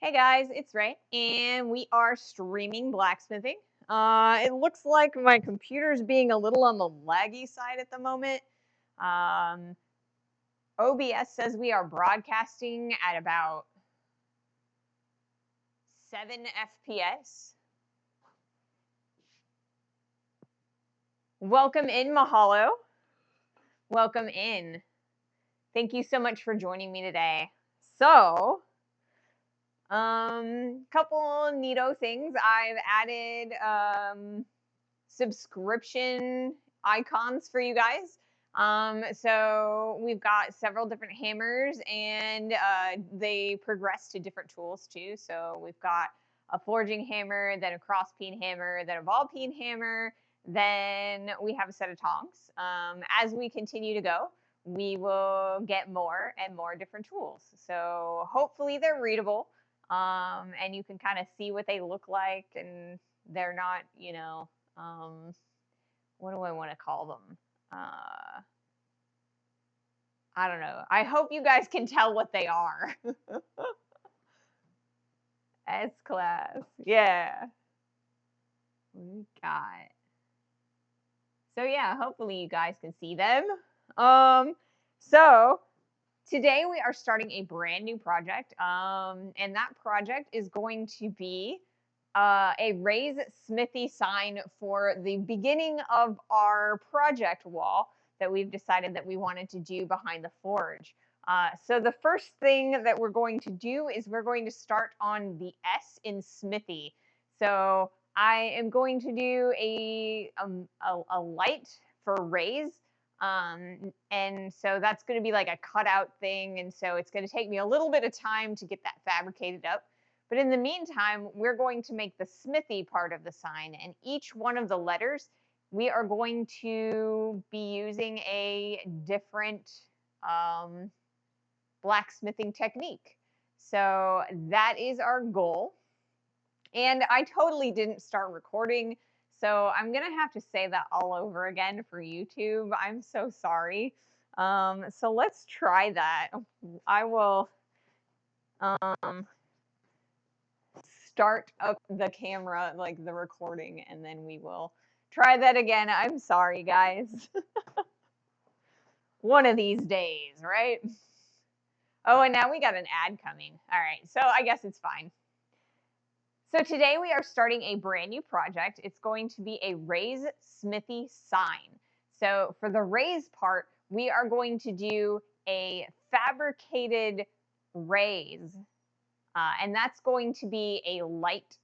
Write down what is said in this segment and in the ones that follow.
Hey guys, it's Ray, and we are streaming blacksmithing. It looks like my computer's being a little on the laggy side at the moment. Um, OBS says we are broadcasting at about 7 FPS. Welcome in, Mahalo. Welcome in. Thank you so much for joining me today. So, couple neato things. I've added subscription icons for you guys. So we've got several different hammers, and they progress to different tools too. So we've got a forging hammer, then a cross peen hammer, then a ball peen hammer, then we have a set of tongs. As we continue to go, we will get more and more different tools. So hopefully they're readable, and you can kind of see what they look like, and they're not, what do I want to call them? I don't know. I hope you guys can tell what they are. S class. Yeah. We got. So yeah, hopefully you guys can see them. So today we are starting a brand new project. And that project is going to be a raise Smithy sign for the beginning of our project wall that we've decided that we wanted to do behind the forge. So the first thing that we're going to do is we're going to start on the S in Smithy. So I am going to do a light for raise. And so that's going to be like a cutout thing. And so it's going to take me a little bit of time to get that fabricated up. But in the meantime, we're going to make the Smithy part of the sign, and each one of the letters, we are going to be using a different blacksmithing technique. So that is our goal. And I totally didn't start recording, so I'm going to have to say that all over again for YouTube. I'm so sorry. So let's try that. I will start up the camera, like the recording, and then we will try that again. I'm sorry, guys. One of these days, right? Oh, and now we got an ad coming. All right, so I guess it's fine. So today we are starting a brand new project. It's going to be a raise Smithy sign. So for the raise part, we are going to do a fabricated raise, and that's going to be a light.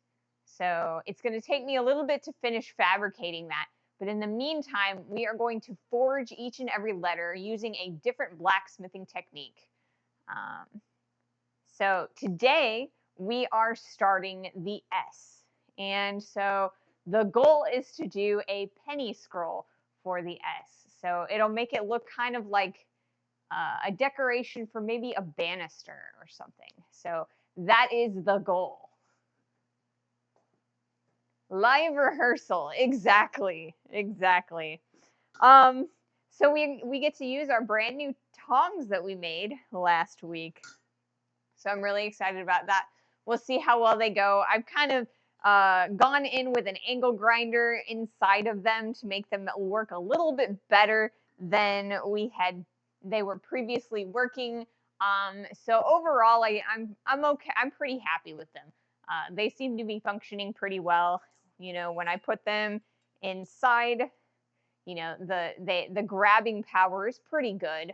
So it's going to take me a little bit to finish fabricating that. But in the meantime, we are going to forge each and every letter using a different blacksmithing technique. So today we are starting the S. And so the goal is to do a penny scroll for the S. So it'll make it look kind of like a decoration for maybe a banister or something. So that is the goal. Live rehearsal, exactly. So we get to use our brand new tongs that we made last week. So I'm really excited about that. We'll see how well they go. I've kind of gone in with an angle grinder inside of them to make them work a little bit better than they were previously working. So overall, I'm okay. I'm pretty happy with them. They seem to be functioning pretty well. When I put them inside, the grabbing power is pretty good.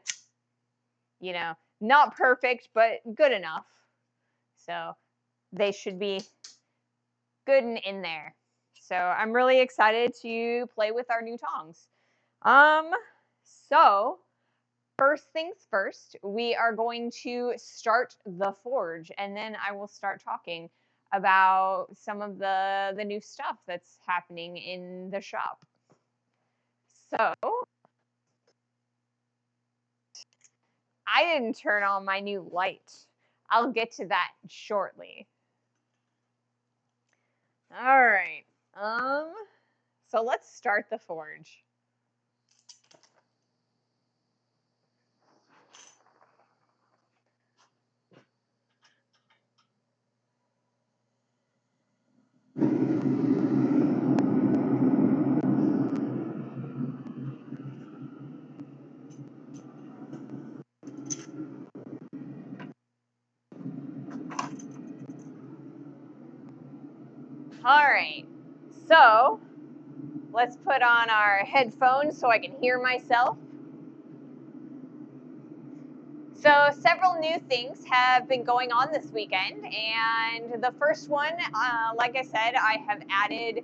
Not perfect, but good enough. So they should be good and in there. So I'm really excited to play with our new tongs. So first things first, we are going to start the forge, and then I will start talking about some of the new stuff that's happening in the shop. So I didn't turn on my new light. I'll get to that shortly. All right. So let's start the forge. All right, so let's put on our headphones so I can hear myself. So several new things have been going on this weekend, and the first one, like I said, I have added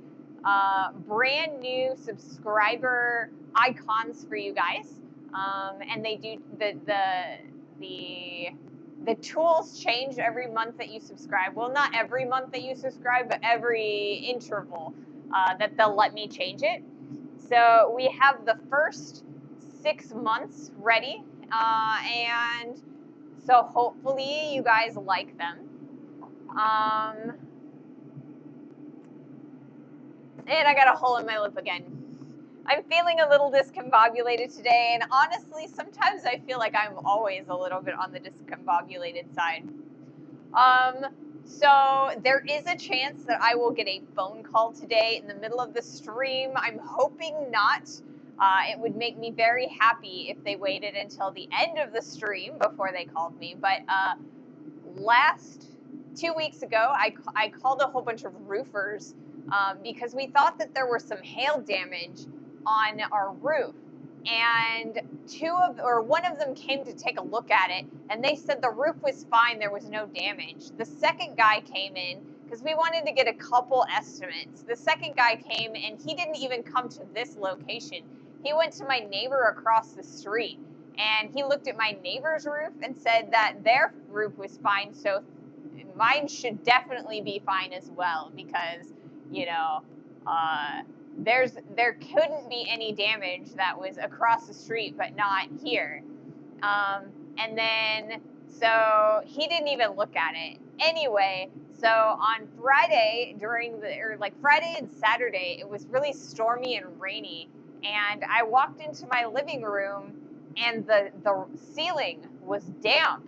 brand new subscriber icons for you guys, and they do the tools change every month that you subscribe. Well, not every month that you subscribe, but every interval that they'll let me change it. So we have the first 6 months ready, and so hopefully you guys like them. And I got a hole in my lip again. I'm feeling a little discombobulated today, and honestly, sometimes I feel like I'm always a little bit on the discombobulated side. So there is a chance that I will get a phone call today in the middle of the stream. I'm hoping not. It would make me very happy if they waited until the end of the stream before they called me. But last 2 weeks ago, I called a whole bunch of roofers because we thought that there was some hail damage on our roof. And one of them came to take a look at it, and they said the roof was fine, there was no damage. The second guy came in because we wanted to get a couple estimates. The second guy came, and he didn't even come to this location. He went to my neighbor across the street, and he looked at my neighbor's roof and said that their roof was fine, so mine should definitely be fine as well, because, you know, there couldn't be any damage that was across the street but not here. And then, so he didn't even look at it. Anyway, so on Friday, Friday and Saturday, it was really stormy and rainy, and I walked into my living room, and the ceiling was damp.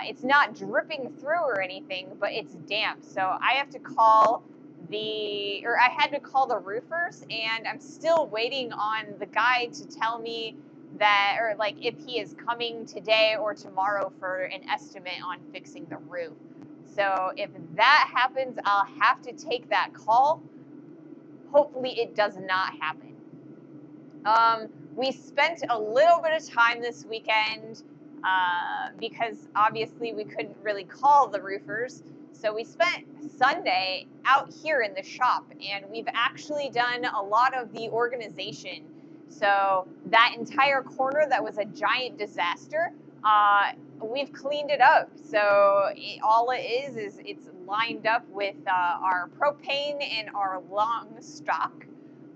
It's not dripping through or anything, but it's damp. So I had to call the roofers, and I'm still waiting on the guy to tell me that, or like if he is coming today or tomorrow for an estimate on fixing the roof. So if that happens, I'll have to take that call. Hopefully it does not happen. We spent a little bit of time this weekend because obviously we couldn't really call the roofers. So we spent Sunday out here in the shop, and we've actually done a lot of the organization. So that entire corner that was a giant disaster, we've cleaned it up. So all it is it's lined up with our propane and our long stock.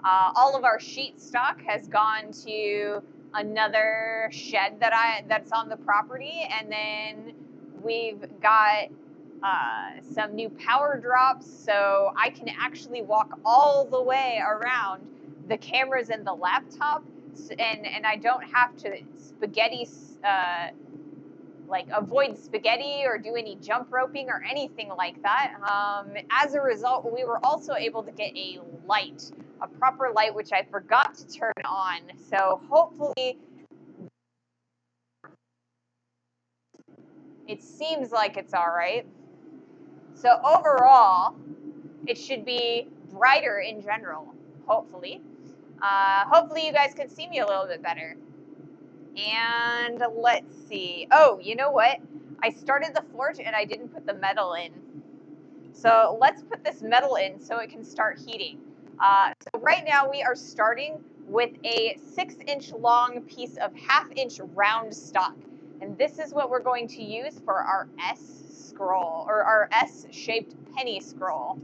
All of our sheet stock has gone to another shed that's on the property, and then we've got some new power drops, so I can actually walk all the way around the cameras and the laptop, and I don't have to avoid spaghetti or do any jump roping or anything like that. As a result, we were also able to get a proper light, which I forgot to turn on. So hopefully, it seems like it's all right. So overall, it should be brighter in general, hopefully. Hopefully you guys can see me a little bit better. And let's see. Oh, you know what? I started the forge and I didn't put the metal in. So let's put this metal in so it can start heating. So right now we are starting with a 6-inch long piece of 1/2-inch round stock. And this is what we're going to use for our S scroll, or our S-shaped penny scroll.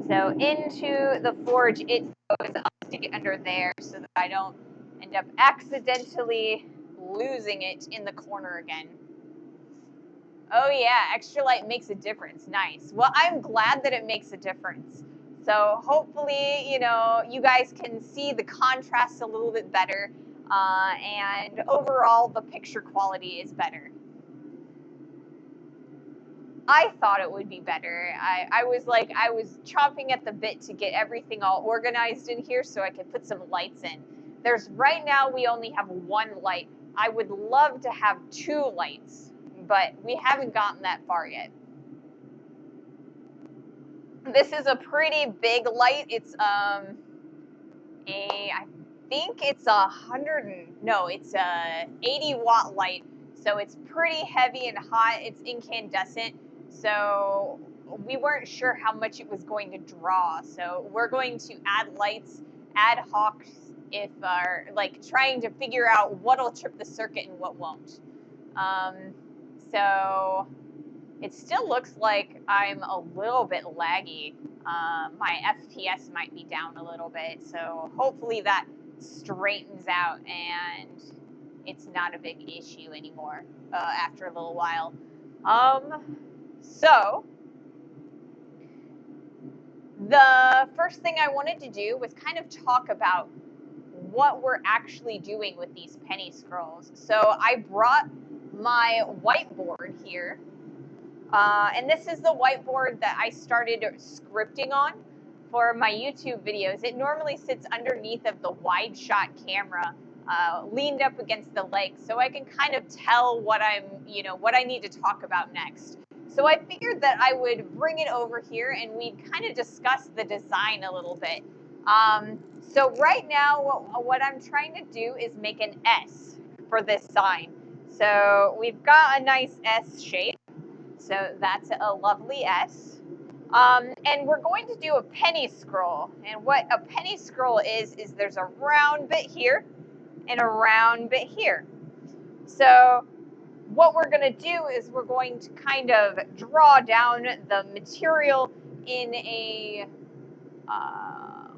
So into the forge it goes. I'll stick it under there so that I don't end up accidentally losing it in the corner again. Oh yeah, extra light makes a difference. Nice. Well, I'm glad that it makes a difference. So hopefully, you know, you guys can see the contrast a little bit better, and overall the picture quality is better. I thought it would be better. I was chomping at the bit to get everything all organized in here so I could put some lights in. Right now we only have 1 light. I would love to have 2 lights but we haven't gotten that far yet. This is a pretty big light. It's I think it's it's a 80-watt light. So it's pretty heavy and hot. It's incandescent. So we weren't sure how much it was going to draw. So we're going to add lights ad hoc if like trying to figure out what'll trip the circuit and what won't. So it still looks like I'm a little bit laggy. My FPS might be down a little bit, so hopefully that straightens out and it's not a big issue anymore after a little while. So the first thing I wanted to do was kind of talk about what we're actually doing with these penny scrolls. So I brought my whiteboard here. And this is the whiteboard that I started scripting on for my YouTube videos. It normally sits underneath of the wide shot camera, leaned up against the leg, so I can kind of tell what what I need to talk about next. So I figured that I would bring it over here and we'd kind of discuss the design a little bit. So right now, what I'm trying to do is make an S for this sign. So we've got a nice S shape. So that's a lovely S. And we're going to do a penny scroll. And what a penny scroll is there's a round bit here and a round bit here. So what we're going to do is we're going to kind of draw down the material in a,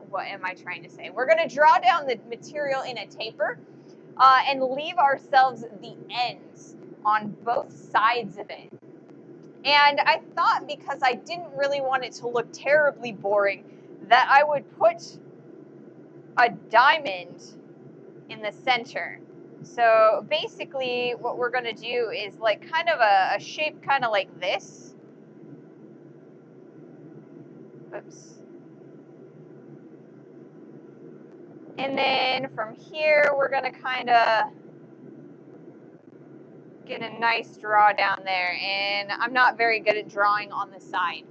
what am I trying to say? We're going to draw down the material in a taper and leave ourselves the ends on both sides of it. And I thought, because I didn't really want it to look terribly boring, that I would put a diamond in the center. So basically what we're going to do is like kind of a shape kind of like this. Oops. And then from here, we're going to kind of get a nice draw down there. And I'm not very good at drawing on the side.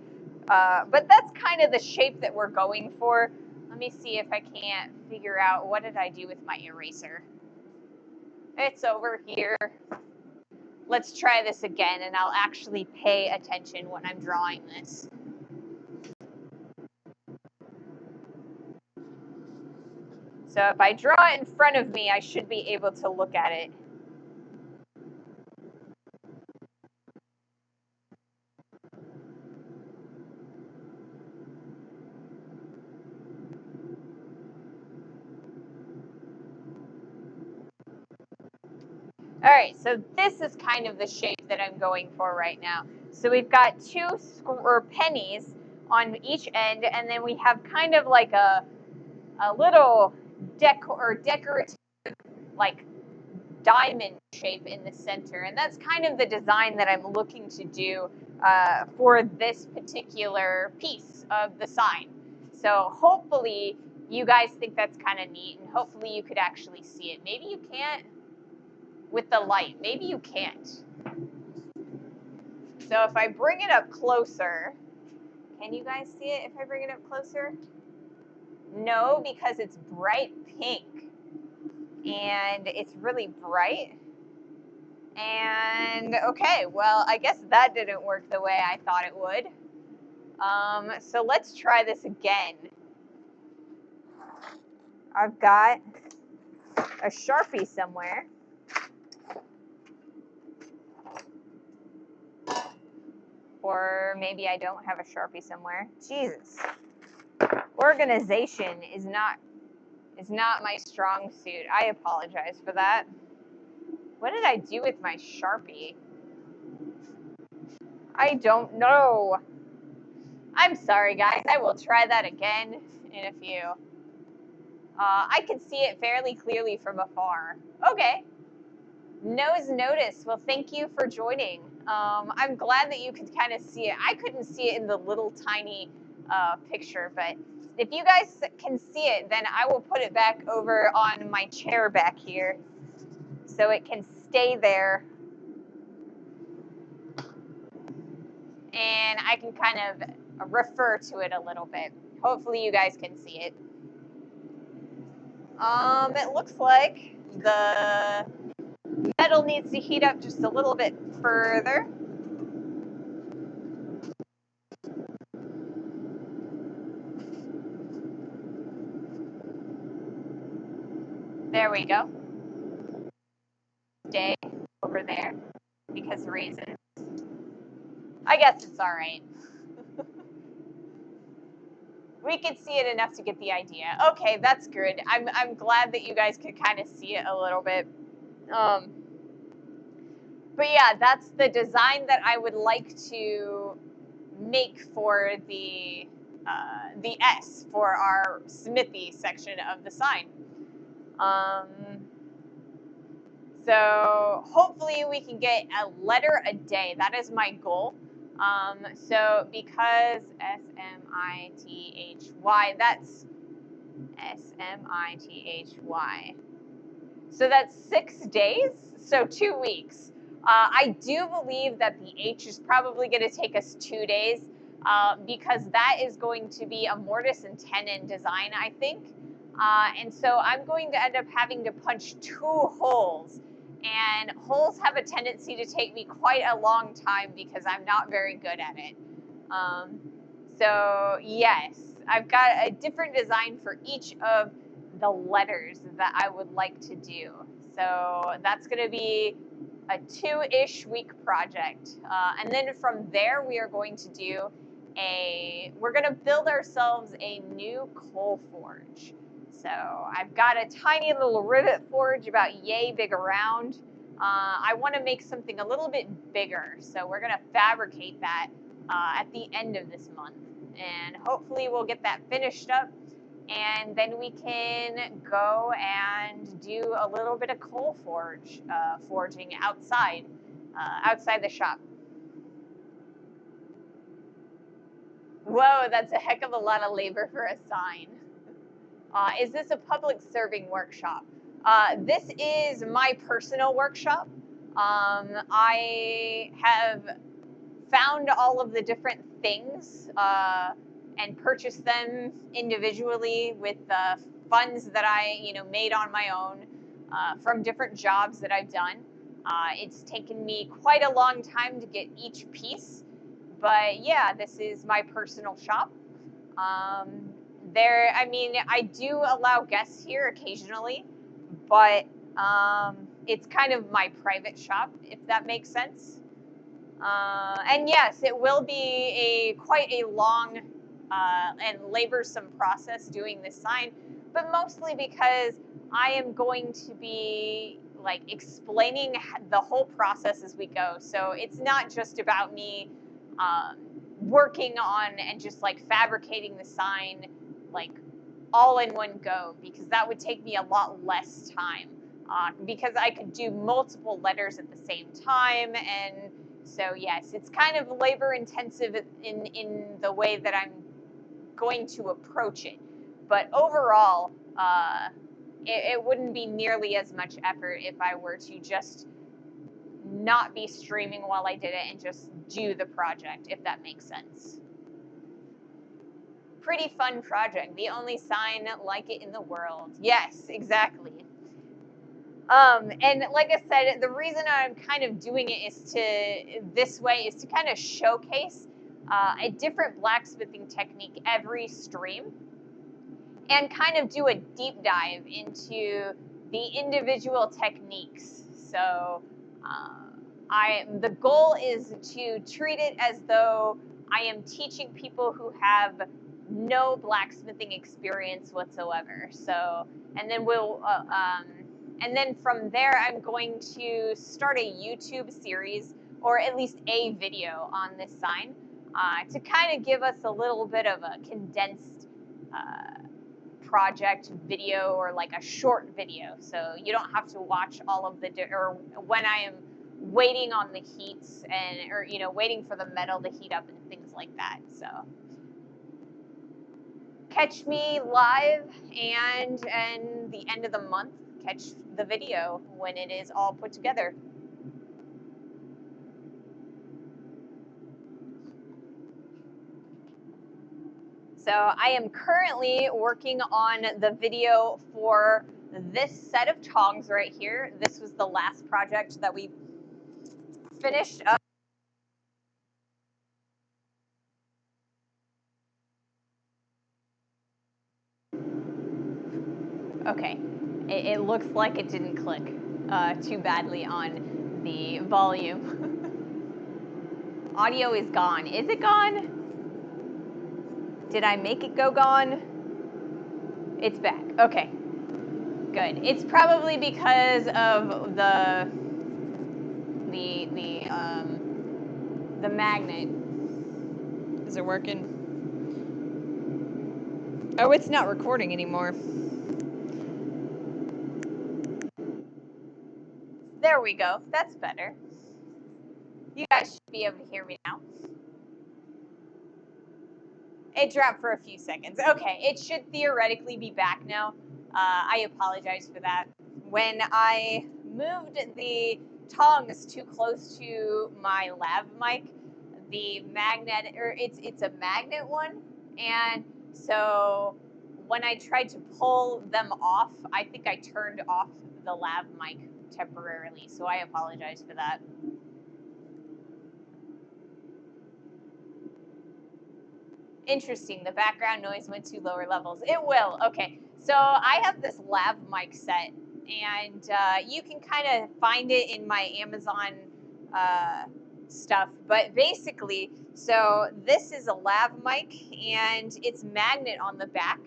But that's kind of the shape that we're going for. Let me see if I can't figure out, what did I do with my eraser? It's over here. Let's try this again, and I'll actually pay attention when I'm drawing this. So if I draw it in front of me, I should be able to look at it. All right, so this is kind of the shape that I'm going for right now. So we've got two pennies on each end, and then we have kind of like a little decorative, like diamond shape in the center. And that's kind of the design that I'm looking to do for this particular piece of the sign. So hopefully you guys think that's kind of neat, and hopefully you could actually see it. Maybe you can't with the light. Maybe you can't. So if I bring it up closer, can you guys see it if I bring it up closer? No, because it's bright pink. And it's really bright. And okay, well, I guess that didn't work the way I thought it would. So let's try this again. I've got a Sharpie somewhere. Or maybe I don't have a Sharpie somewhere. Jesus. Organization is not my strong suit. I apologize for that. What did I do with my Sharpie? I don't know. I'm sorry, guys. I will try that again in a few. I can see it fairly clearly from afar. Okay. Nose notice. Well, thank you for joining. I'm glad that you could kind of see it. I couldn't see it in the little tiny picture, but if you guys can see it, then I will put it back over on my chair back here so it can stay there. I can kind of refer to it a little bit. Hopefully you guys can see it. It looks like the metal needs to heat up just a little bit further. There we go. Stay over there because reasons. I guess it's all right. We could see it enough to get the idea. Okay, that's good. I'm glad that you guys could kind of see it a little bit. But yeah, that's the design that I would like to make for the S for our Smithy section of the sign. So hopefully we can get a letter a day. That is my goal. So because Smithy, that's Smithy. So that's 6 days, so 2 weeks. I do believe that the H is probably going to take us 2 days because that is going to be a mortise and tenon design, I think. And so I'm going to end up having to punch 2 holes. And holes have a tendency to take me quite a long time because I'm not very good at it. So yes, I've got a different design for each of the letters that I would like to do. So that's going to be a 2-ish week project. And then from there, we are going to do we're going to build ourselves a new coal forge. So I've got a tiny little rivet forge about yay big around. I want to make something a little bit bigger. So we're going to fabricate that at the end of this month. And hopefully we'll get that finished up. And then we can go and do a little bit of coal forging outside the shop. Whoa, that's a heck of a lot of labor for a sign. Is this a public serving workshop? This is my personal workshop. I have found all of the different things and purchased them individually with the funds that I, made on my own from different jobs that I've done. It's taken me quite a long time to get each piece, but yeah, this is my personal shop. I do allow guests here occasionally, but it's kind of my private shop, if that makes sense. And yes, it will be quite a long and laborsome process doing this sign, but mostly because I am going to be explaining the whole process as we go. So it's not just about me working on and just fabricating the sign all in one go, because that would take me a lot less time because I could do multiple letters at the same time. And so yes, it's kind of labor intensive in the way that I'm going to approach it. But overall, it wouldn't be nearly as much effort if I were to just not be streaming while I did it and just do the project, if that makes sense. Pretty fun project. The only sign like it in the world. Yes, exactly. And like I said, the reason I'm kind of doing it this way is to kind of showcase a different blacksmithing technique every stream and kind of do a deep dive into the individual techniques. So the goal is to treat it as though I am teaching people who have no blacksmithing experience whatsoever. So, and then and then from there, I'm going to start a YouTube series, or at least a video on this sign, to kind of give us a little bit of a condensed project video, or a short video. So you don't have to watch all of or when I am waiting on the heats or waiting for the metal to heat up and things like that. So catch me live, and the end of the month, catch the video when it is all put together. So I am currently working on the video for this set of tongs right here. This was the last project that we finished up. Okay, it looks like it didn't click too badly on the volume. Audio is gone. Is it gone? Did I make it go gone? It's back. Okay, good. It's probably because of the magnet. Is it working? Oh, it's not recording anymore. There we go. That's better. You guys should be able to hear me now. It dropped for a few seconds. Okay, it should theoretically be back now. I apologize for that. When I moved the tongs too close to my lav mic, the magnet, or it's a magnet one, and so when I tried to pull them off, I think I turned off the lav mic temporarily, so I apologize for that. Interesting, the background noise went to lower levels. It will. Okay, so I have this lav mic set, and you can kind of find it in my Amazon stuff, but basically, so this is a lav mic, and it's magnet on the back,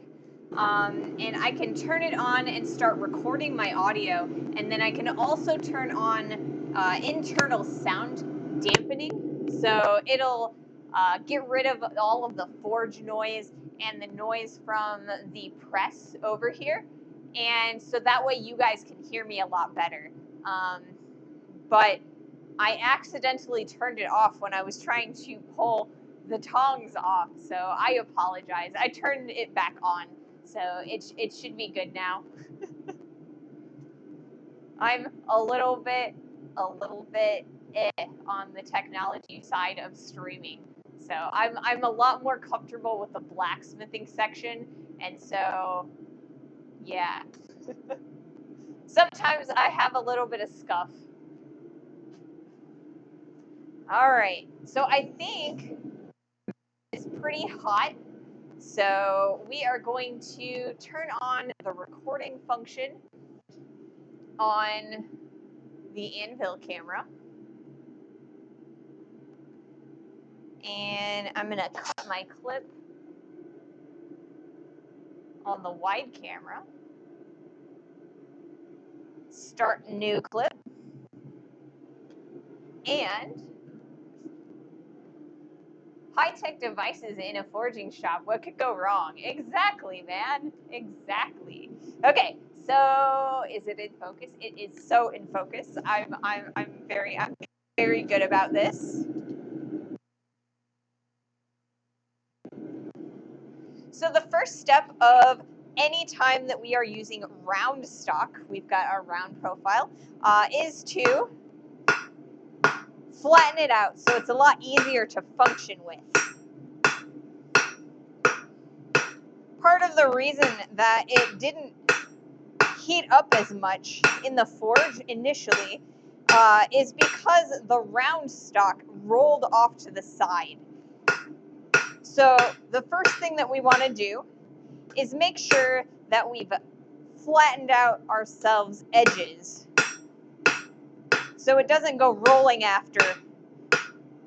and I can turn it on and start recording my audio, and then I can also turn on internal sound dampening, so it'll get rid of all of the forge noise and the noise from the press over here, and so that way you guys can hear me a lot better. But I accidentally turned it off when I was trying to pull the tongs off, so I apologize. I turned it back on, so it should be good now. I'm a little bit on the technology side of streaming. So I'm a lot more comfortable with the blacksmithing section, and so yeah. Sometimes I have a little bit of scuff. All right, so I think it's pretty hot. So we are going to turn on the recording function on the anvil camera. And I'm gonna cut my clip on the wide camera. Start new clip. And high-tech devices in a forging shop. What could go wrong? Exactly, man. Exactly. Okay, so is it in focus? It is so in focus. I'm very good about this. So the first step of any time that we are using round stock, we've got our round profile, is to flatten it out so it's a lot easier to function with. Part of the reason that it didn't heat up as much in the forge initially is because the round stock rolled off to the side. So the first thing that we want to do is make sure that we've flattened out ourselves edges so it doesn't go rolling after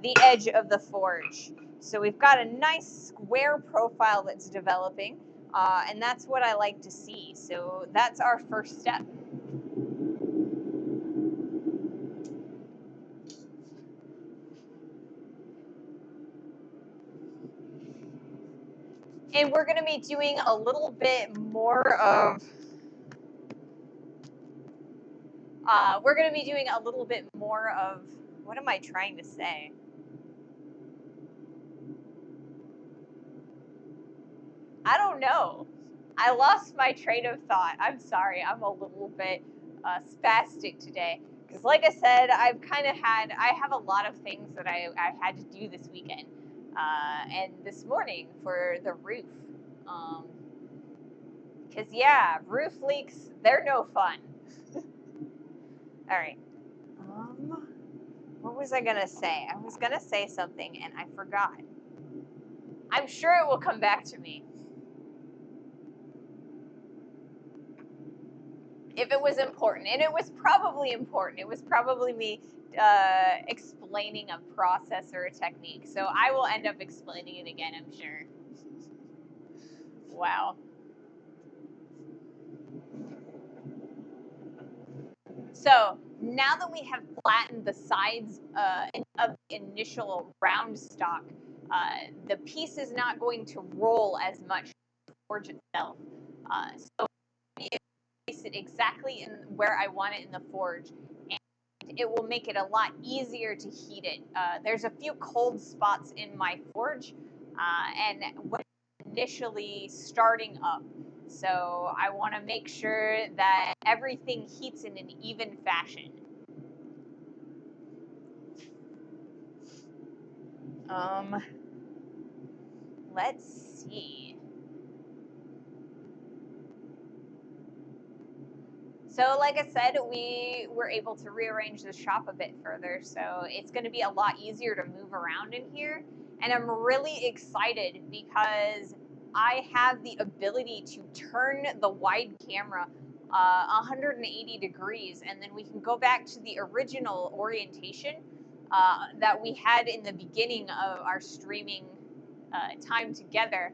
the edge of the forge. So we've got a nice square profile that's developing, and that's what I like to see. So that's our first step. And we're going to be doing a little bit more of, what am I trying to say? I don't know. I lost my train of thought. I'm sorry. I'm a little bit spastic today. Because like I said, I have a lot of things that I had to do this weekend. and this morning for the roof. Because, yeah, roof leaks, they're no fun. All right. What was I going to say? I was going to say something and I forgot. I'm sure it will come back to me. If it was important, and it was probably important. It was probably me explaining a process or a technique. So I will end up explaining it again, I'm sure. Wow. So now that we have flattened the sides of the initial round stock, the piece is not going to roll as much forge itself. So place it exactly in where I want it in the forge, and it will make it a lot easier to heat it. There's a few cold spots in my forge, and when initially starting up, so I want to make sure that everything heats in an even fashion. Let's see. So like I said, we were able to rearrange the shop a bit further, so it's going to be a lot easier to move around in here. And I'm really excited because I have the ability to turn the wide camera 180 degrees, and then we can go back to the original orientation that we had in the beginning of our streaming time together.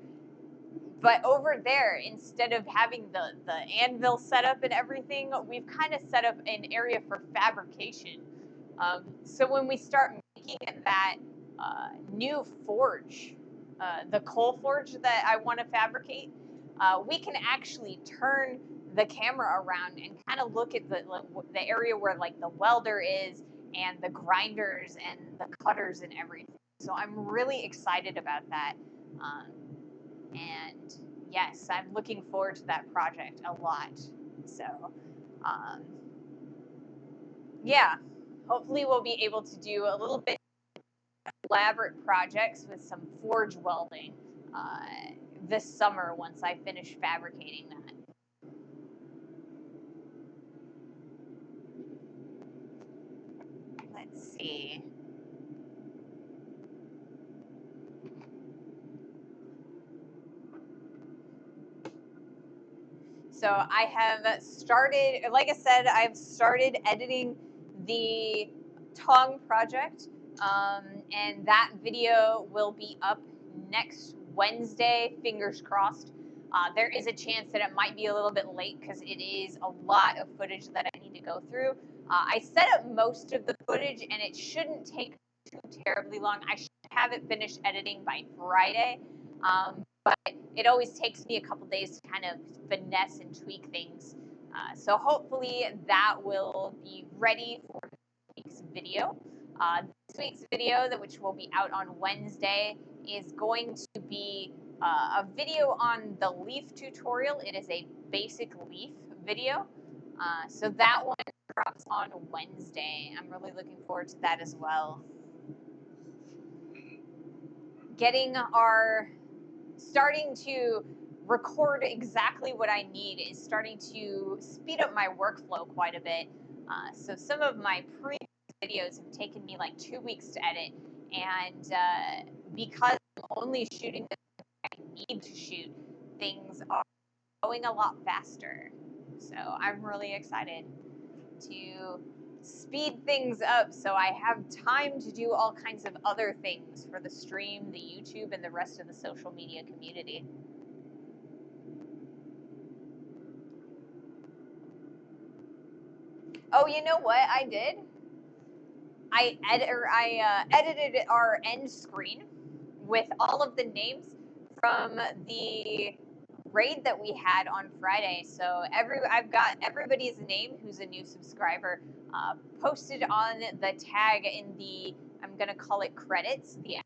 But over there, instead of having the anvil set up and everything, we've kind of set up an area for fabrication. So when we start making that new forge, the coal forge that I want to fabricate, we can actually turn the camera around and kind of look at the area where like the welder is and the grinders and the cutters and everything. So I'm really excited about that. And yes, I'm looking forward to that project a lot. So, um, yeah, hopefully we'll be able to do a little bit elaborate projects with some forge welding this summer once I finish fabricating that. Let's see. So I have started, like I said, I've started editing the Tong project, and that video will be up next Wednesday, fingers crossed. There is a chance that it might be a little bit late because it is a lot of footage that I need to go through. I set up most of the footage and it shouldn't take too terribly long. I should have it finished editing by Friday. But it always takes me a couple days to kind of finesse and tweak things. So hopefully that will be ready for this week's video. This week's video, which will be out on Wednesday, is going to be a video on the leaf tutorial. It is a basic leaf video. So that one drops on Wednesday. I'm really looking forward to that as well. Starting to record exactly what I need is starting to speed up my workflow quite a bit. So some of my previous videos have taken me like 2 weeks to edit, and because I'm only shooting the I need to shoot, things are going a lot faster. So I'm really excited to speed things up so I have time to do all kinds of other things for the stream, the YouTube, and the rest of the social media community. Oh, you know what I did? I edited our end screen with all of the names from the raid that we had on Friday. So I've got everybody's name who's a new subscriber posted on the tag in the, I'm gonna call it credits. The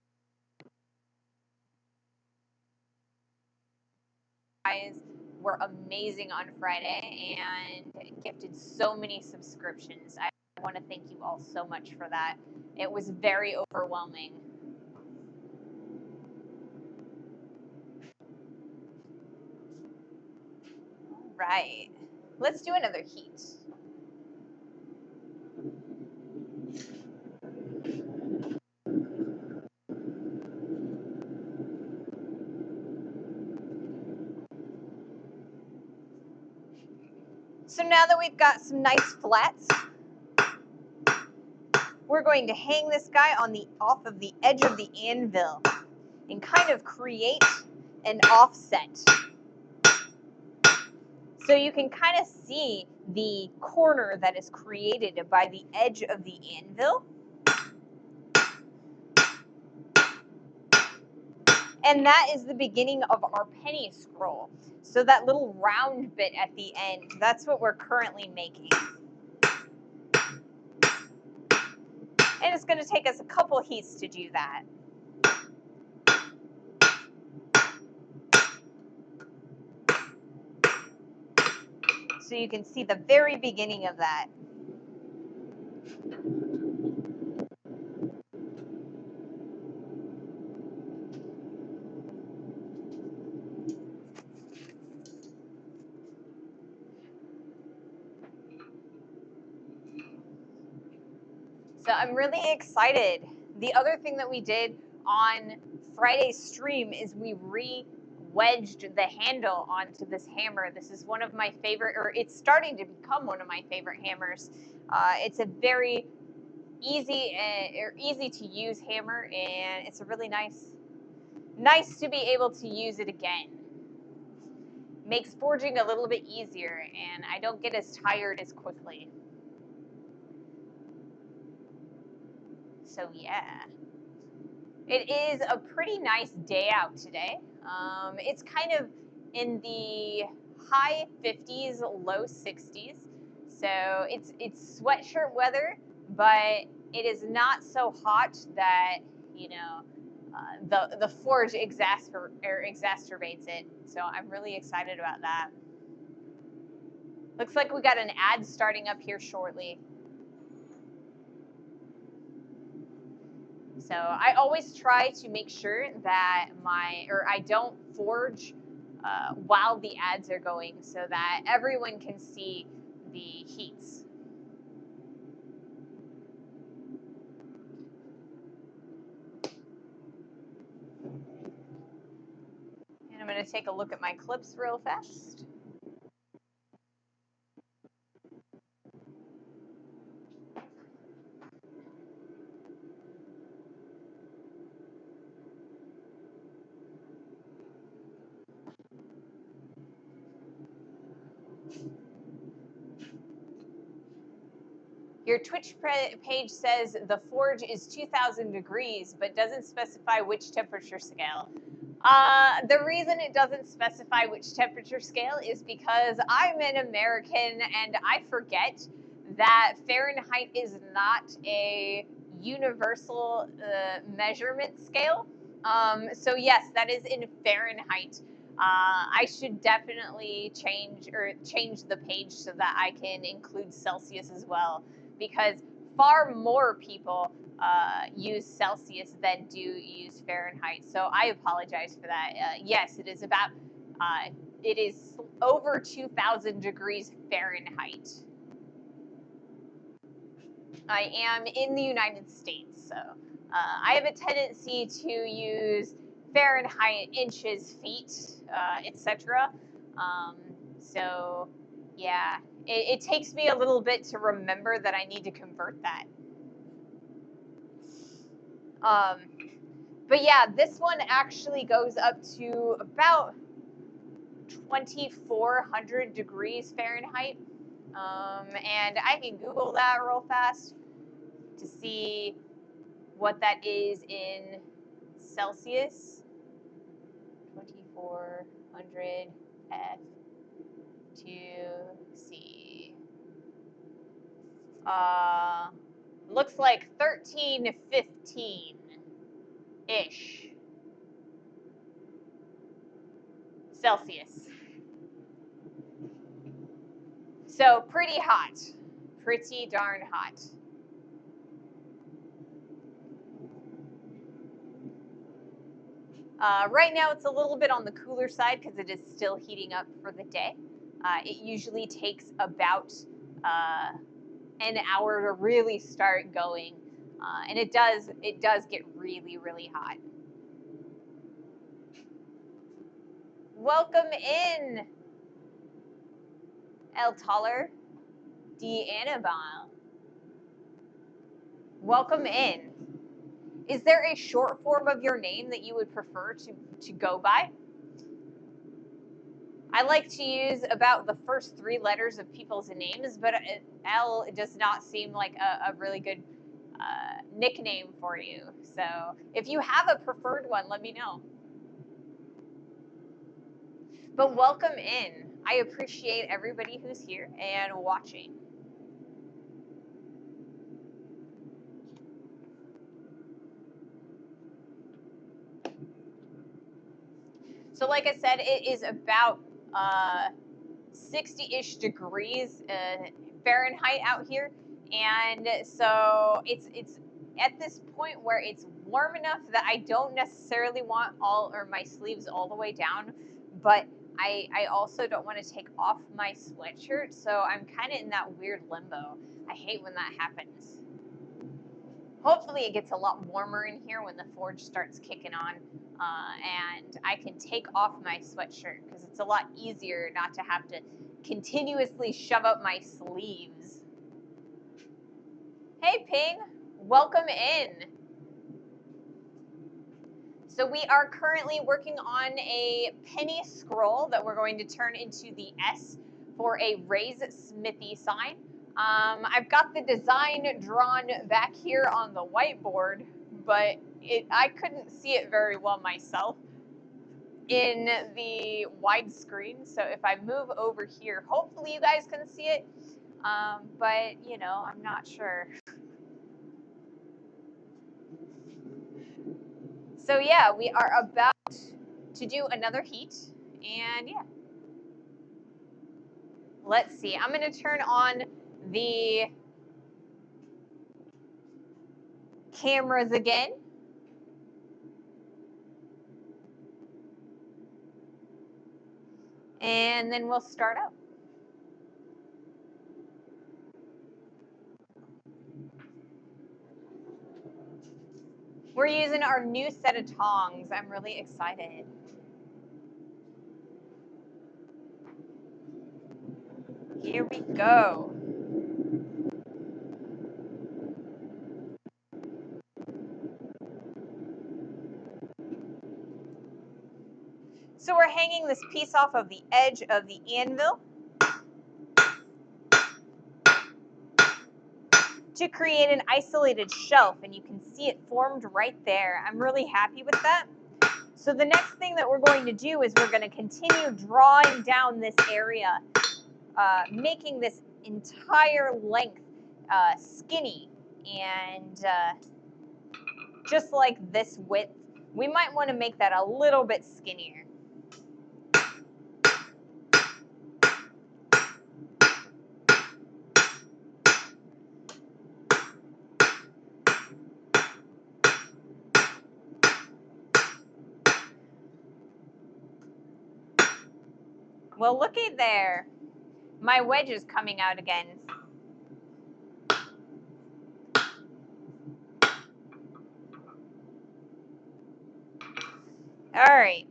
guys were amazing on Friday and gifted so many subscriptions. I want to thank you all so much for that. It was very overwhelming. right. Let's do another heat. So now that we've got some nice flats, we're going to hang this guy off of the edge of the anvil and kind of create an offset. So you can kind of see the corner that is created by the edge of the anvil. And that is the beginning of our penny scroll. So that little round bit at the end, that's what we're currently making. And it's going to take us a couple heats to do that. So you can see the very beginning of that. So I'm really excited. The other thing that we did on Friday's stream is we re-wedged the handle onto this hammer. This is one of my favorite, or it's starting to become one of my favorite hammers. It's a very easy to use hammer, and it's a really nice to be able to use it again. Makes forging a little bit easier, and I don't get as tired as quickly. So yeah, it is a pretty nice day out today. It's kind of in the high 50s, low 60s. So it's sweatshirt weather, but it is not so hot that, you know, the forge exacerbates it. So I'm really excited about that. Looks like we got an ad starting up here shortly. So I always try to make sure that I don't forge while the ads are going, so that everyone can see the heats. And I'm going to take a look at my clips real fast. Your Twitch page says the forge is 2,000 degrees, but doesn't specify which temperature scale. The reason it doesn't specify which temperature scale is because I'm an American and I forget that Fahrenheit is not a universal measurement scale. So yes, that is in Fahrenheit. I should definitely change the page so that I can include Celsius as well, because far more people use Celsius than do use Fahrenheit. So I apologize for that. Yes, it is about it is over 2,000 degrees Fahrenheit. I am in the United States, so I have a tendency to use Fahrenheit, inches, feet, etc. So yeah, it takes me a little bit to remember that I need to convert that. But yeah, this one actually goes up to about 2,400 degrees Fahrenheit. And I can Google that real fast to see what that is in Celsius. 2,400 F to C. Looks like 1315 ish Celsius. So pretty hot, pretty darn hot. Right now it's a little bit on the cooler side because it is still heating up for the day. It usually takes about an hour to really start going, and it does get really, really hot. Welcome in, El Taller D. Annabelle. Welcome in. Is there a short form of your name that you would prefer to go by? I like to use about the first 3 letters of people's names, but L does not seem like a really good nickname for you. So if you have a preferred one, let me know. But welcome in. I appreciate everybody who's here and watching. So like I said, it is about 60-ish degrees Fahrenheit out here, and so it's at this point where it's warm enough that I don't necessarily want my sleeves all the way down, but I also don't want to take off my sweatshirt, so I'm kind of in that weird limbo. I hate when that happens. Hopefully it gets a lot warmer in here when the forge starts kicking on, and I can take off my sweatshirt because it's a lot easier not to have to continuously shove up my sleeves. Hey Ping, welcome in. So we are currently working on a penny scroll that we're going to turn into the S for a raise Smithy sign. I've got the design drawn back here on the whiteboard, but I couldn't see it very well myself in the widescreen. So if I move over here, hopefully you guys can see it, but you know, I'm not sure. So yeah, we are about to do another heat, and yeah. Let's see, I'm gonna turn on the cameras again. And then we'll start up. We're using our new set of tongs. I'm really excited. Here we go. So we're hanging this piece off of the edge of the anvil to create an isolated shelf, and you can see it formed right there. I'm really happy with that. So the next thing that we're going to do is we're going to continue drawing down this area, making this entire length skinny, and just like this width, we might want to make that a little bit skinnier. Well, looky there. My wedge is coming out again. All right.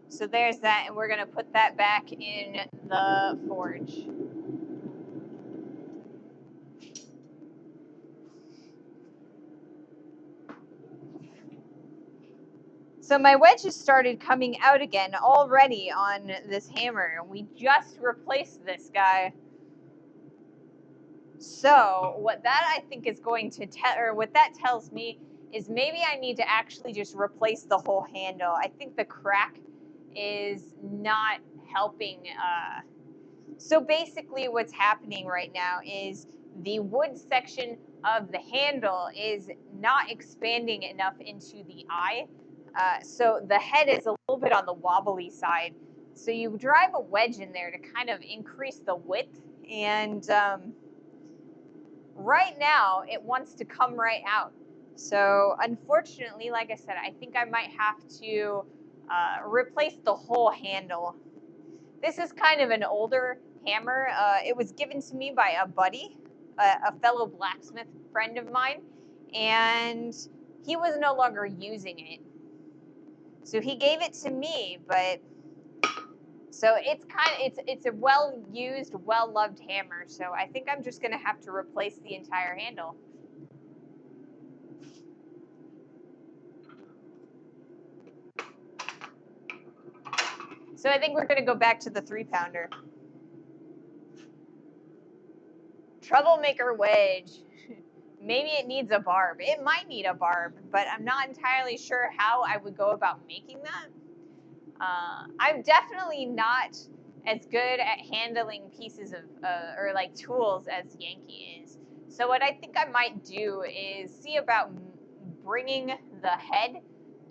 So there's that, and we're going to put that back in the forge. So my wedge has started coming out again already on this hammer. We just replaced this guy. So what that I think is going to tell, or what that tells me, is maybe I need to actually just replace the whole handle. I think the crack is not helping. So basically what's happening right now is the wood section of the handle is not expanding enough into the eye. So the head is a little bit on the wobbly side. So you drive a wedge in there to kind of increase the width, and right now it wants to come right out. So unfortunately, like I said, I think I might have to replace the whole handle. This is kind of an older hammer. It was given to me by a buddy, a fellow blacksmith friend of mine, and he was no longer using it. So he gave it to me, but so it's a well-used, well-loved hammer. So I think I'm just gonna have to replace the entire handle. So I think we're gonna go back to the 3-pounder. Troublemaker wedge. Maybe it needs a barb. It might need a barb, but I'm not entirely sure how I would go about making that. I'm definitely not as good at handling pieces of or like tools as Yankee is. So what I think I might do is see about bringing the head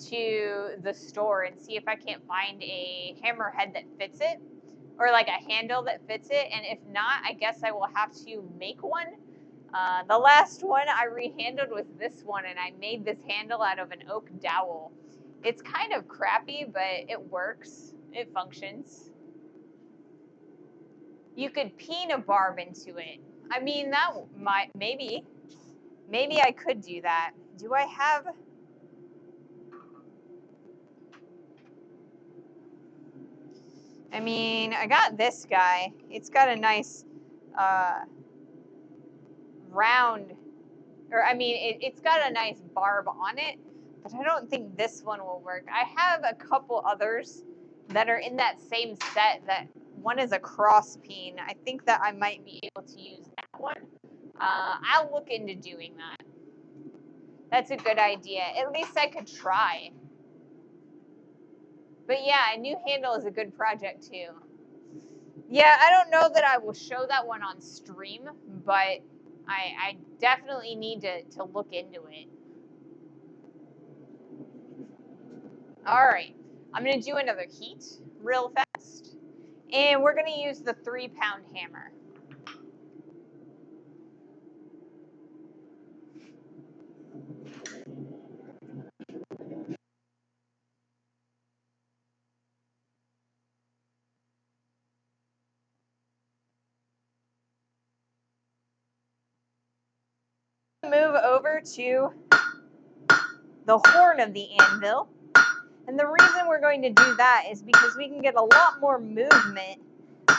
to the store and see if I can't find a hammer head that fits it, or like a handle that fits it. And if not, I guess I will have to make one. The last one I rehandled was this one, and I made this handle out of an oak dowel. It's kind of crappy, but it works. It functions. You could peen a barb into it. I mean, that might, maybe I could do that. Do I have? I mean, I got this guy. It's got a nice round, or I mean, it's got a nice barb on it, but I don't think this one will work. I have a couple others that are in that same set. That one is a cross peen. I think that I might be able to use that one. I'll look into doing that. That's a good idea. At least I could try. But yeah, a new handle is a good project too. Yeah, I don't know that I will show that one on stream, but I definitely need to look into it. All right, I'm gonna do another heat real fast, and we're gonna use the 3-pound hammer. Move over to the horn of the anvil. And the reason we're going to do that is because we can get a lot more movement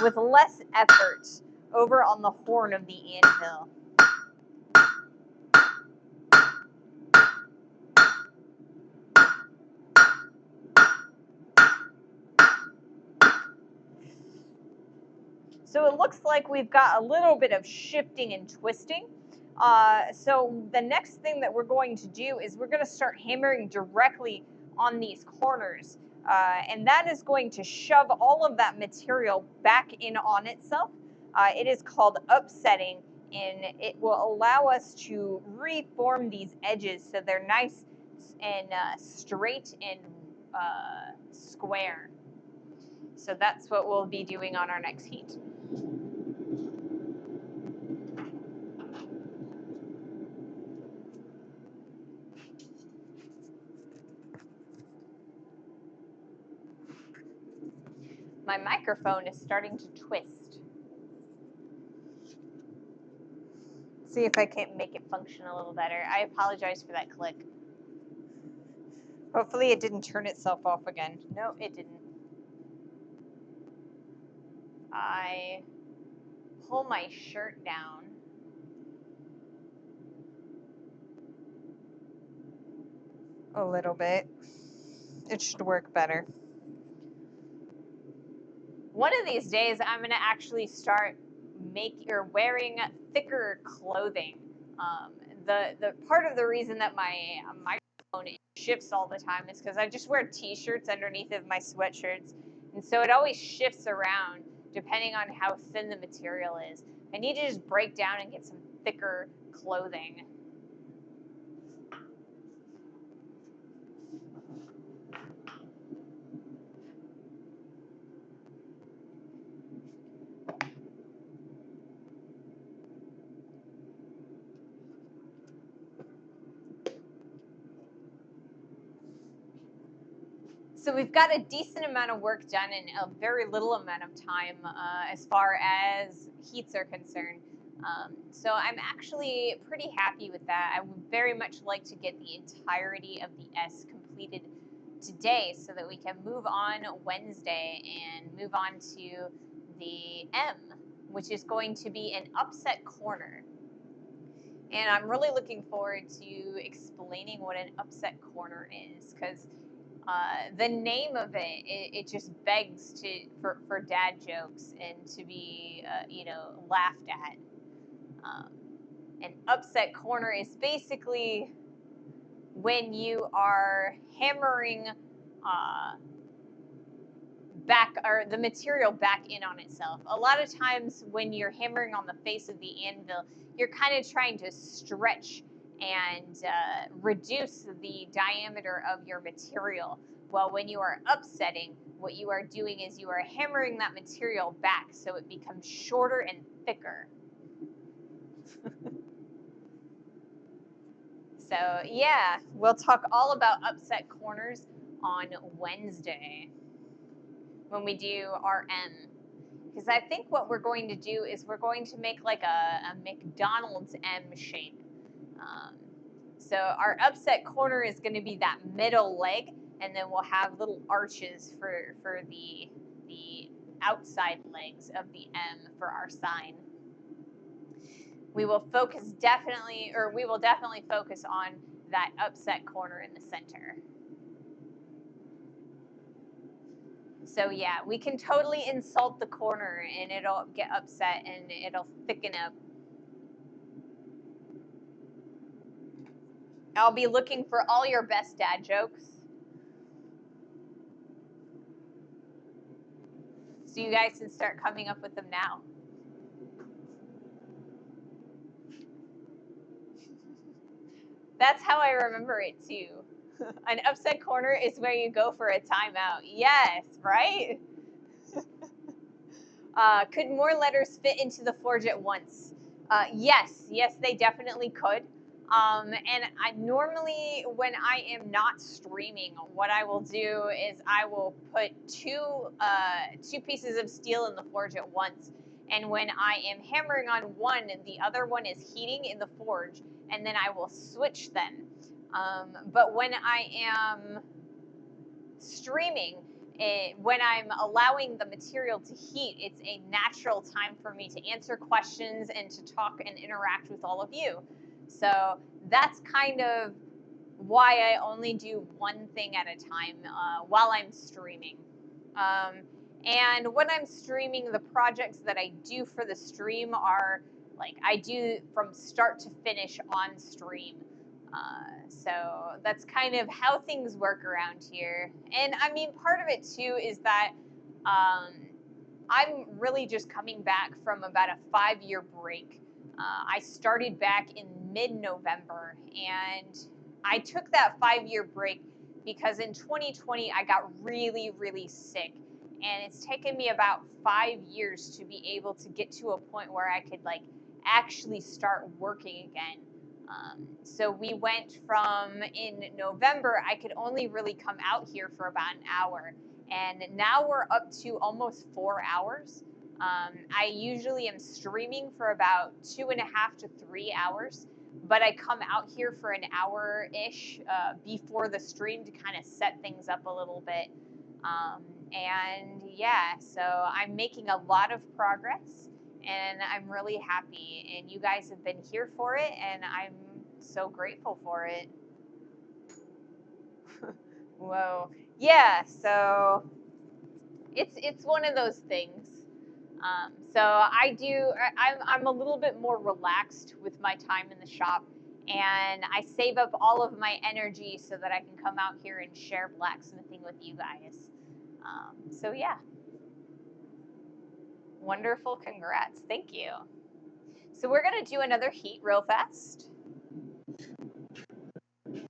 with less effort over on the horn of the anvil. So it looks like we've got a little bit of shifting and twisting. So the next thing that we're going to do is we're going to start hammering directly on these corners. And that is going to shove all of that material back in on itself. It is called upsetting, and it will allow us to reform these edges so they're nice and straight and square. So that's what we'll be doing on our next heat. My microphone is starting to twist. See if I can't make it function a little better. I apologize for that click. Hopefully it didn't turn itself off again. No, it didn't. I pull my shirt down. A little bit. It should work better. One of these days, I'm going to actually start wearing thicker clothing. The part of the reason that my microphone shifts all the time is because I just wear t-shirts underneath of my sweatshirts, and so it always shifts around depending on how thin the material is. I need to just break down and get some thicker clothing. So we've got a decent amount of work done in a very little amount of time as far as heats are concerned. So I'm actually pretty happy with that. I would very much like to get the entirety of the S completed today so that we can move on Wednesday and move on to the M, which is going to be an upset corner. And I'm really looking forward to explaining what an upset corner is, because the name of it just begs for dad jokes and to be laughed at. An upset corner is basically when you are hammering back, or the material back in on itself. A lot of times when you're hammering on the face of the anvil, you're kind of trying to stretch and reduce the diameter of your material. Well, when you are upsetting, what you are doing is you are hammering that material back so it becomes shorter and thicker. So yeah, we'll talk all about upset corners on Wednesday when we do our M. Because I think what we're going to do is we're going to make like a McDonald's M shape. So our upset corner is going to be that middle leg, and then we'll have little arches for the outside legs of the M for our sign. We will definitely focus on that upset corner in the center. So yeah, we can totally insult the corner and it'll get upset and it'll thicken up. I'll be looking for all your best dad jokes, so you guys can start coming up with them now. That's how I remember it too. An upset corner is where you go for a timeout. Yes, right? Could more letters fit into the forge at once? Yes, they definitely could. And I normally, when I am not streaming, what I will do is I will put two pieces of steel in the forge at once. And when I am hammering on one, the other one is heating in the forge, and then I will switch them. But when I am streaming, when I'm allowing the material to heat, it's a natural time for me to answer questions and to talk and interact with all of you. So that's kind of why I only do one thing at a time while I'm streaming. And when I'm streaming, the projects that I do for the stream are like I do from start to finish on stream. So that's kind of how things work around here. And I mean, part of it too is that I'm really just coming back from about a 5-year break. I started back in mid-November, and I took that 5-year break because in 2020 I got really, really sick. And it's taken me about 5 years to be able to get to a point where I could like actually start working again. So we went from, in November, I could only really come out here for about an hour. And now we're up to almost 4 hours. I usually am streaming for about 2.5 to 3 hours, but I come out here for an hour-ish before the stream to kind of set things up a little bit. And yeah, so I'm making a lot of progress. And I'm really happy, and you guys have been here for it, and I'm so grateful for it. Whoa, yeah. So it's one of those things. So I'm a little bit more relaxed with my time in the shop, and I save up all of my energy so that I can come out here and share blacksmithing with you guys. So yeah. Wonderful, congrats, thank you. So we're gonna do another heat real fast. And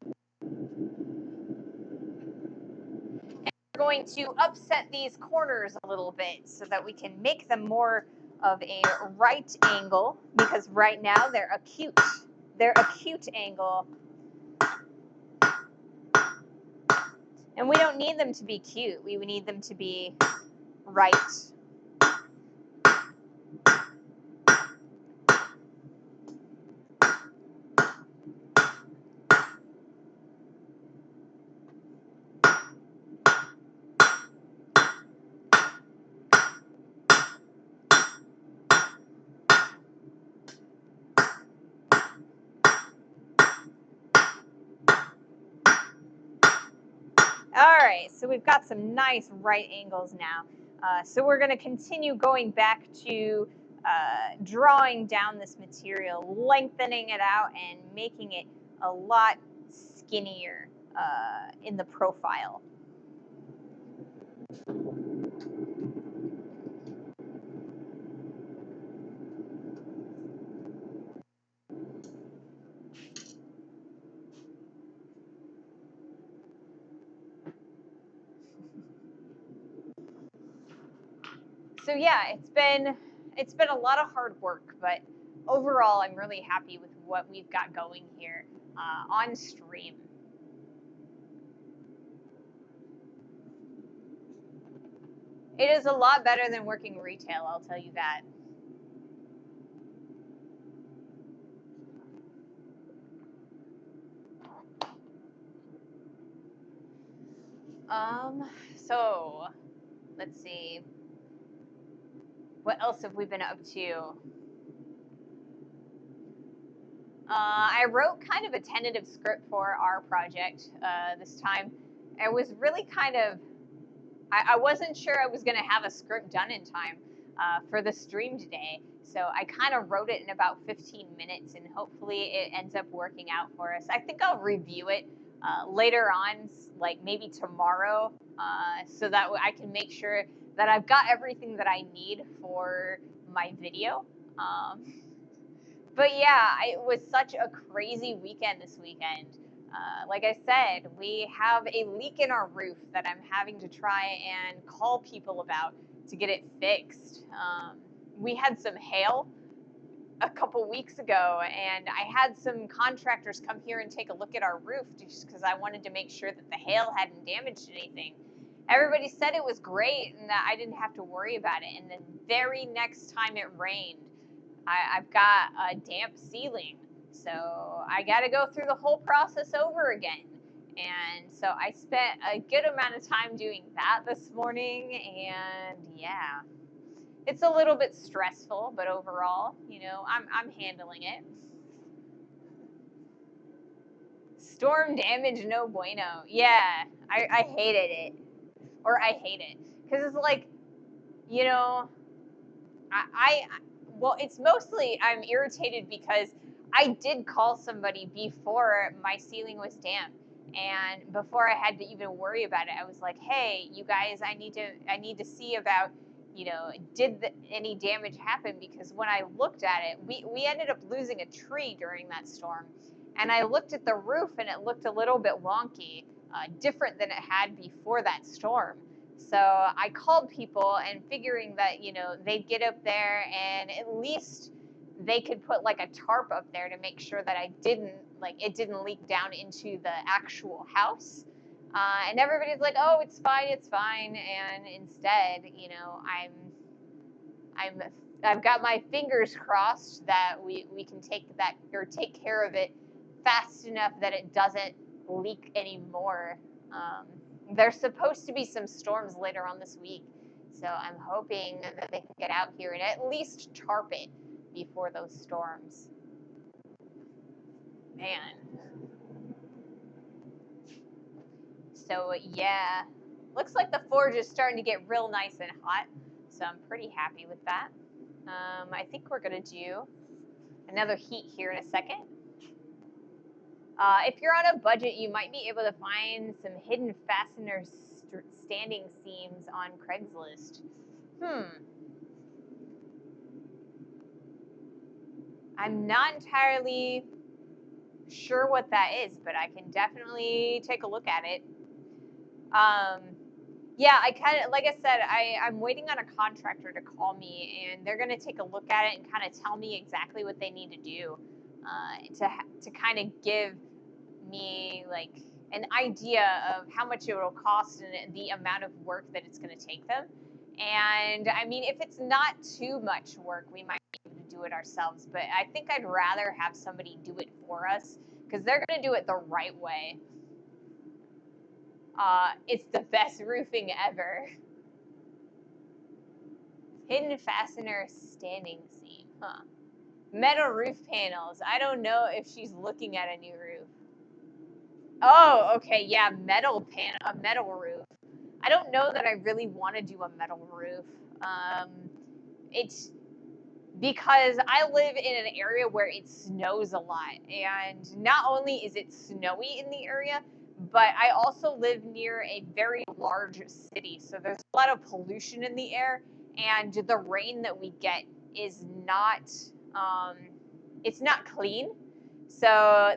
we're going to upset these corners a little bit so that we can make them more of a right angle, because right now they're acute. They're acute angle. And we don't need them to be cute. We need them to be right. All right, so we've got some nice right angles now. So we're going to continue going back to drawing down this material, lengthening it out, and making it a lot skinnier in the profile. So yeah, it's been a lot of hard work, but overall, I'm really happy with what we've got going here on stream. It is a lot better than working retail, I'll tell you that. So let's see. What else have we been up to? I wrote kind of a tentative script for our project this time. It was really kind of, I wasn't sure I was going to have a script done in time for the stream today. So I kind of wrote it in about 15 minutes, and hopefully it ends up working out for us. I think I'll review it later on, like maybe tomorrow, so that I can make sure that I've got everything that I need for my video. But yeah, it was such a crazy weekend this weekend. Like I said, we have a leak in our roof that I'm having to try and call people about to get it fixed. We had some hail a couple weeks ago, and I had some contractors come here and take a look at our roof just because I wanted to make sure that the hail hadn't damaged anything. Everybody said it was great and that I didn't have to worry about it. And the very next time it rained, I've got a damp ceiling, so I got to go through the whole process over again. And so I spent a good amount of time doing that this morning, and yeah, it's a little bit stressful, but overall, you know, I'm handling it. Storm damage, no bueno. Yeah, I hated it, or I hate it, because it's like, you know, I well, it's mostly I'm irritated because I did call somebody before my ceiling was damp, and before I had to even worry about it, I was like, "Hey, you guys, I need to see about, you know, any damage happen?" Because when I looked at it, we ended up losing a tree during that storm, and I looked at the roof and it looked a little bit wonky, different than it had before that storm. So I called people and figuring that, you know, they'd get up there and at least they could put like a tarp up there to make sure that it didn't leak down into the actual house. And everybody's like, oh, it's fine, it's fine. And instead, you know, I'm, I've got my fingers crossed that we can take care of it fast enough that it doesn't leak anymore. There's supposed to be some storms later on this week, so I'm hoping that they can get out here and at least tarp it before those storms. Man. So yeah, looks like the forge is starting to get real nice and hot, so I'm pretty happy with that. I think we're gonna do another heat here in a second. If you're on a budget, you might be able to find some hidden fastener standing seams on Craigslist. I'm not entirely sure what that is, but I can definitely take a look at it. Yeah, I kind of, like I said, I'm waiting on a contractor to call me, and they're going to take a look at it and kind of tell me exactly what they need to do to kind of give me like an idea of how much it will cost and the amount of work that it's going to take them. And I mean, if it's not too much work, we might be able to do it ourselves. But I think I'd rather have somebody do it for us because they're going to do it the right way. It's the best roofing ever. Hidden fastener standing seam, huh? Metal roof panels. I don't know if she's looking at a new roof. Oh, okay, yeah, a metal roof. I don't know that I really want to do a metal roof. It's because I live in an area where it snows a lot, and not only is it snowy in the area, but I also live near a very large city, so there's a lot of pollution in the air, and the rain that we get is not, it's not clean. So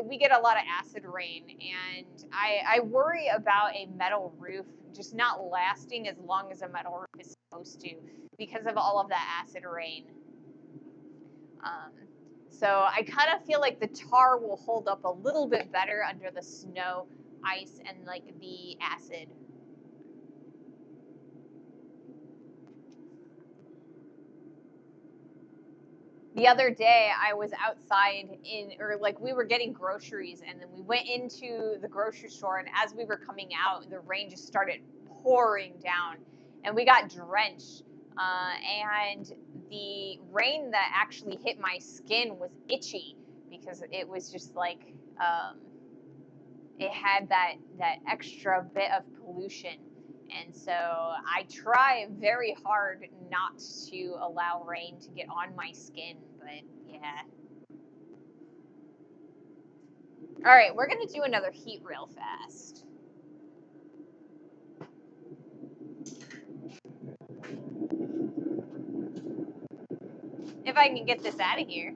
we get a lot of acid rain, and I worry about a metal roof just not lasting as long as a metal roof is supposed to because of all of that acid rain. Um, so I kind of feel like the tar will hold up a little bit better under the snow, ice, and like the acid. The other day I was outside we were getting groceries, and then we went into the grocery store, and as we were coming out, the rain just started pouring down and we got drenched. And the rain that actually hit my skin was itchy because it was just like, it had that extra bit of pollution. And so I try very hard not to allow rain to get on my skin, but yeah. All right, we're gonna do another heat real fast. If I can get this out of here.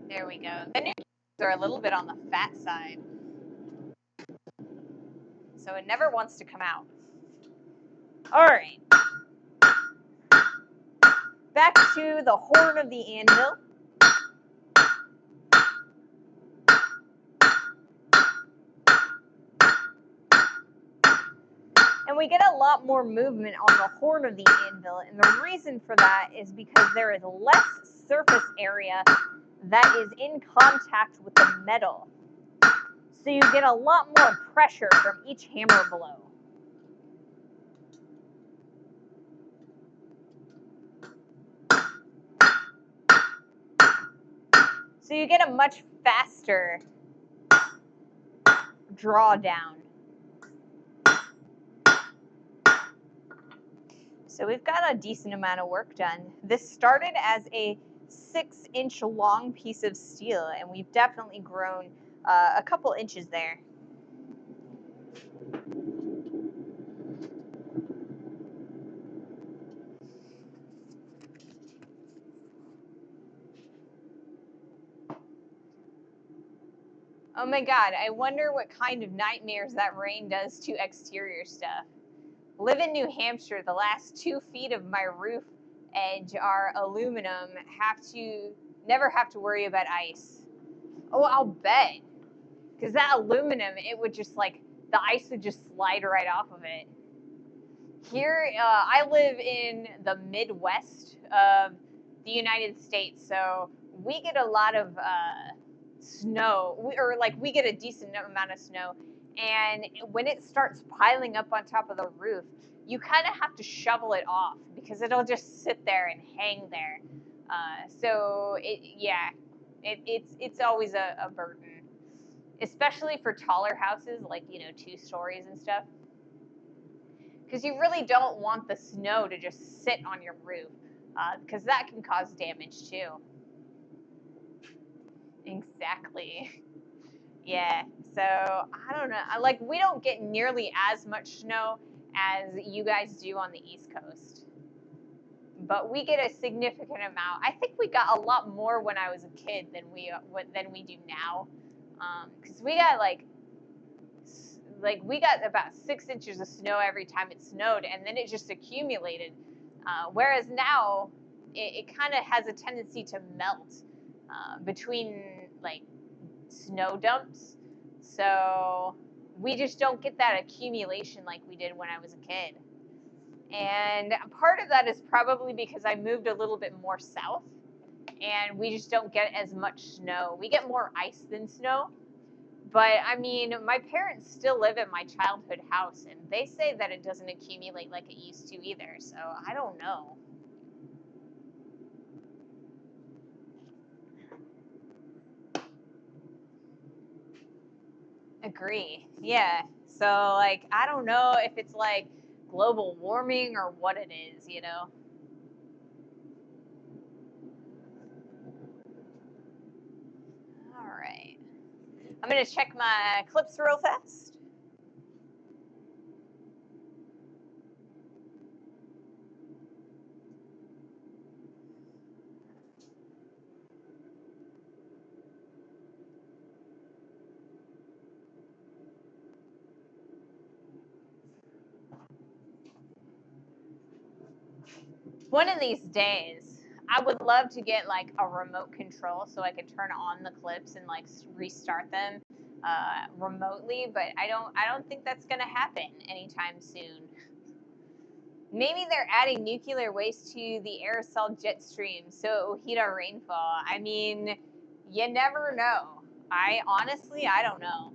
There we go. The new are a little bit on the fat side, so it never wants to come out. All right. Back to the horn of the anvil. And we get a lot more movement on the horn of the anvil, and the reason for that is because there is less surface area that is in contact with the metal. So you get a lot more pressure from each hammer blow. So you get a much faster drawdown. So we've got a decent amount of work done. This started as a 6-inch long piece of steel, and we've definitely grown a couple inches there. Oh my god, I wonder what kind of nightmares that rain does to exterior stuff. Live in New Hampshire, the last 2 feet of my roof edge are aluminum, never have to worry about ice. Oh, I'll bet. Because that aluminum, it would just like, the ice would just slide right off of it. Here, I live in the Midwest of the United States, so we get a lot of snow, we get a decent amount of snow, and when it starts piling up on top of the roof, you kind of have to shovel it off because it'll just sit there and hang there. It's always a burden, especially for taller houses like 2 stories and stuff, because you really don't want the snow to just sit on your roof, because that can cause damage too. Exactly. Yeah, so I don't know. We don't get nearly as much snow as you guys do on the East Coast, but we get a significant amount. I think we got a lot more when I was a kid than we do now, because we got we got about 6 inches of snow every time it snowed, and then it just accumulated. Whereas now, it kind of has a tendency to melt. between like snow dumps. So we just don't get that accumulation like we did when I was a kid. And part of that is probably because I moved a little bit more south and we just don't get as much snow. We get more ice than snow. But I mean, my parents still live at my childhood house and they say that it doesn't accumulate like it used to either. So I don't know. Agree. Yeah. So like I don't know if it's like global warming or what it is, you know. All right. I'm going to check my clips real fast. One of these days, I would love to get like a remote control so I could turn on the clips and like restart them remotely, but I don't think that's going to happen anytime soon. Maybe they're adding nuclear waste to the aerosol jet stream so it will heat our rainfall. I mean, you never know. I don't know.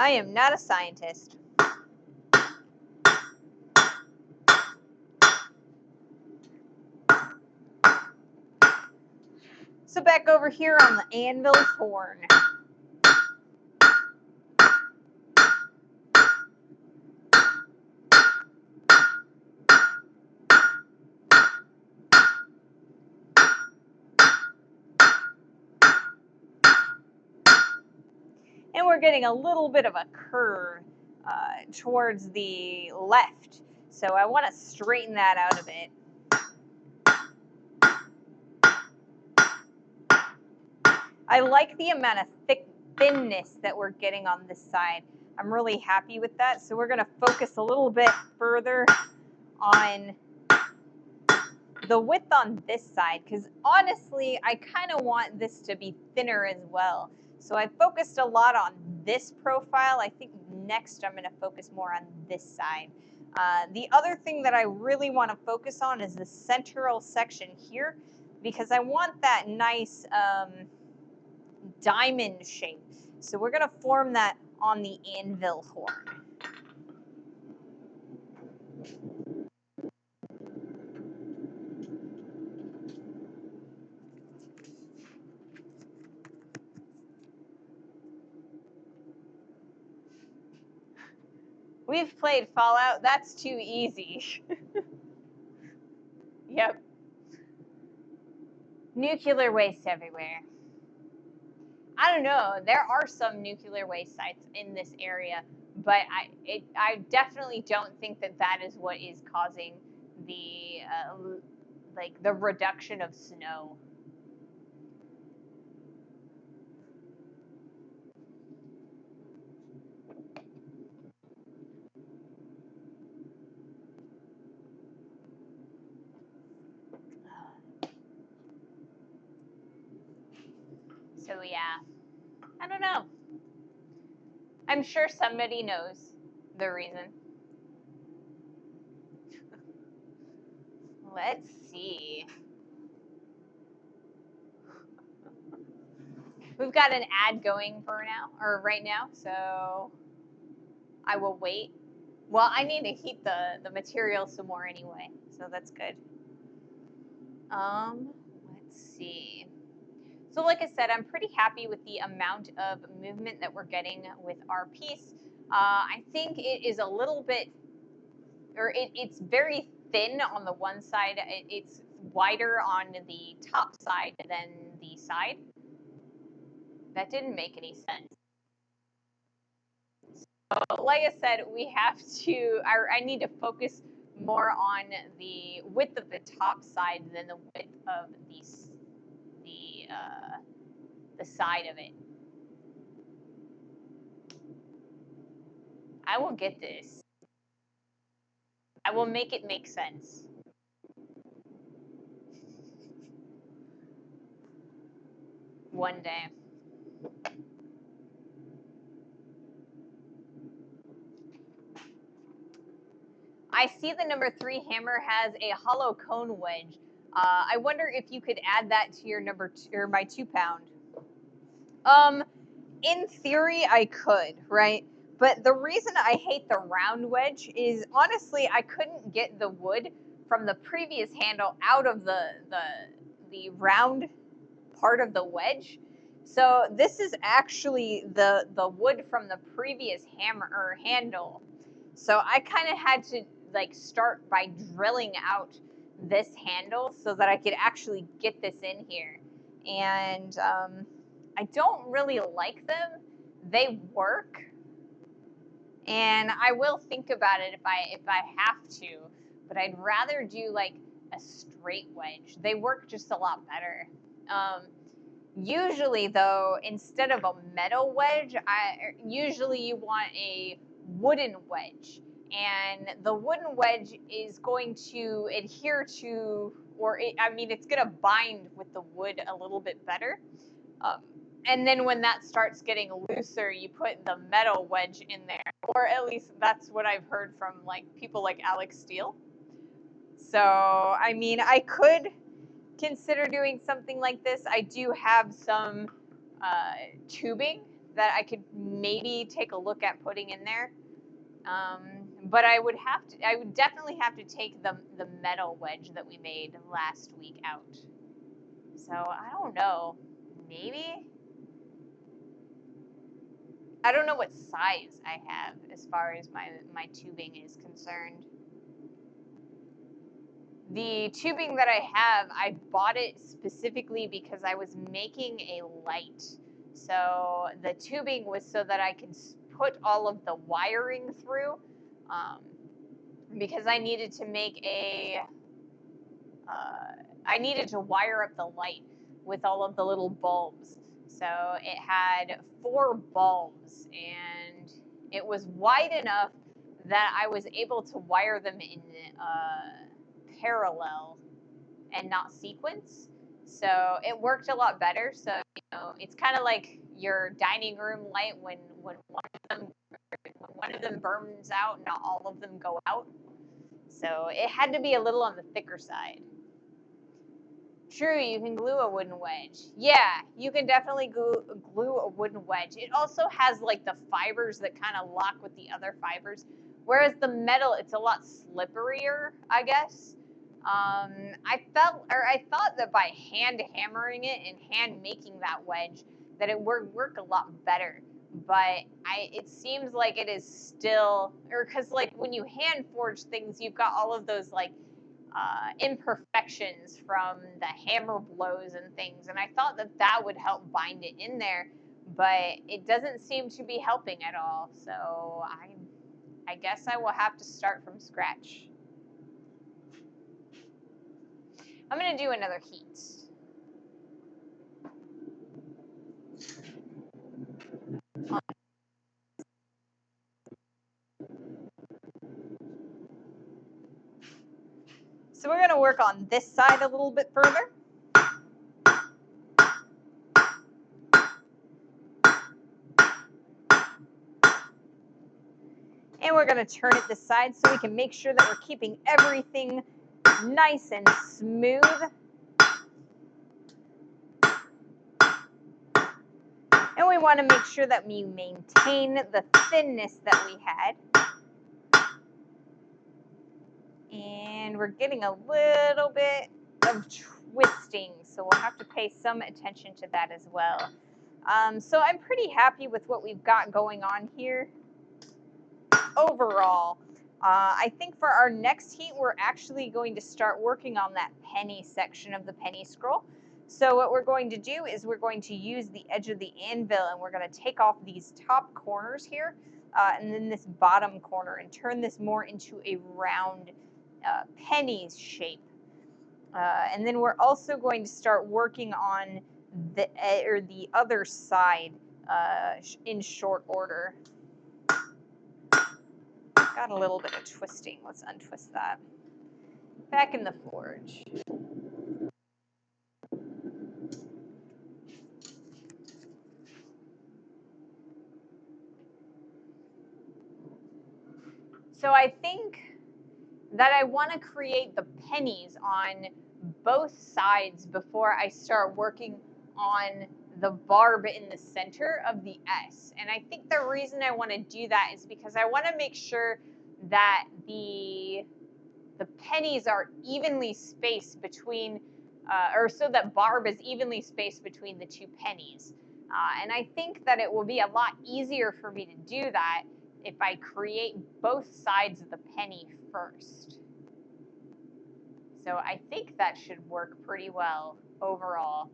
I am not a scientist. So back over here on the anvil horn. And we're getting a little bit of a curve towards the left. So I want to straighten that out a bit. I like the amount of thinness that we're getting on this side. I'm really happy with that. So we're going to focus a little bit further on the width on this side, because honestly, I kind of want this to be thinner as well. So I focused a lot on this profile. I think next I'm going to focus more on this side. The other thing that I really want to focus on is the central section here, because I want that nice diamond shape. So we're going to form that on the anvil horn. We've played Fallout. That's too easy. Yep. Nuclear waste everywhere. I don't know. There are some nuclear waste sites in this area, but I definitely don't think that that is what is causing the like the reduction of snow. So yeah, I don't know. I'm sure somebody knows the reason. Let's see. We've got an ad going for now, or right now, so I will wait. Well, I need to heat the material some more anyway, so that's good. Let's see. So like I said, I'm pretty happy with the amount of movement that we're getting with our piece. I think it is a little bit, or it's very thin on the one side. It's wider on the top side than the side. That didn't make any sense. So like I said, we have to, I need to focus more on the width of the top side than the width of the side of it. I will get this. I will make it make sense. One day. I see the number 3 hammer has a hollow cone wedge. I wonder if you could add that to your number 2, or my 2-pound. In theory, I could, right? But the reason I hate the round wedge is honestly, I couldn't get the wood from the previous handle out of the round part of the wedge. So this is actually the wood from the previous hammer or handle. So I kind of had to like start by drilling out this handle so that I could actually get this in here. And I don't really like them. They work, and I will think about it if I have to, but I'd rather do like a straight wedge. They work just a lot better. Usually, though, instead of a metal wedge, usually you want a wooden wedge, and the wooden wedge is going to adhere to, I mean, it's going to bind with the wood a little bit better. And then when that starts getting looser, you put the metal wedge in there, or at least that's what I've heard from like people like Alex Steele. So, I mean, I could consider doing something like this. I do have some tubing that I could maybe take a look at putting in there. But I would definitely have to take the metal wedge that we made last week out. So I don't know, maybe. I don't know what size I have as far as my tubing is concerned. The tubing that I have, I bought it specifically because I was making a light. So the tubing was so that I could put all of the wiring through, because I needed to make I needed to wire up the light with all of the little bulbs. So it had 4 bulbs, and it was wide enough that I was able to wire them in parallel and not sequence. So it worked a lot better. So, it's kind of like your dining room light when one of them burns out, not all of them go out. So it had to be a little on the thicker side. True, you can glue a wooden wedge. Yeah, you can definitely glue a wooden wedge. It also has like the fibers that kind of lock with the other fibers, whereas the metal, it's a lot slipperier, I guess. I thought that by hand hammering it and hand making that wedge, that it would work a lot better. But it seems like it is still, or because like when you hand forge things, you've got all of those like imperfections from the hammer blows and things, and I thought that would help bind it in there, but it doesn't seem to be helping at all. So I guess I will have to start from scratch. I'm gonna do another heat. So we're gonna work on this side a little bit further. And we're gonna turn it this side so we can make sure that we're keeping everything nice and smooth. And we want to make sure that we maintain the thinness that we had. And we're getting a little bit of twisting, so we'll have to pay some attention to that as well. So I'm pretty happy with what we've got going on here overall. I think for our next heat, we're actually going to start working on that penny section of the penny scroll. So what we're going to do is we're going to use the edge of the anvil, and we're going to take off these top corners here, and then this bottom corner, and turn this more into a round penny shape. And then we're also going to start working on the other side in short order. got a little bit of twisting. Let's untwist that. Back in the forge. So I think that I want to create the pennies on both sides before I start working on the barb in the center of the S. And I think the reason I want to do that is because I want to make sure that the pennies are evenly spaced between, or so that barb is evenly spaced between the two pennies. And I think that it will be a lot easier for me to do that if I create both sides of the penny first. So I think that should work pretty well overall.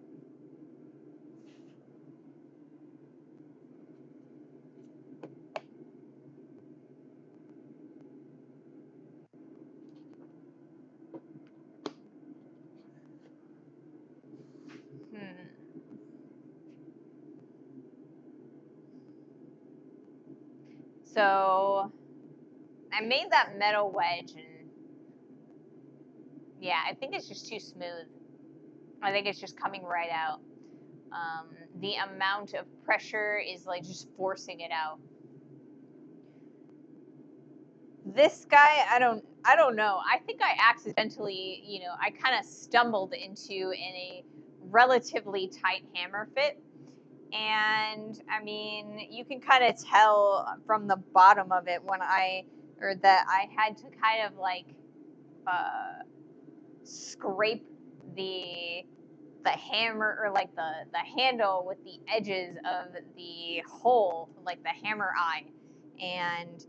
So I made that metal wedge, and yeah, I think it's just too smooth. I think it's just coming right out. The amount of pressure is like just forcing it out. This guy, I don't know. I think I accidentally, I kind of stumbled into a relatively tight hammer fit. And I mean, you can kind of tell from the bottom of it that I had to kind of like scrape the hammer, or like the handle with the edges of the hole, like the hammer eye. And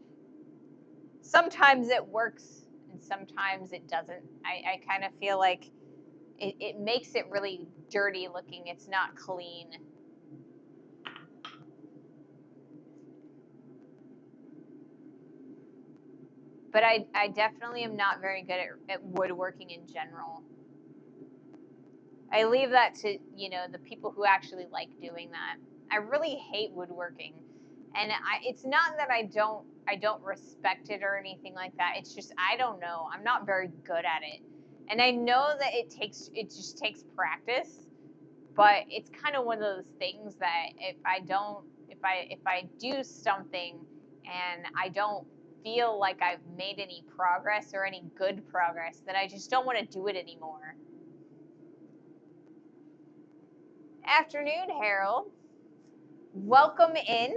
sometimes it works and sometimes it doesn't. I kind of feel like it makes it really dirty looking. It's not clean. But I definitely am not very good at woodworking in general. I leave that to, the people who actually like doing that. I really hate woodworking. And it's not that I don't respect it or anything like that. It's just, I don't know. I'm not very good at it. And I know that it just takes practice, but it's kind of one of those things that if I do something and I don't feel like I've made any progress or any good progress, then I just don't want to do it anymore. Afternoon, Harold. Welcome in.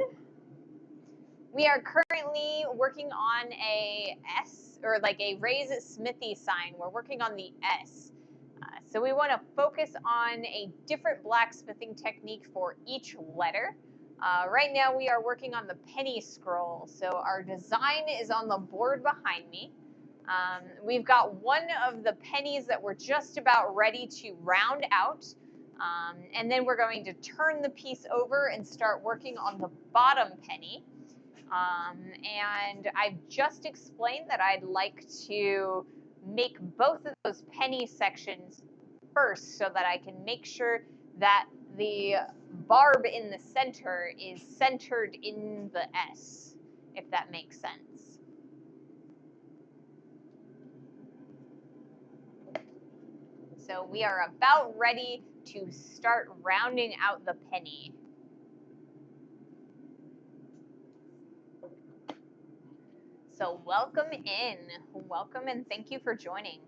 We are currently working on a S, or like a raise Smithy sign. We're working on the S. So we want to focus on a different blacksmithing technique for each letter. Right now we are working on the penny scroll. So our design is on the board behind me. We've got one of the pennies that we're just about ready to round out. And then we're going to turn the piece over and start working on the bottom penny. And I've just explained that I'd like to make both of those penny sections first so that I can make sure that the barb in the center is centered in the S, if that makes sense. So we are about ready to start rounding out the penny. So welcome and thank you for joining.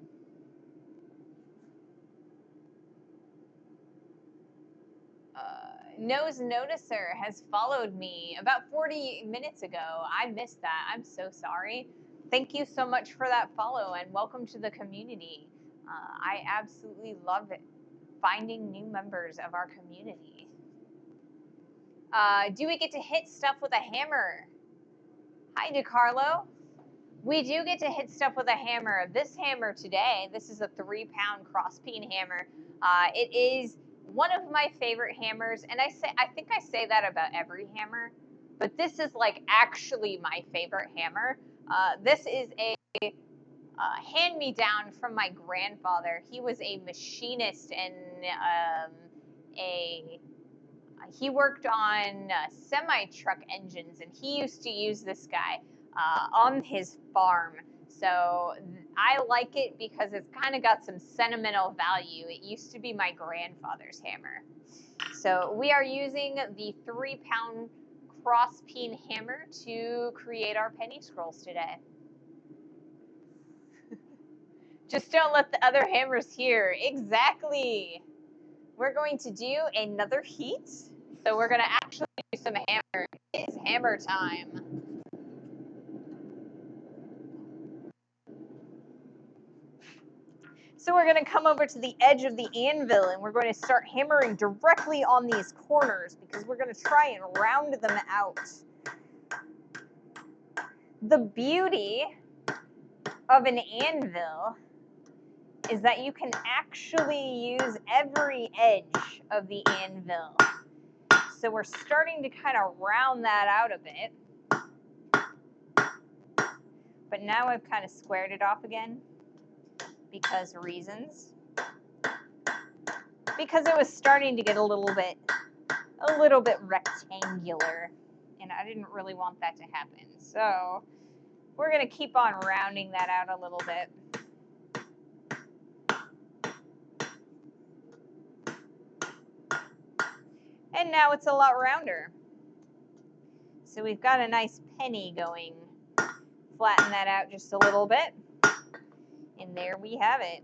Nose Noticer has followed me about 40 minutes ago. I missed that. I'm so sorry. Thank you so much for that follow and welcome to the community. I absolutely love it, finding new members of our community. Do we get to hit stuff with a hammer? Hi, DeCarlo. We do get to hit stuff with a hammer. This hammer today, this is a 3-pound crosspeen hammer. It is one of my favorite hammers, and I think I say that about every hammer, but this is like actually my favorite hammer. This is a hand-me-down from my grandfather. He was a machinist and he worked on semi-truck engines, and he used to use this guy. on his farm. So I like it because it's kind of got some sentimental value. It used to be my grandfather's hammer. So we are using the 3-pound cross peen hammer to create our penny scrolls today. Just don't let the other hammers hear. Exactly. We're going to do another heat. So we're going to actually do some hammer. It's hammer time. So we're going to come over to the edge of the anvil and we're going to start hammering directly on these corners because we're going to try and round them out. The beauty of an anvil is that you can actually use every edge of the anvil. So we're starting to kind of round that out a bit. But now I've kind of squared it off again because reasons. Because it was starting to get a little bit rectangular, and I didn't really want that to happen. So we're going to keep on rounding that out a little bit. And now it's a lot rounder. So we've got a nice penny going. Flatten that out just a little bit. And there we have it.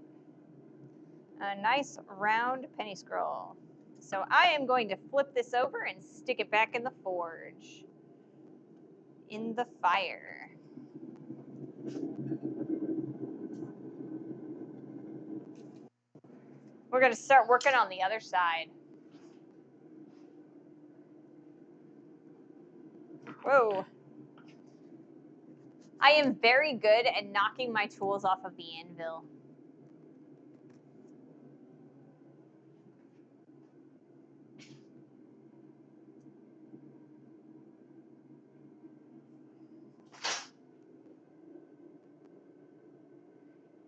A nice round penny scroll. So I am going to flip this over and stick it back in the forge. In the fire. We're going to start working on the other side. Whoa. I am very good at knocking my tools off of the anvil.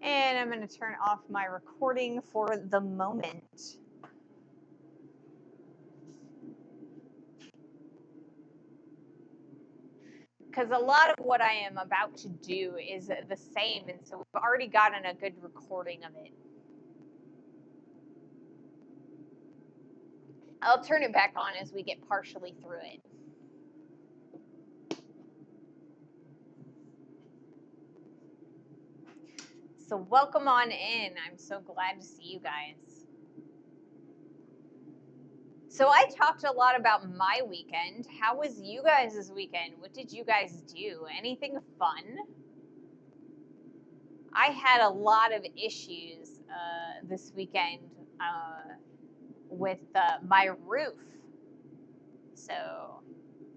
And I'm going to turn off my recording for the moment. Because a lot of what I am about to do is the same, and so we've already gotten a good recording of it. I'll turn it back on as we get partially through it. So welcome on in. I'm so glad to see you guys. So I talked a lot about my weekend. How was you guys' weekend? What did you guys do? Anything fun? I had a lot of issues this weekend with my roof. So,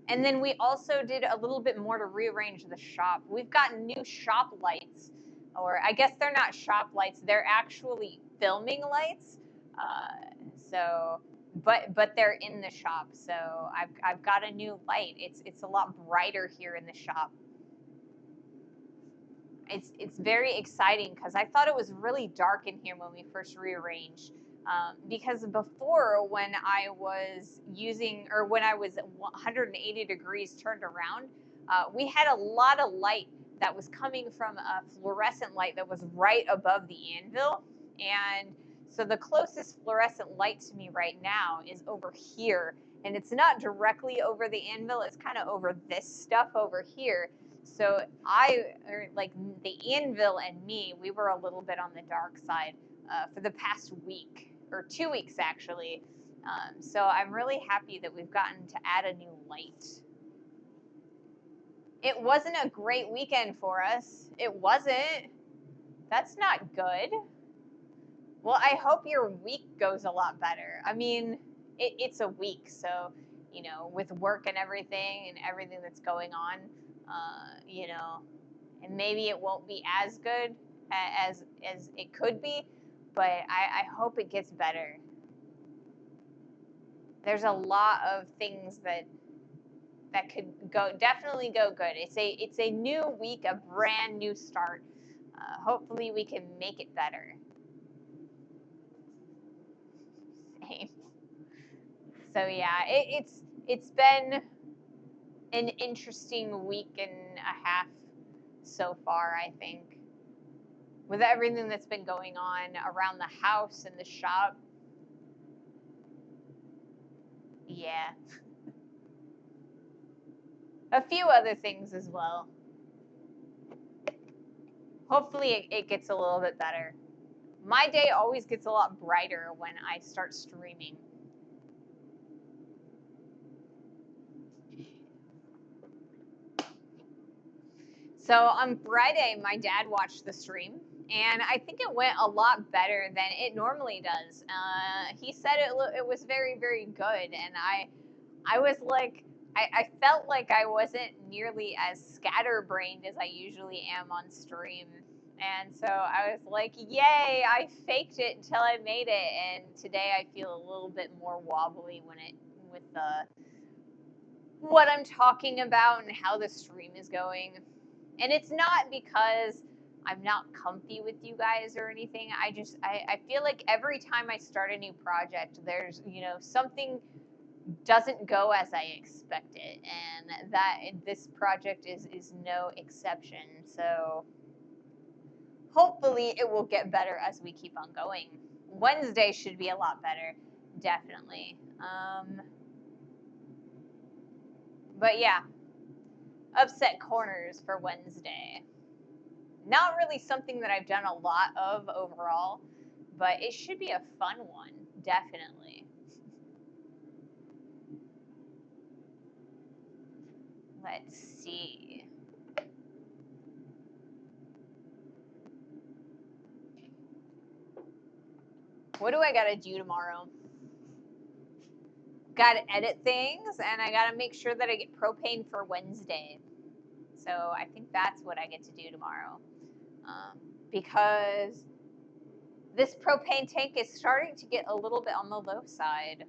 and then we also did a little bit more to rearrange the shop. We've got new shop lights, or I guess they're not shop lights. They're actually filming lights. But they're in the shop. So I've got a new light. It's a lot brighter here in the shop. It's very exciting because I thought it was really dark in here when we first rearranged. Because before, when I was when I was 180 degrees turned around, we had a lot of light that was coming from a fluorescent light that was right above the anvil. And so the closest fluorescent light to me right now is over here. And it's not directly over the anvil, it's kind of over this stuff over here. So the anvil and me, we were a little bit on the dark side for the past week, or 2 weeks actually. So I'm really happy that we've gotten to add a new light. It wasn't a great weekend for us. It wasn't. That's not good. Well, I hope your week goes a lot better. I mean, it's a week, so, with work and everything that's going on, and maybe it won't be as good as it could be, but I hope it gets better. There's a lot of things that could definitely go good. It's a new week, a brand new start. Hopefully we can make it better. Same. So yeah, it's been an interesting week and a half so far, I think. With everything that's been going on around the house and the shop. Yeah. A few other things as well. Hopefully it gets a little bit better. My day always gets a lot brighter when I start streaming. So on Friday, my dad watched the stream, and I think it went a lot better than it normally does. He said it was very, very good, and I was like, I felt like I wasn't nearly as scatterbrained as I usually am on stream. And so I was like, yay, I faked it until I made it. And today I feel a little bit more wobbly with what I'm talking about and how the stream is going. And it's not because I'm not comfy with you guys or anything. I feel like every time I start a new project, there's, something doesn't go as I expected, and this project is no exception. So hopefully it will get better as we keep on going. Wednesday should be a lot better, definitely. But yeah, upset corners for Wednesday. Not really something that I've done a lot of overall, but it should be a fun one, definitely. Let's see. What do I gotta do tomorrow? Gotta edit things, and I gotta make sure that I get propane for Wednesday. So I think that's what I get to do tomorrow. Because this propane tank is starting to get a little bit on the low side.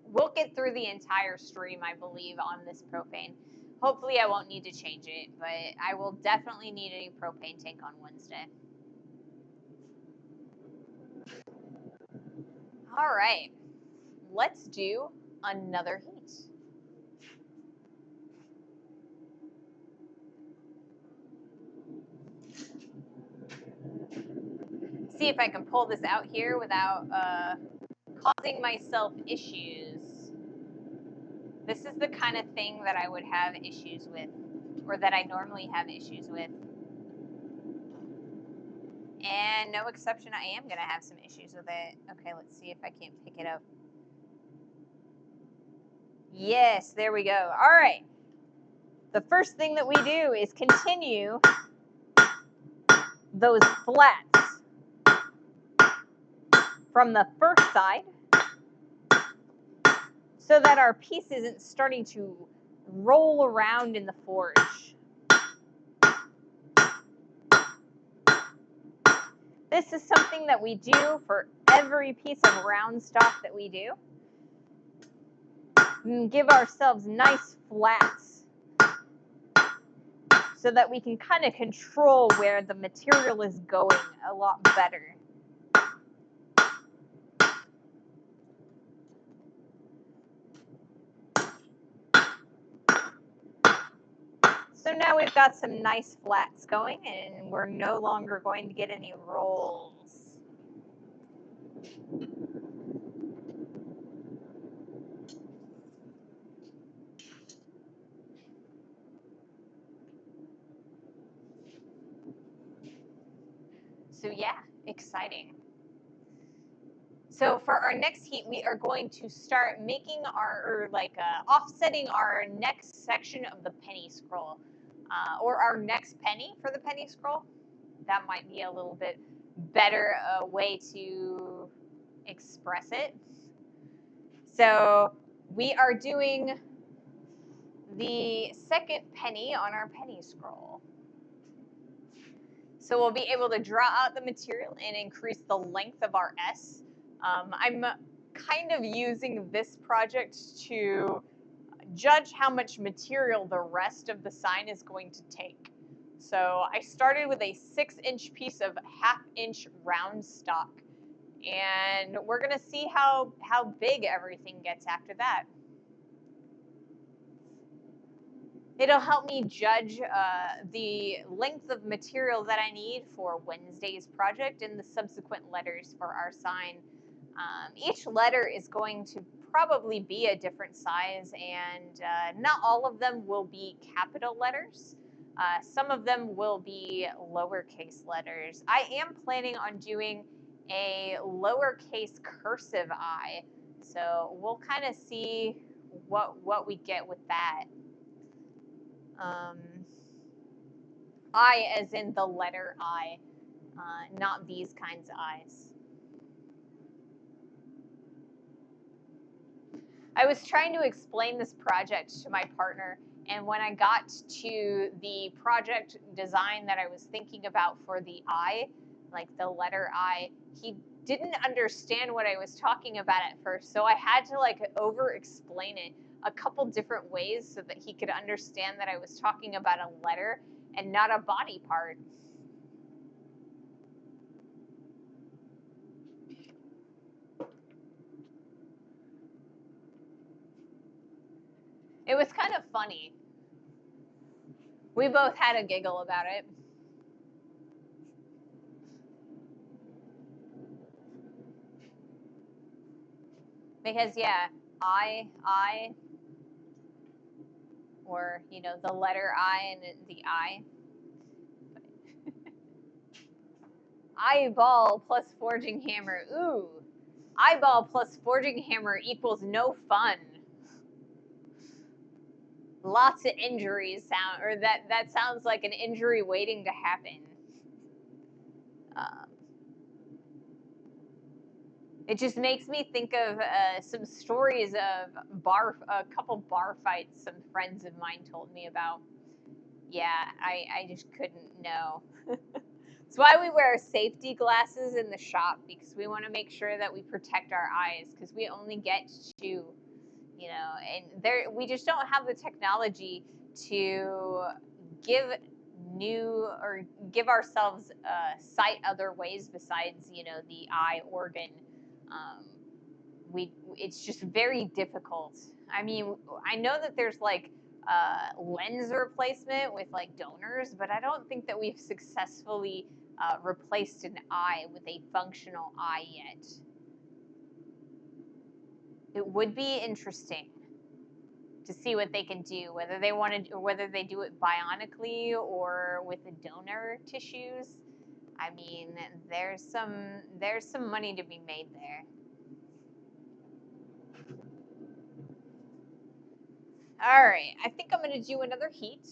We'll get through the entire stream, I believe, on this propane. Hopefully I won't need to change it, but I will definitely need a new propane tank on Wednesday. All right, let's do another heat. See if I can pull this out here without causing myself issues. This is the kind of thing that I would have issues with, or that I normally have issues with. And no exception, I am going to have some issues with it. Okay, let's see if I can't pick it up. Yes, there we go. All right. The first thing that we do is continue those flats from the first side so that our piece isn't starting to roll around in the forge. This is something that we do for every piece of round stock that we do. And give ourselves nice flats so that we can kind of control where the material is going a lot better. So now we've got some nice flats going, and we're no longer going to get any rolls. So yeah, exciting. So for our next heat, we are going to start making offsetting our next section of the penny scroll, or our next penny for the penny scroll. That might be a little bit better way to express it. So we are doing the second penny on our penny scroll. So we'll be able to draw out the material and increase the length of our S. I'm kind of using this project to judge how much material the rest of the sign is going to take. So I started with a 6-inch piece of 1/2-inch round stock, and we're gonna see how big everything gets after that. It'll help me judge the length of material that I need for Wednesday's project and the subsequent letters for our sign. Each letter is going to probably be a different size, and not all of them will be capital letters. Some of them will be lowercase letters. I am planning on doing a lowercase cursive I, so we'll kind of see what we get with that. I as in the letter I, not these kinds of I's. I was trying to explain this project to my partner, and when I got to the project design that I was thinking about for the I, like the letter I, he didn't understand what I was talking about at first, so I had to like over explain it a couple different ways so that he could understand that I was talking about a letter and not a body part. It was kind of funny. We both had a giggle about it. Because yeah, I, or you know, the letter I and the I. Eyeball plus forging hammer. Ooh. Eyeball plus forging hammer equals no fun. Lots of injuries sound, or that sounds like an injury waiting to happen. Um, it just makes me think of some stories of a couple bar fights some friends of mine told me about. Yeah, I just couldn't know. That's why we wear safety glasses in the shop, because we want to make sure that we protect our eyes, because we only get two, you know, and there we just don't have the technology to give give ourselves sight other ways besides, you know, the eye organ. Um, it's just very difficult. I mean, I know that there's like lens replacement with like donors, but I don't think that we've successfully replaced an eye with a functional eye yet. It would be interesting to see what they can do, whether they do it bionically or with the donor tissues. I mean, there's some money to be made there. All right, I think I'm going to do another heat.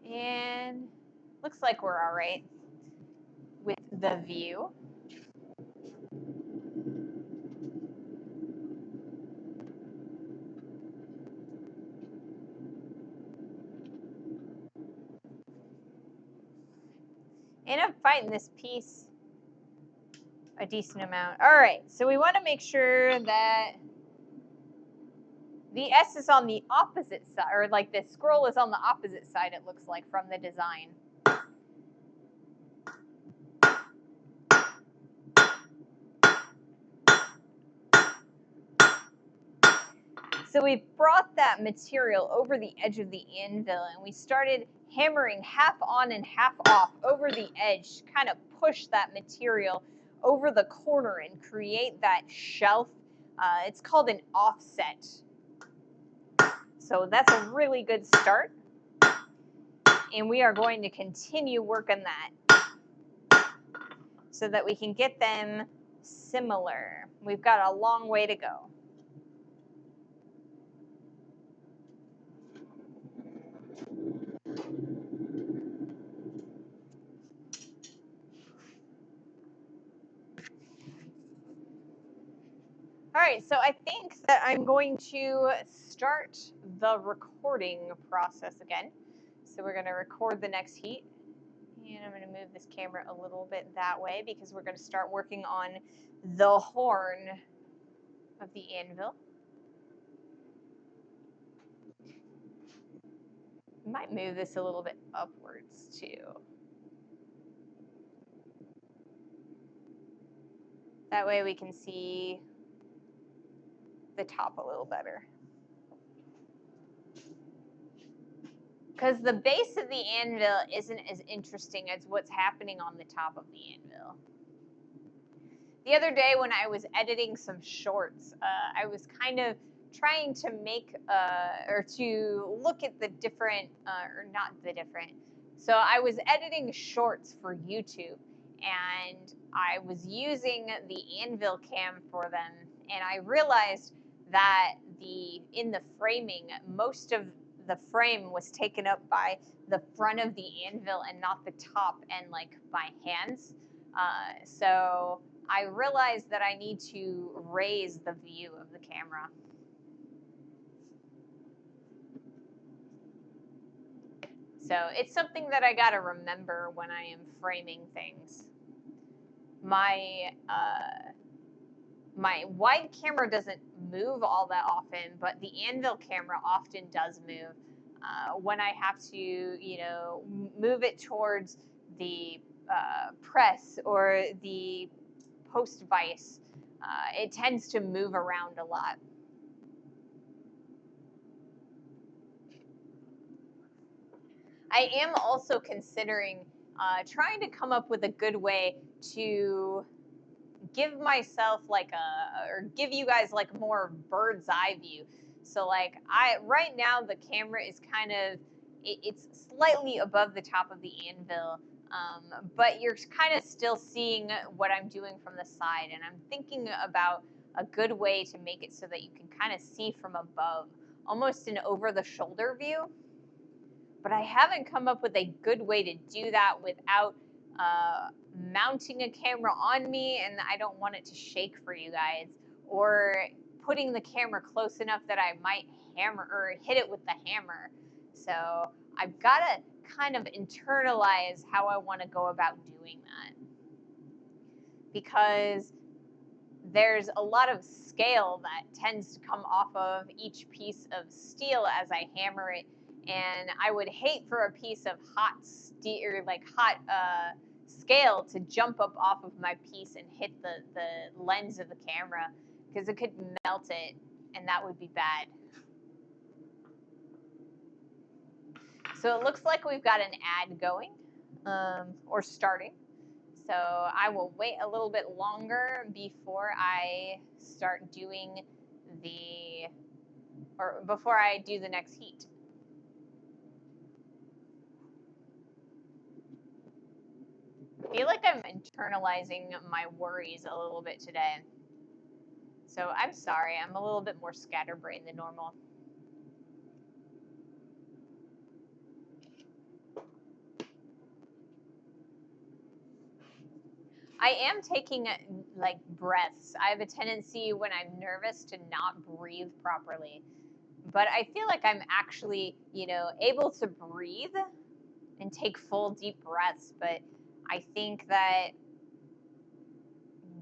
And looks like we're all right with the view. And I'm fighting this piece a decent amount. All right, so we want to make sure that the S is on the opposite side, or like the scroll is on the opposite side, it looks like, from the design. So we brought that material over the edge of the anvil, and we started hammering half on and half off over the edge to kind of push that material over the corner and create that shelf. It's called an offset. So that's a really good start. And we are going to continue working that so that we can get them similar. We've got a long way to go. All right, so I think that I'm going to start the recording process again. So we're going to record the next heat. And I'm going to move this camera a little bit that way because we're going to start working on the horn of the anvil. Might move this a little bit upwards too. That way we can see the top a little better. Because the base of the anvil isn't as interesting as what's happening on the top of the anvil. The other day when I was editing some shorts, I was kind of trying to make, or to look at the different, or not the different. So I was editing shorts for YouTube, and I was using the anvil cam for them, and I realized that in the framing, most of the frame was taken up by the front of the anvil and not the top and like my hands. So I realized that I need to raise the view of the camera. So it's something that I gotta remember when I am framing things. My my wide camera doesn't move all that often, but the anvil camera often does move. When I have to, move it towards the press or the post vise, it tends to move around a lot. I am also considering trying to come up with a good way to give myself or give you guys like more bird's eye view. So like right now the camera is kind of, it's slightly above the top of the anvil, but you're kind of still seeing what I'm doing from the side, and I'm thinking about a good way to make it so that you can kind of see from above, almost an over the shoulder view. But I haven't come up with a good way to do that without mounting a camera on me, and I don't want it to shake for you guys, or putting the camera close enough that I might hammer or hit it with the hammer. So I've got to kind of internalize how I want to go about doing that, because there's a lot of scale that tends to come off of each piece of steel as I hammer it, and I would hate for a piece of hot steel or like hot scale to jump up off of my piece and hit the lens of the camera, because it could melt it, and that would be bad. So it looks like we've got an ad going, or starting. So I will wait a little bit longer before I start doing before I do the next heat. I feel like I'm internalizing my worries a little bit today. So I'm sorry, I'm a little bit more scatterbrained than normal. I am taking like breaths. I have a tendency when I'm nervous to not breathe properly. But I feel like I'm actually, able to breathe and take full deep breaths. But I think that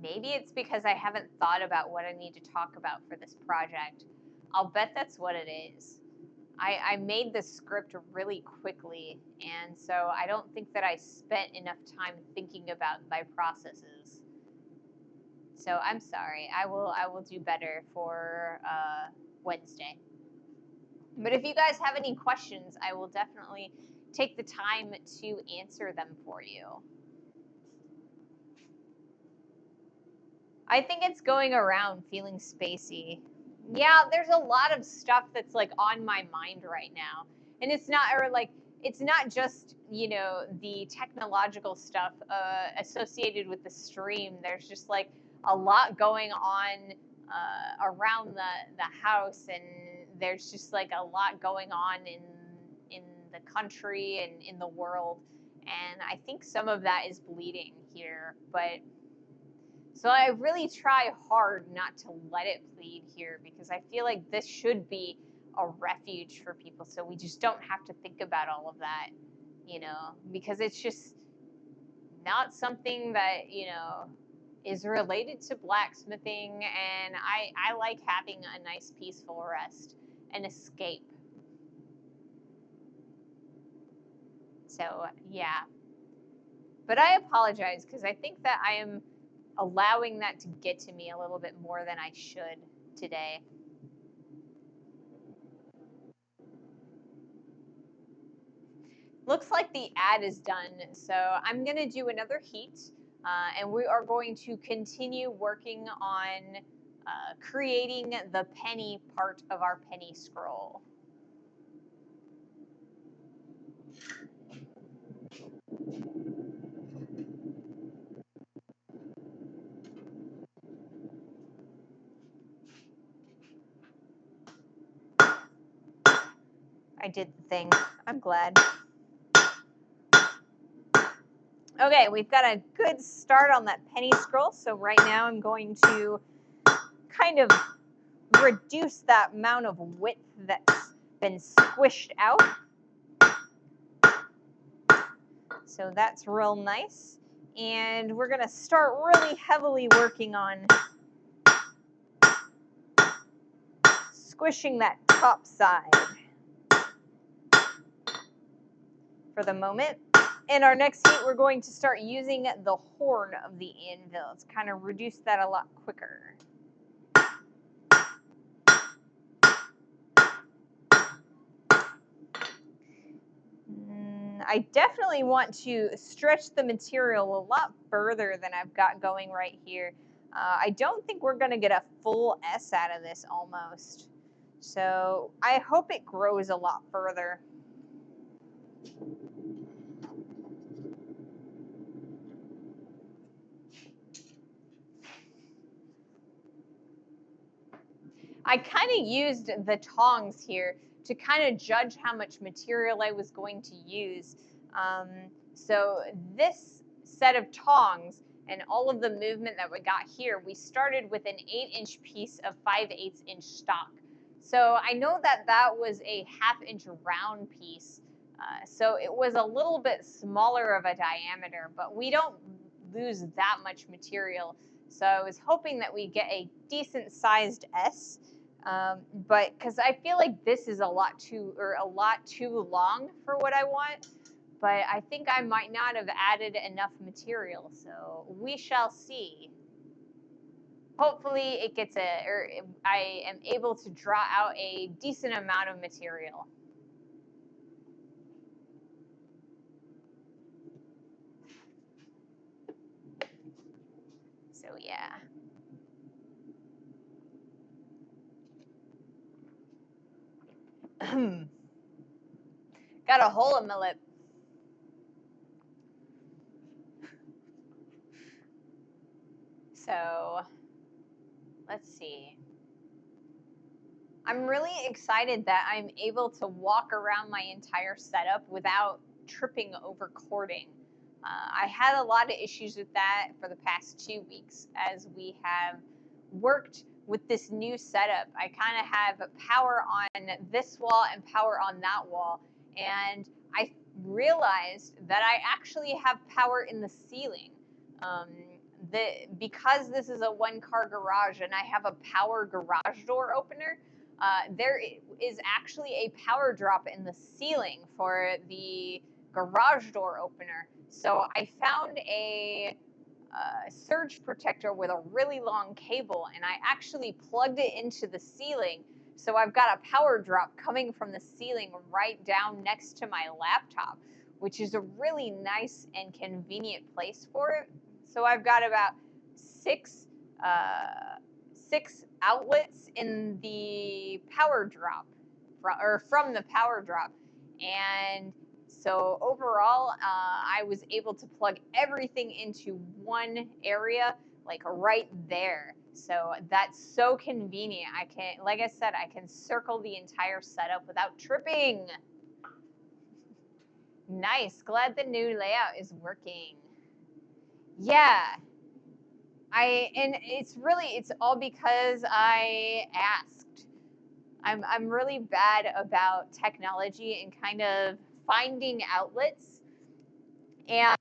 maybe it's because I haven't thought about what I need to talk about for this project. I'll bet that's what it is. I made the script really quickly, and so I don't think that I spent enough time thinking about my processes. So I'm sorry. I will do better for Wednesday. But if you guys have any questions, I will definitely take the time to answer them for you. I think it's going around feeling spacey. Yeah, there's a lot of stuff that's like on my mind right now. And it's not just, the technological stuff associated with the stream. There's just like a lot going on around the house, and there's just like a lot going on in the country and in the world. And I think some of that is bleeding here, but so I really try hard not to let it bleed here, because I feel like this should be a refuge for people, so we just don't have to think about all of that, because it's just not something that, is related to blacksmithing, and I like having a nice peaceful rest and escape. So yeah. But I apologize, because I think that I am allowing that to get to me a little bit more than I should today. Looks like the ad is done, so I'm going to do another heat, and we are going to continue working on creating the penny part of our penny scroll. I did the thing. I'm glad. Okay, we've got a good start on that penny scroll, so right now I'm going to kind of reduce that amount of width that's been squished out. So that's real nice. And we're going to start really heavily working on squishing that top side for the moment. In our next heat, we're going to start using the horn of the anvil to kind of reduce that a lot quicker. I definitely want to stretch the material a lot further than I've got going right here. I don't think we're going to get a full S out of this almost. So I hope it grows a lot further. I kind of used the tongs here to kind of judge how much material I was going to use. So this set of tongs and all of the movement that we got here, we started with an 8-inch piece of 5/8 inch stock. So I know that that was a 1/2 inch round piece. So it was a little bit smaller of a diameter, but we don't lose that much material. So I was hoping that we get a decent sized S. But because I feel like this is a lot too long for what I want, but I think I might not have added enough material, so we shall see. Hopefully it gets I am able to draw out a decent amount of material. So yeah. Got a hole in my lip. So let's see. I'm really excited that I'm able to walk around my entire setup without tripping over cording. I had a lot of issues with that for the past 2 weeks as we have worked with this new setup. I kind of have power on this wall and power on that wall, and I realized that I actually have power in the ceiling. Because this is a 1-car garage and I have a power garage door opener, there is actually a power drop in the ceiling for the garage door opener. So I found a surge protector with a really long cable, and I actually plugged it into the ceiling. So I've got a power drop coming from the ceiling right down next to my laptop, which is a really nice and convenient place for it. So I've got about six outlets in the power drop, from the power drop, and so overall, I was able to plug everything into one area, like right there. So that's so convenient. I can, like I said, I can circle the entire setup without tripping. Nice. Glad the new layout is working. Yeah. And it's all because I asked. I'm really bad about technology and kind of finding outlets. And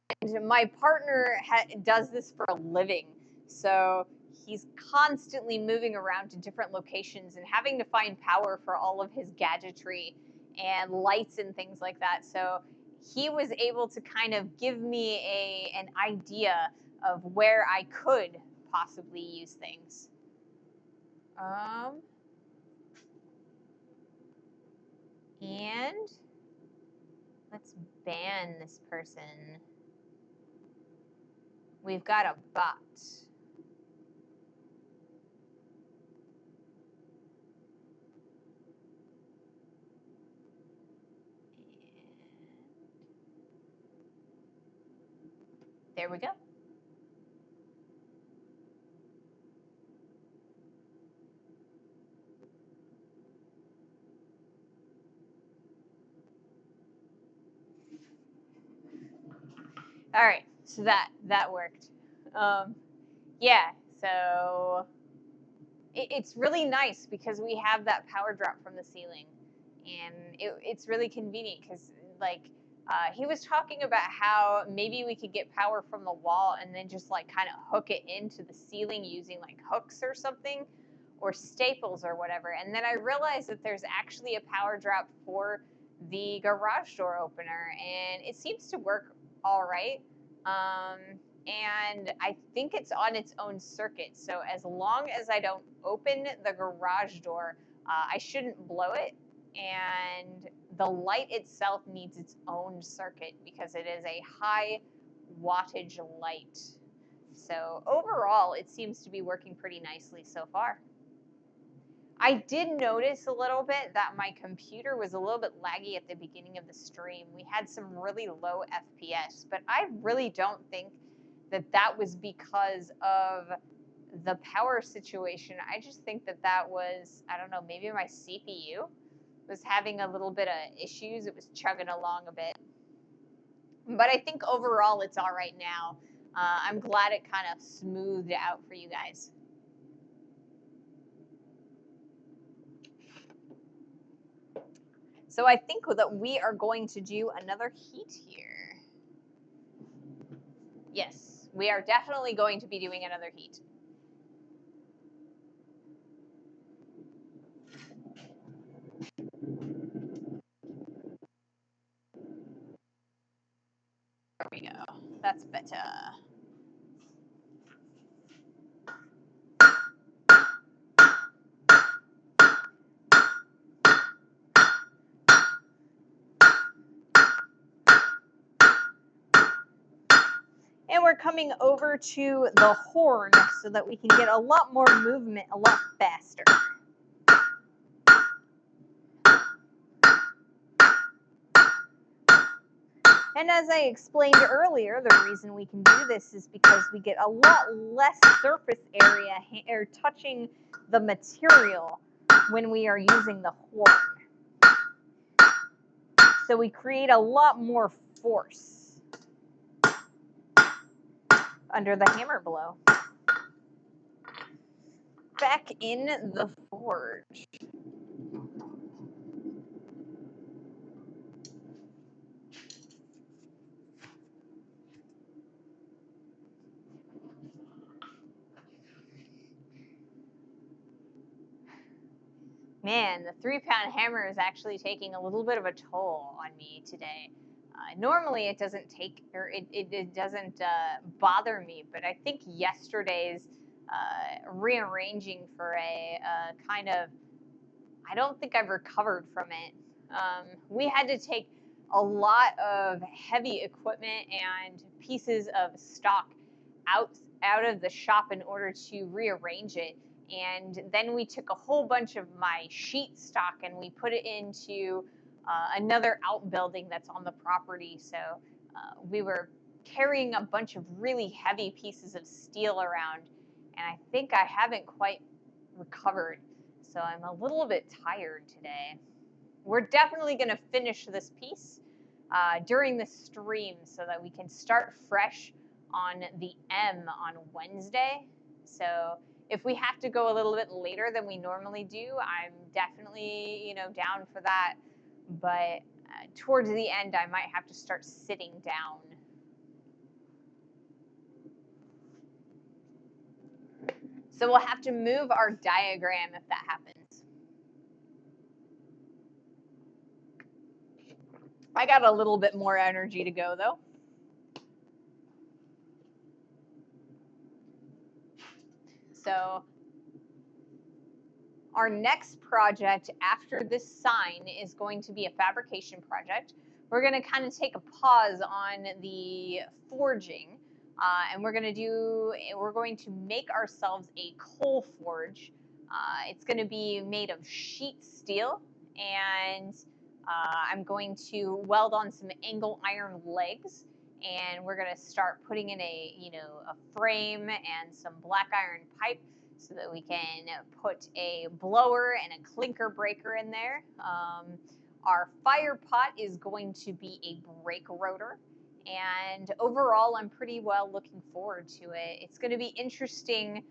my partner does this for a living. So he's constantly moving around to different locations and having to find power for all of his gadgetry and lights and things like that. So he was able to kind of give me an idea of where I could possibly use things. And Let's ban this person. We've got a bot. There we go. All right, so that worked. Yeah, so it's really nice because we have that power drop from the ceiling, and it's really convenient because like he was talking about how maybe we could get power from the wall and then just like kind of hook it into the ceiling using like hooks or something, or staples or whatever. And then I realized that there's actually a power drop for the garage door opener, and it seems to work all right. Um, and I think it's on its own circuit. So as long as I don't open the garage door, I shouldn't blow it. And the light itself needs its own circuit because it is a high wattage light. So overall, it seems to be working pretty nicely so far. I did notice a little bit that my computer was a little bit laggy at the beginning of the stream. We had some really low FPS, but I really don't think that was because of the power situation. I just think that was, I don't know, maybe my CPU was having a little bit of issues. It was chugging along a bit. But I think overall it's all right now. I'm glad it kind of smoothed out for you guys. So I think that we are going to do another heat here. Yes, we are definitely going to be doing another heat. There we go. That's better. And we're coming over to the horn so that we can get a lot more movement a lot faster. And as I explained earlier, the reason we can do this is because we get a lot less surface area or touching the material when we are using the horn. So we create a lot more force under the hammer blow. Back in the forge. Man, the 3-pound hammer is actually taking a little bit of a toll on me today. Normally it doesn't take, or it doesn't bother me, but I think yesterday's rearranging for a kind of, I don't think I've recovered from it. We had to take a lot of heavy equipment and pieces of stock out of the shop in order to rearrange it. And then we took a whole bunch of my sheet stock and we put it into another outbuilding that's on the property. So we were carrying a bunch of really heavy pieces of steel around, and I think I haven't quite recovered. So I'm a little bit tired today. We're definitely going to finish this piece during the stream so that we can start fresh on the M on Wednesday. So if we have to go a little bit later than we normally do, I'm definitely, down for that. But towards the end, I might have to start sitting down. So we'll have to move our diagram if that happens. I got a little bit more energy to go though. So our next project after this sign is going to be a fabrication project. we're going to kind of take a pause on the forging, and we're going to make ourselves a coal forge. It's going to be made of sheet steel, and I'm going to weld on some angle iron legs, and we're going to start putting in a frame and some black iron pipe so that we can put a blower and a clinker breaker in there. Our fire pot is going to be a brake rotor. And overall, I'm pretty well looking forward to it. It's going to be interesting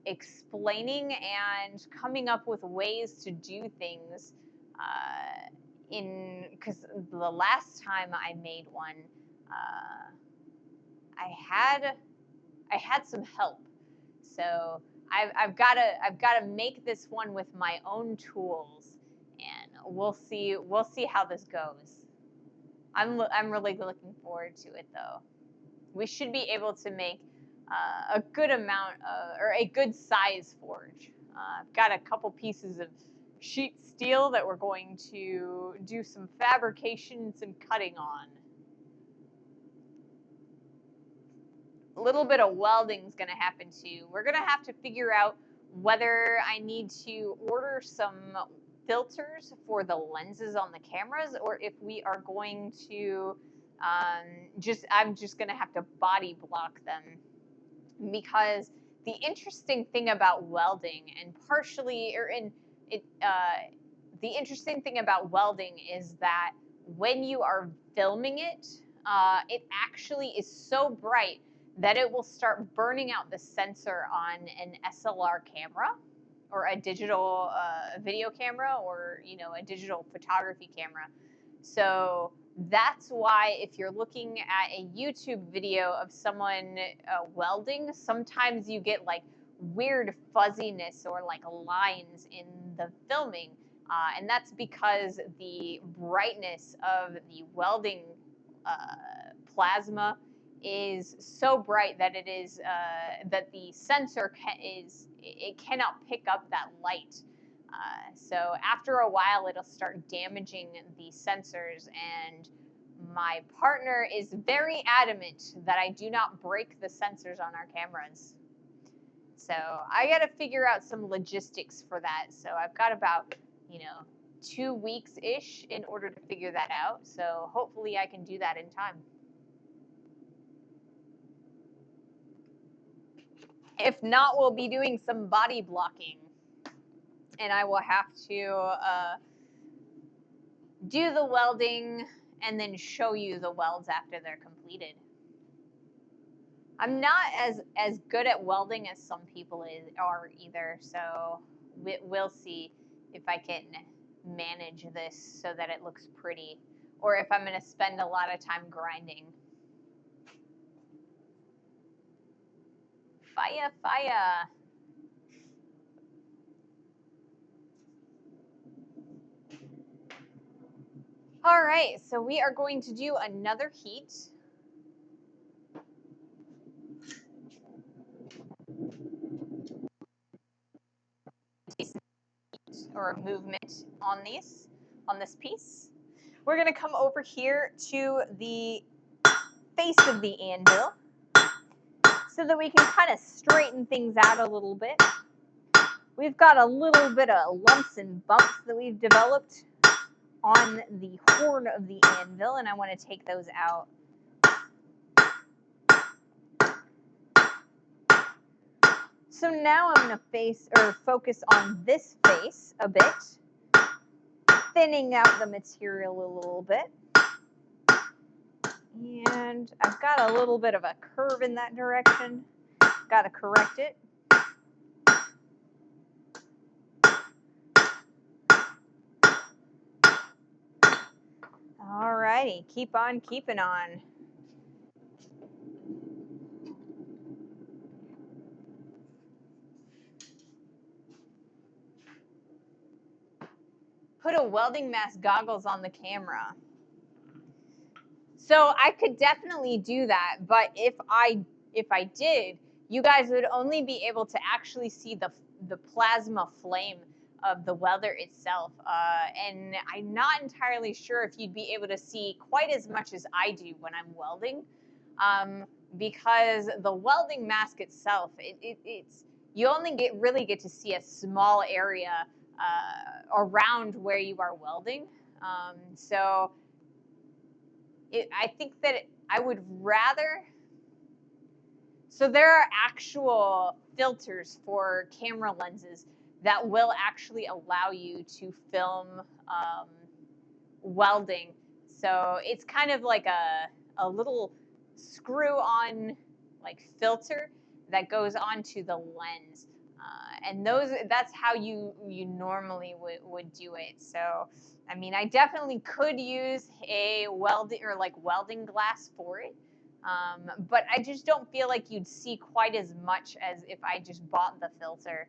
explaining and coming up with ways to do things because the last time I made one, I had some help. So I've got to make this one with my own tools, and we'll see how this goes. I'm really looking forward to it though. We should be able to make a good amount or a good size forge. I've got a couple pieces of sheet steel that we're going to do some fabrication and some cutting on. A little bit of welding is going to happen too. We're going to have to figure out whether I need to order some filters for the lenses on the cameras, or if we are going to I'm just going to have to body block them. Because the interesting thing about welding, and the interesting thing about welding is that when you are filming it, it actually is so bright that it will start burning out the sensor on an SLR camera or a digital video camera, or a digital photography camera. So that's why if you're looking at a YouTube video of someone welding, sometimes you get like weird fuzziness or like lines in the filming. And that's because the brightness of the welding plasma is so bright that it is that the sensor cannot pick up that light. So after a while, it'll start damaging the sensors, and my partner is very adamant that I do not break the sensors on our cameras. So I got to figure out some logistics for that. So I've got about 2 weeks-ish in order to figure that out. So hopefully I can do that in time. If not, we'll be doing some body blocking, and I will have to do the welding and then show you the welds after they're completed. I'm not as good at welding as some people are either, so we'll see if I can manage this so that it looks pretty, or if I'm going to spend a lot of time grinding. Fire, fire. All right, so we are going to do another heat. Or movement on this piece. We're going to come over here to the face of the anvil so that we can kind of straighten things out a little bit. We've got a little bit of lumps and bumps that we've developed on the horn of the anvil, and I want to take those out. So now I'm going to focus on this face a bit, thinning out the material a little bit. And I've got a little bit of a curve in that direction. Got to correct it. All righty, keep on keeping on. Put a welding mask goggles on the camera. So I could definitely do that, but if I did, you guys would only be able to actually see the plasma flame of the welder itself. And I'm not entirely sure if you'd be able to see quite as much as I do when I'm welding, because the welding mask itself, it's you only really get to see a small area around where you are welding. So I think that I would rather. So there are actual filters for camera lenses that will actually allow you to film welding. So it's kind of like a little screw-on like filter that goes onto the lens, and that's how you normally would do it. So I mean, I definitely could use a welding glass for it. But I just don't feel like you'd see quite as much as if I just bought the filter.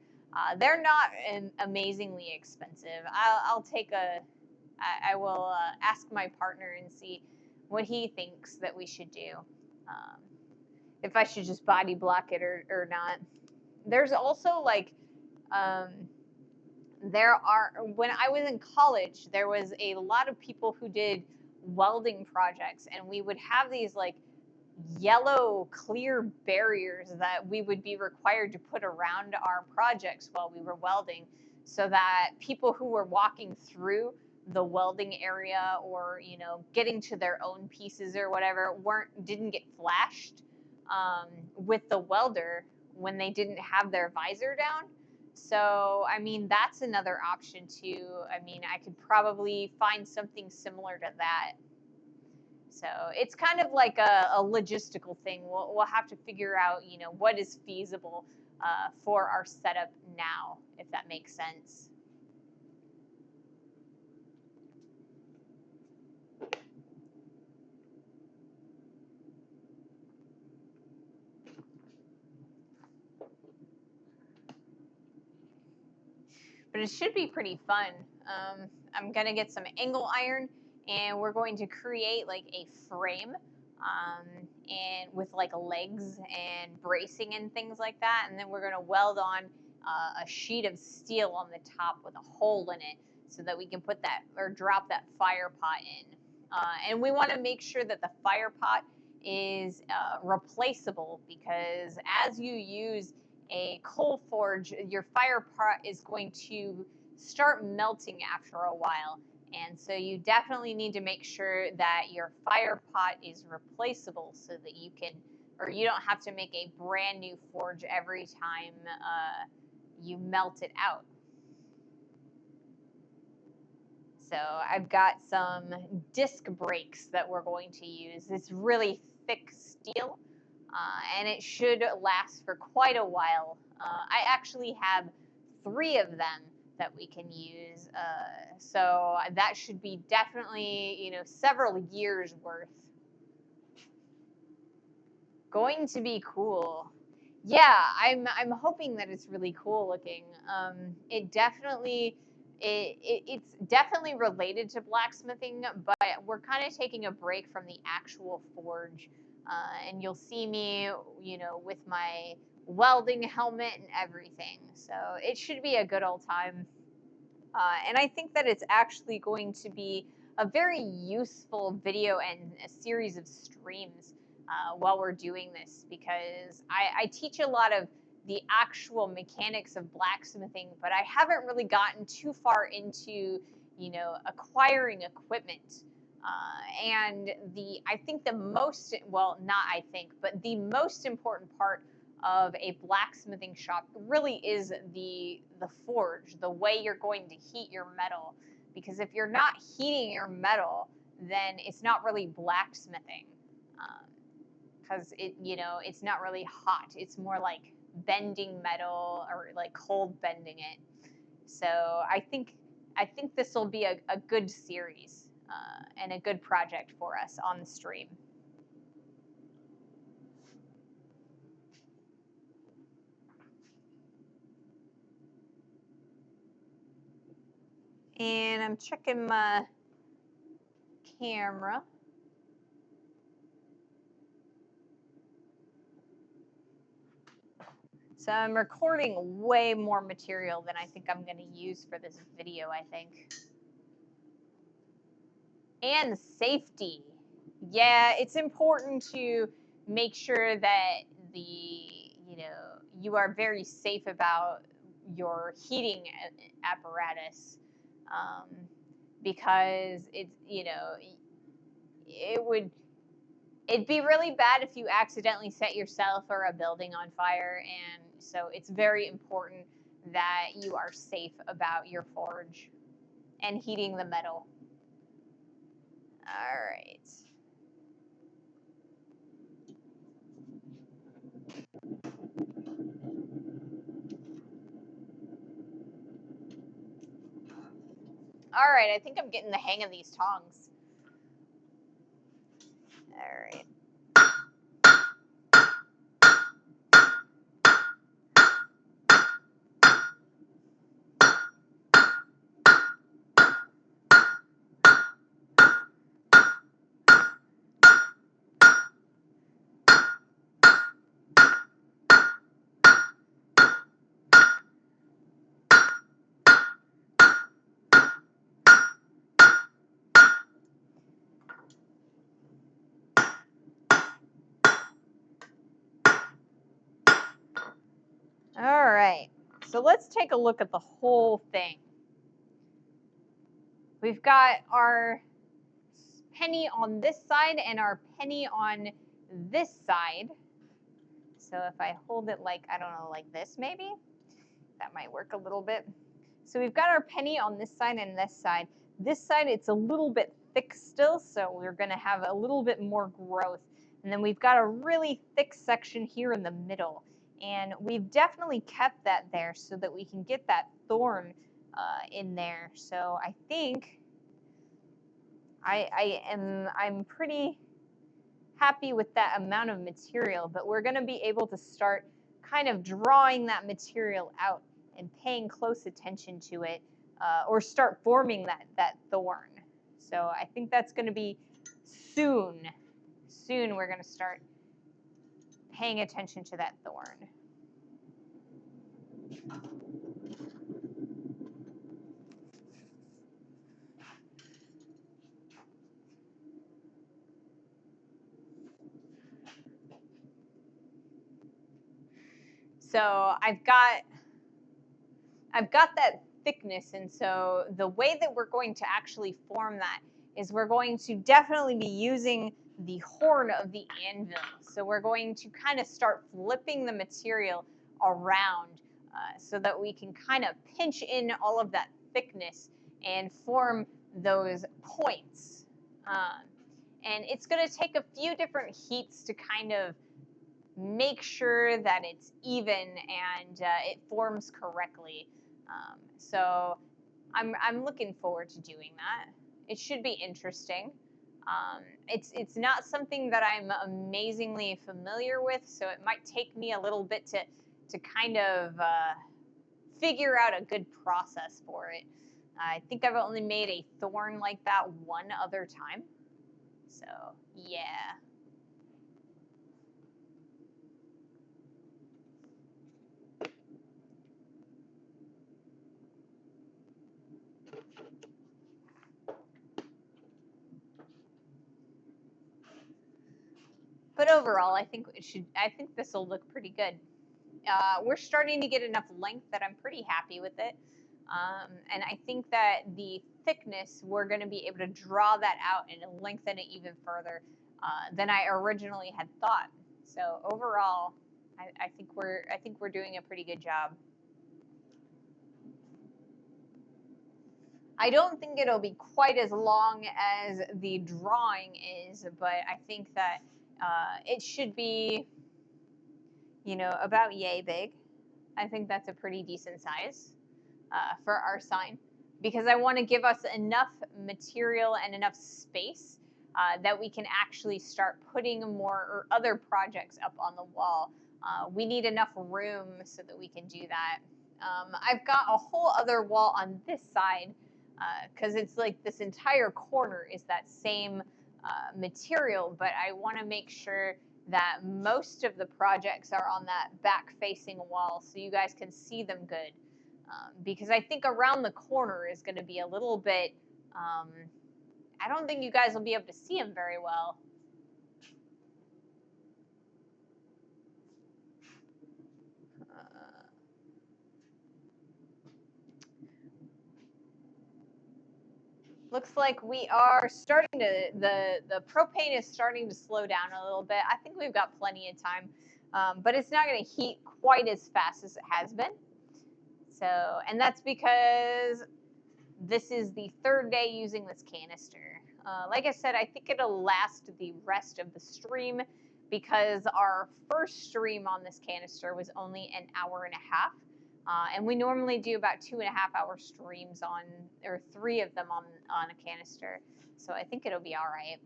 They're not amazingly expensive. I'll take a I will ask my partner and see what he thinks that we should do. Um, if I should just body block it or not. There's also like, um, when I was in college, there was a lot of people who did welding projects, and we would have these like yellow clear barriers that we would be required to put around our projects while we were welding, so that people who were walking through the welding area, or getting to their own pieces or whatever, didn't get flashed with the welder when they didn't have their visor down. So I mean, that's another option too. I mean, I could probably find something similar to that. So it's kind of like a logistical thing. We'll have to figure out, what is feasible for our setup now, if that makes sense. But it should be pretty fun. I'm gonna get some angle iron, and we're going to create like a frame, and with like legs and bracing and things like that, and then we're gonna weld on a sheet of steel on the top with a hole in it, so that we can put that or drop that fire pot in. And we want to make sure that the fire pot is replaceable, because as you use a coal forge, your fire pot is going to start melting after a while. And so you definitely need to make sure that your fire pot is replaceable, so that you don't have to make a brand new forge every time you melt it out. So I've got some disc brakes that we're going to use. It's really thick steel, and it should last for quite a while. I actually have 3 of them that we can use, so that should be definitely, several years worth. Going to be cool. Yeah, I'm hoping that it's really cool looking. It's definitely related to blacksmithing, but we're kind of taking a break from the actual forge, and you'll see me, with my welding helmet and everything. So it should be a good old time. And I think that it's actually going to be a very useful video and a series of streams while we're doing this, because I teach a lot of the actual mechanics of blacksmithing, but I haven't really gotten too far into, acquiring equipment. And I think not I think, but the most important part of a blacksmithing shop really is the forge, the way you're going to heat your metal. Because if you're not heating your metal, then it's not really blacksmithing, because it's not really hot. It's more like bending metal, or like cold bending it. So I think this will be a good series, and a good project for us on the stream. And I'm checking my camera. So So I'm recording way more material than I think I'm going to use for this video, I think. And safety. Yeah, it's important to make sure that you are very safe about your heating apparatus, because it'd be really bad if you accidentally set yourself or a building on fire, and so it's very important that you are safe about your forge and heating the metal. All right. All right, I think I'm getting the hang of these tongs. All right. All right, so let's take a look at the whole thing. We've got our penny on this side and our penny on this side. So if I hold it like, I don't know, like this maybe, that might work a little bit. So we've got our penny on this side and this side. This side, it's a little bit thick still, so we're gonna have a little bit more growth. And then we've got a really thick section here in the middle. And we've definitely kept that there so that we can get that thorn in there. So I think I'm pretty happy with that amount of material, but we're gonna be able to start kind of drawing that material out and paying close attention to it, or start forming that thorn. So I think that's gonna be soon. Soon we're gonna start paying attention to that thorn. So I've got that thickness, and so the way that we're going to actually form that is we're going to definitely be using the horn of the anvil. So we're going to kind of start flipping the material around, so that we can kind of pinch in all of that thickness and form those points. And it's going to take a few different heats to kind of make sure that it's even and it forms correctly. So I'm looking forward to doing that. It should be interesting. It's not something that I'm amazingly familiar with, so it might take me a little bit to kind of figure out a good process for it. I think I've only made a thorn like that one other time. So yeah. But overall, I think this will look pretty good. We're starting to get enough length that I'm pretty happy with it. And I think that the thickness, we're going to be able to draw that out and lengthen it even further than I originally had thought. So overall, I think we're doing a pretty good job. I don't think it'll be quite as long as the drawing is, but I think that it should be, about yay big. I think that's a pretty decent size for our sign, because I want to give us enough material and enough space that we can actually start putting more or other projects up on the wall. We need enough room so that we can do that. I've got a whole other wall on this side, because it's like this entire corner is that same material, but I want to make sure that most of the projects are on that back-facing wall so you guys can see them good. Because I think around the corner is going to be a little bit, I don't think you guys will be able to see them very well. Looks like we are starting to, the propane is starting to slow down a little bit. I think we've got plenty of time, but it's not going to heat quite as fast as it has been. So, and that's because this is the third day using this canister. Like I said, I think it'll last the rest of the stream because our first stream on this canister was only an hour and a half. And we normally do about 2.5 hour streams on, or 3 of them on a canister. So I think it'll be all right.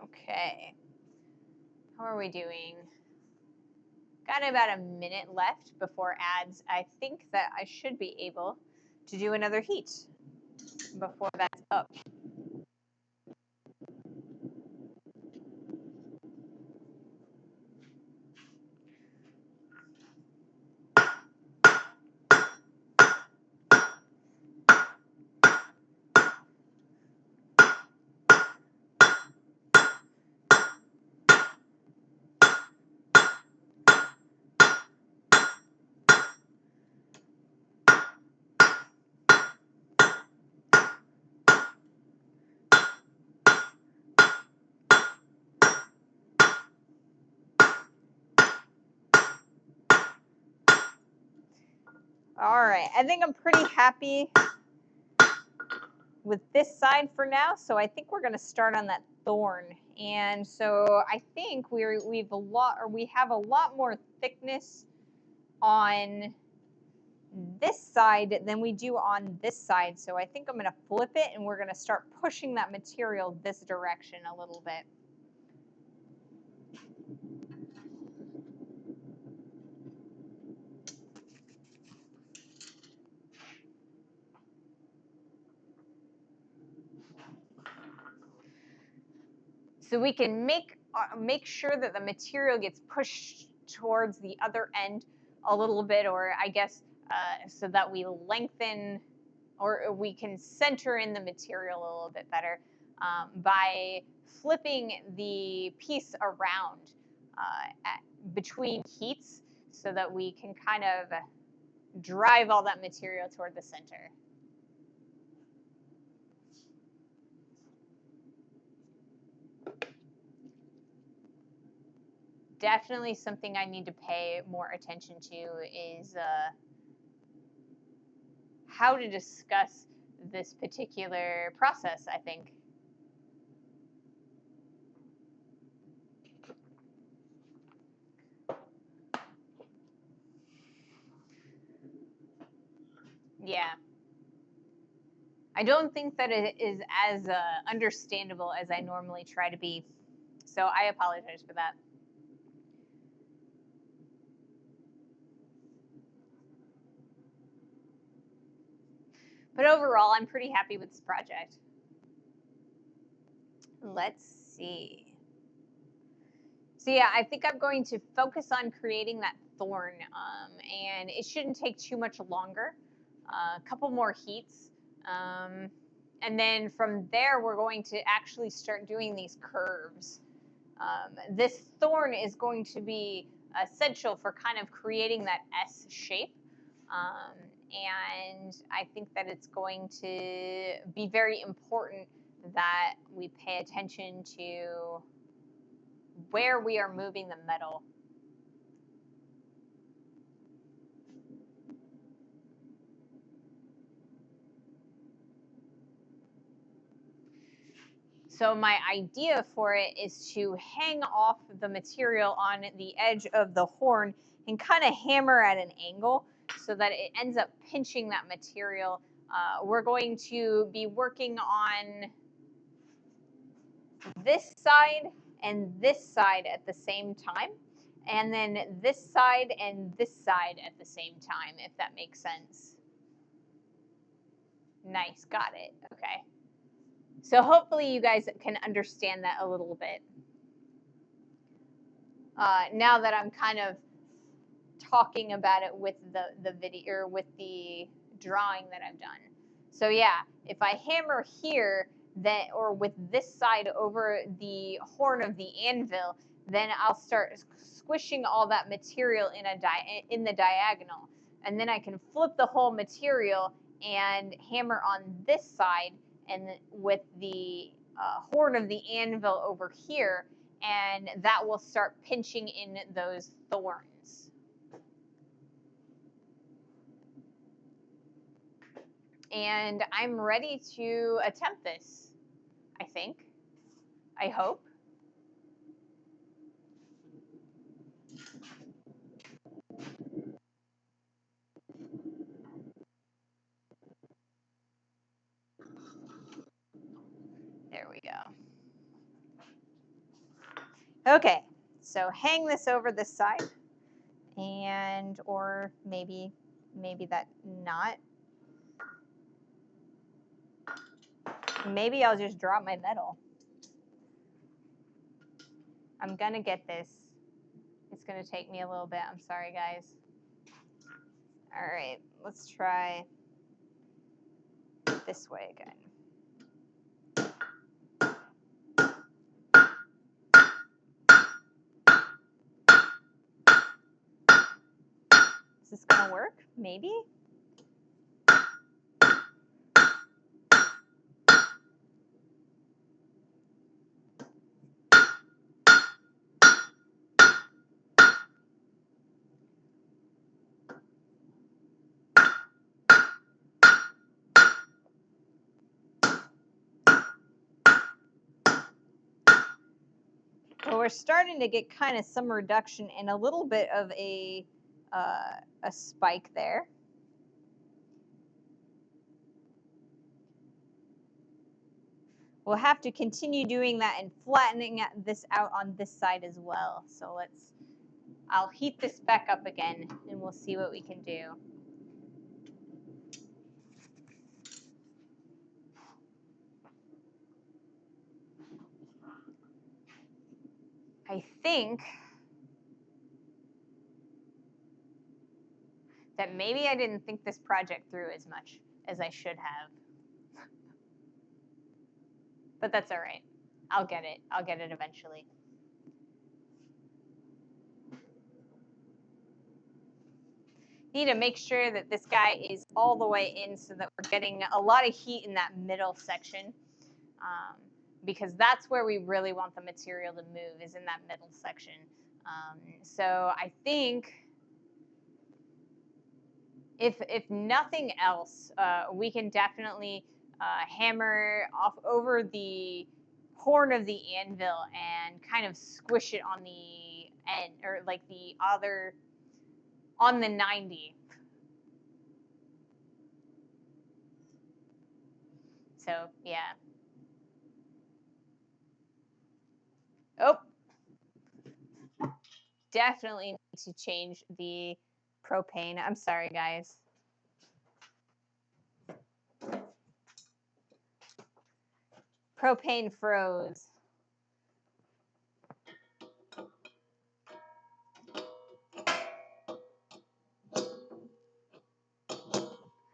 Okay. How are we doing? Got about a minute left before ads. I think that I should be able to do another heat before that's up. All right, I think I'm pretty happy with this side for now. So I think we're going to start on that thorn. And so I think we have a lot more thickness on this side than we do on this side. So I think I'm going to flip it and we're going to start pushing that material this direction a little bit. So we can make sure that the material gets pushed towards the other end a little bit, or I guess so that we lengthen, or we can center in the material a little bit better by flipping the piece around between heats so that we can kind of drive all that material toward the center. Definitely something I need to pay more attention to is how to discuss this particular process, I think. Yeah. I don't think that it is as understandable as I normally try to be. So I apologize for that. But overall, I'm pretty happy with this project. Let's see. So yeah, I think I'm going to focus on creating that thorn, and it shouldn't take too much longer. A couple more heats, and then from there we're going to actually start doing these curves. This thorn is going to be essential for kind of creating that S shape. And I think that it's going to be very important that we pay attention to where we are moving the metal. So my idea for it is to hang off the material on the edge of the horn and kind of hammer at an angle so that it ends up pinching that material. We're going to be working on this side and this side at the same time, and then this side and this side at the same time, if that makes sense. Nice, got it. Okay. So hopefully you guys can understand that a little bit. Now that I'm kind of talking about it with the video or with the drawing that I've done. So yeah, if I hammer here, then or with this side over the horn of the anvil, then I'll start squishing all that material in the diagonal, and then I can flip the whole material and hammer on this side, and with the horn of the anvil over here, and that will start pinching in those thorns. And I'm ready to attempt this, I think. I hope. There we go. Okay, so hang this over this side, and or maybe that not. Maybe I'll just drop my metal. I'm gonna get this. It's gonna take me a little bit. I'm sorry, guys. All right, let's try this way again. Is this gonna work? Maybe? Well, we're starting to get kind of some reduction and a little bit of a spike there. We'll have to continue doing that and flattening this out on this side as well. So I'll heat this back up again and we'll see what we can do. I think that maybe I didn't think this project through as much as I should have. But that's all right. I'll get it. I'll get it eventually. Need to make sure that this guy is all the way in so that we're getting a lot of heat in that middle section, because that's where we really want the material to move, is in that middle section. So I think if nothing else, we can definitely hammer off over the horn of the anvil and kind of squish it on the end, or like the other, on the 90. So yeah. Oh, definitely need to change the propane. I'm sorry, guys. Propane froze.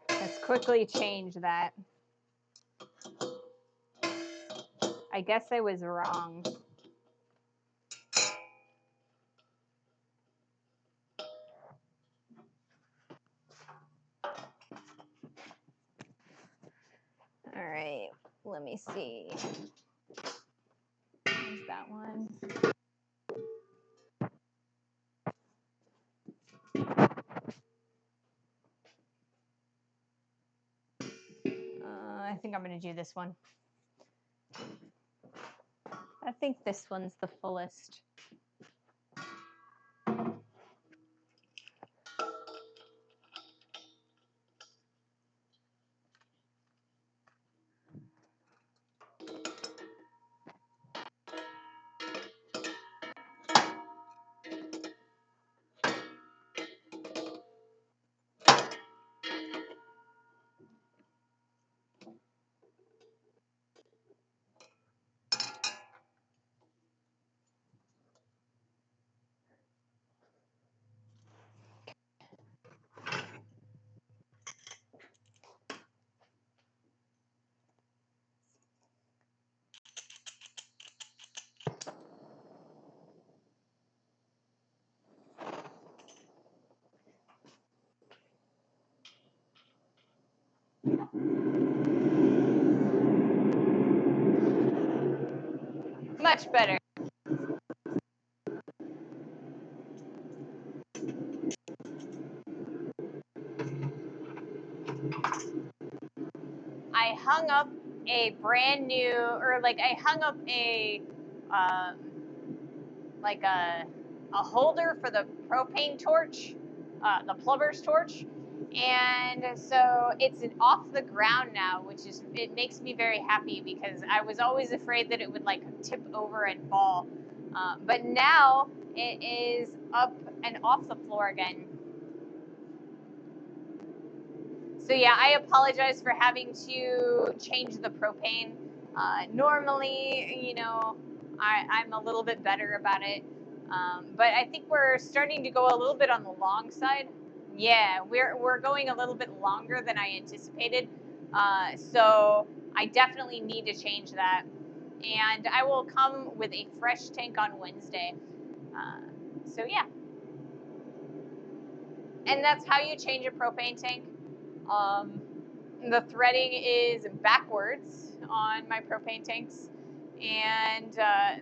Let's quickly change that. I guess I was wrong. All right, let me see. There's that one. I think I'm going to do this one. I think this one's the fullest. Much better. I hung up a brand new, or like I hung up a, um, like a holder for the propane torch, the plumber's torch. And so it's off the ground now, which is, it makes me very happy because I was always afraid that it would like tip over and fall. But now it is up and off the floor again. So yeah, I apologize for having to change the propane. Normally, you know, I'm a little bit better about it. But I think we're starting to go a little bit on the long side. Yeah, we're going a little bit longer than I anticipated. So I definitely need to change that. And I will come with a fresh tank on Wednesday. Uh, so yeah. And that's how you change a propane tank. Um, the threading is backwards on my propane tanks, and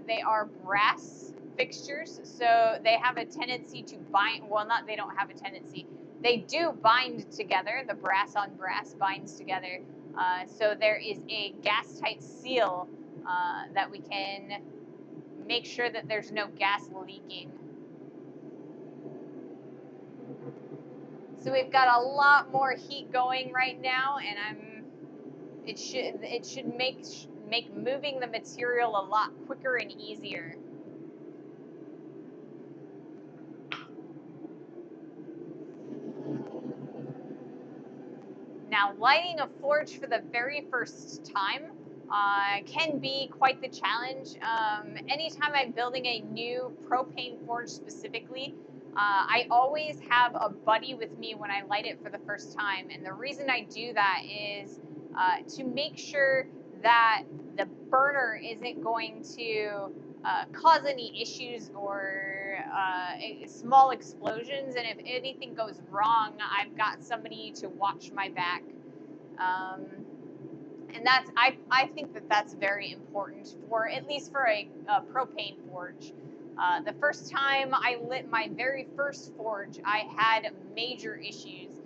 they are brass fixtures, so they have a tendency to bind. Well, not they don't have a tendency. They do bind together. The brass on brass binds together. So there is a gas tight seal that we can make sure that there's no gas leaking. So we've got a lot more heat going right now, and it should make moving the material a lot quicker and easier. Now, lighting a forge for the very first time can be quite the challenge. Anytime I'm building a new propane forge specifically, I always have a buddy with me when I light it for the first time. And the reason I do that is to make sure that the burner isn't going to cause any issues or small explosions. And if anything goes wrong, I've got somebody to watch my back. Um, and I think that that's very important for, at least for a propane forge. The first time I lit my very first forge, I had major issues.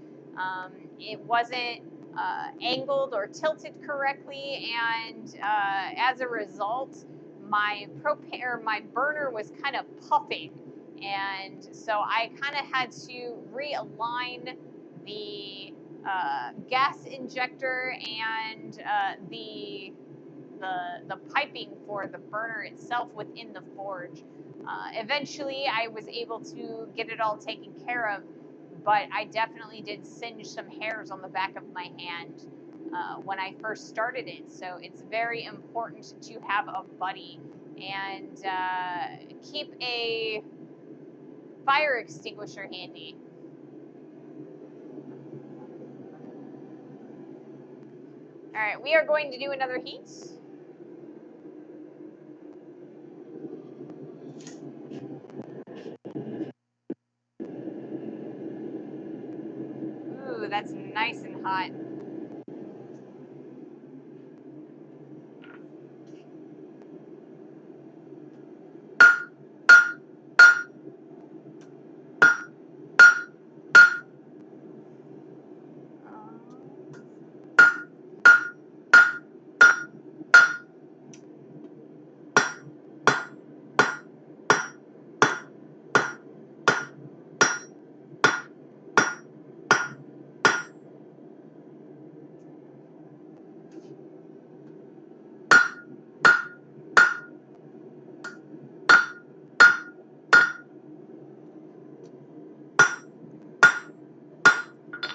It wasn't angled or tilted correctly, and as a result, my propane or my burner was kind of puffing, and so I kind of had to realign the gas injector and the piping for the burner itself within the forge. Eventually, I was able to get it all taken care of, but I definitely did singe some hairs on the back of my hand when I first started it. So it's very important to have a buddy and keep a fire extinguisher handy. All right, we are going to do another heat. Ooh, that's nice and hot.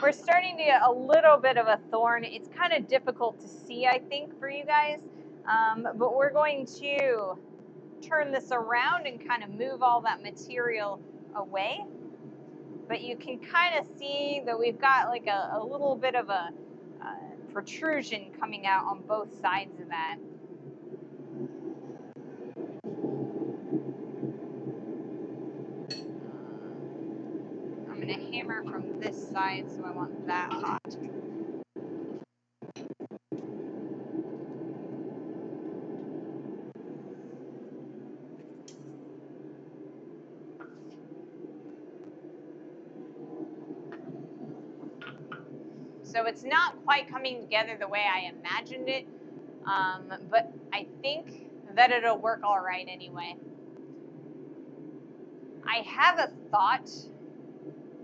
We're starting to get a little bit of a thorn. It's kind of difficult to see, I think, for you guys. But we're going to turn this around and kind of move all that material away. But you can kind of see that we've got like a little bit of a protrusion coming out on both sides of that. I'm going to hammer from this side, so I want that hot. So it's not quite coming together the way I imagined it, but I think that it'll work all right anyway. I have a thought,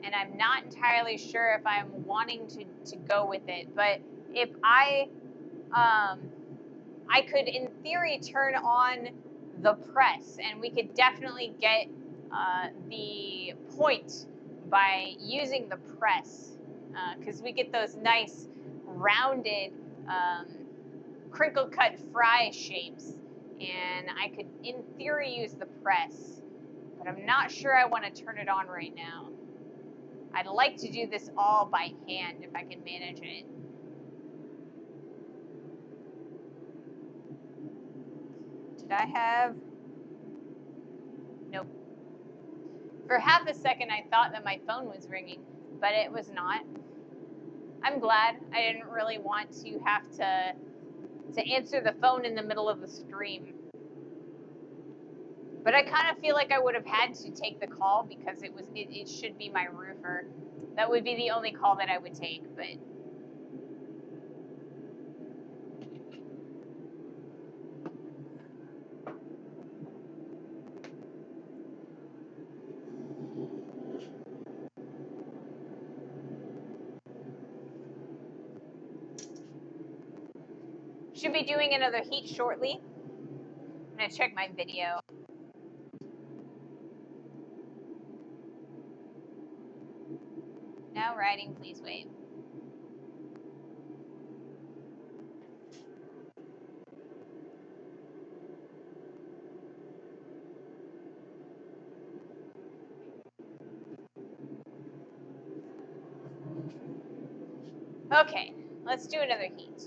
and I'm not entirely sure if I'm wanting to go with it, but if I could, in theory, turn on the press, and we could definitely get the point by using the press, because we get those nice rounded crinkle cut fry shapes, and I could, in theory, use the press, but I'm not sure I want to turn it on right now. I'd like to do this all by hand if I can manage it. Did I have... Nope. For half a second, I thought that my phone was ringing, but it was not. I'm glad. I didn't really want to have to answer the phone in the middle of the stream. But I kind of feel like I would have had to take the call because it should be my roofer. That would be the only call that I would take, but... Should be doing another heat shortly. I'm gonna check my video. Now writing, please wait. Okay, let's do another heat.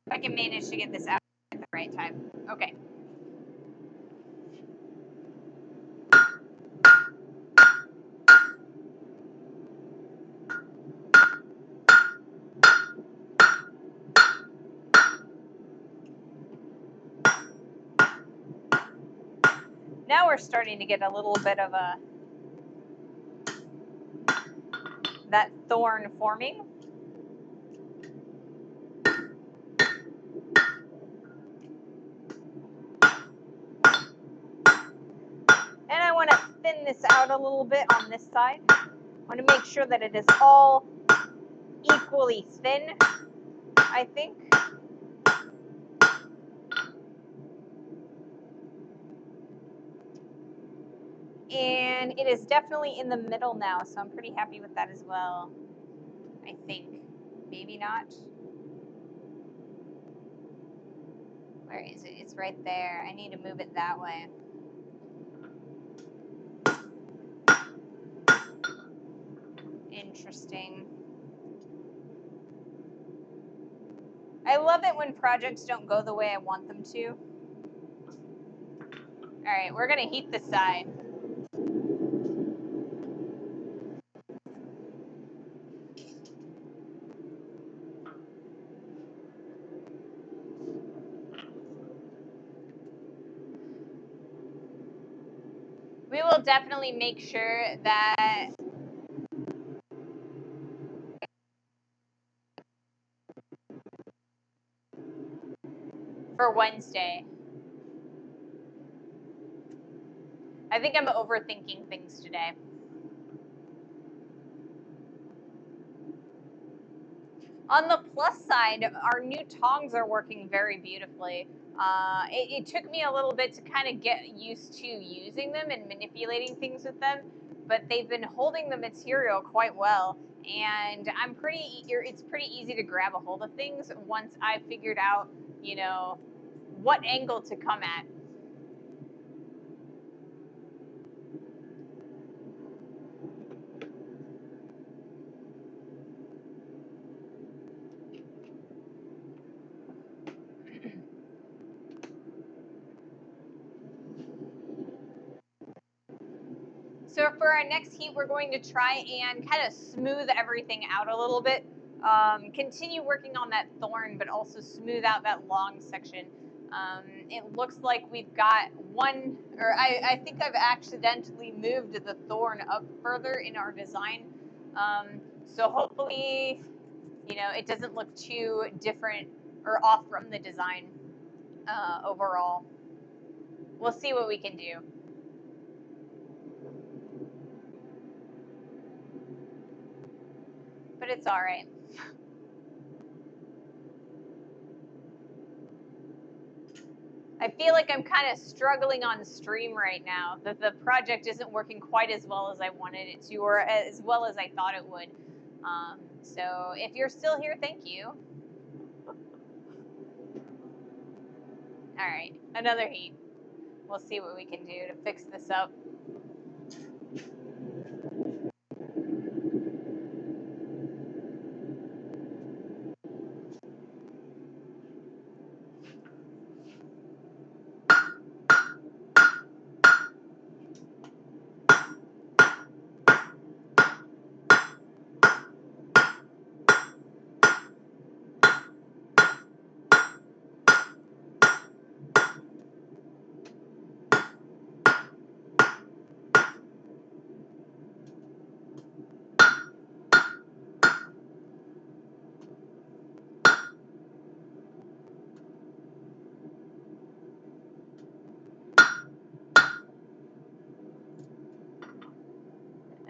If I can manage to get this out at the right time. Okay. Now we're starting to get a little bit of that thorn forming. And I want to thin this out a little bit on this side. I want to make sure that it is all equally thin, I think. And it is definitely in the middle now, so I'm pretty happy with that as well, I think. Maybe not. Where is it? It's right there. I need to move it that way. Interesting. I love it when projects don't go the way I want them to. All right, we're gonna heat this side. We will definitely make sure that for Wednesday. I think I'm overthinking things today. On the plus side, our new tongs are working very beautifully. It took me a little bit to kind of get used to using them and manipulating things with them, but they've been holding the material quite well. And it's pretty easy to grab a hold of things once I figured out, you know, what angle to come at. So for our next heat, we're going to try and kind of smooth everything out a little bit. Continue working on that thorn, but also smooth out that long section. It looks like we've got one, or I think I've accidentally moved the thorn up further in our design. So hopefully, it doesn't look too different or off from the design overall. We'll see what we can do. But it's all right. I feel like I'm kind of struggling on stream right now, that the project isn't working quite as well as I wanted it to, or as well as I thought it would. So if you're still here, thank you. All right, another heat. We'll see what we can do to fix this up.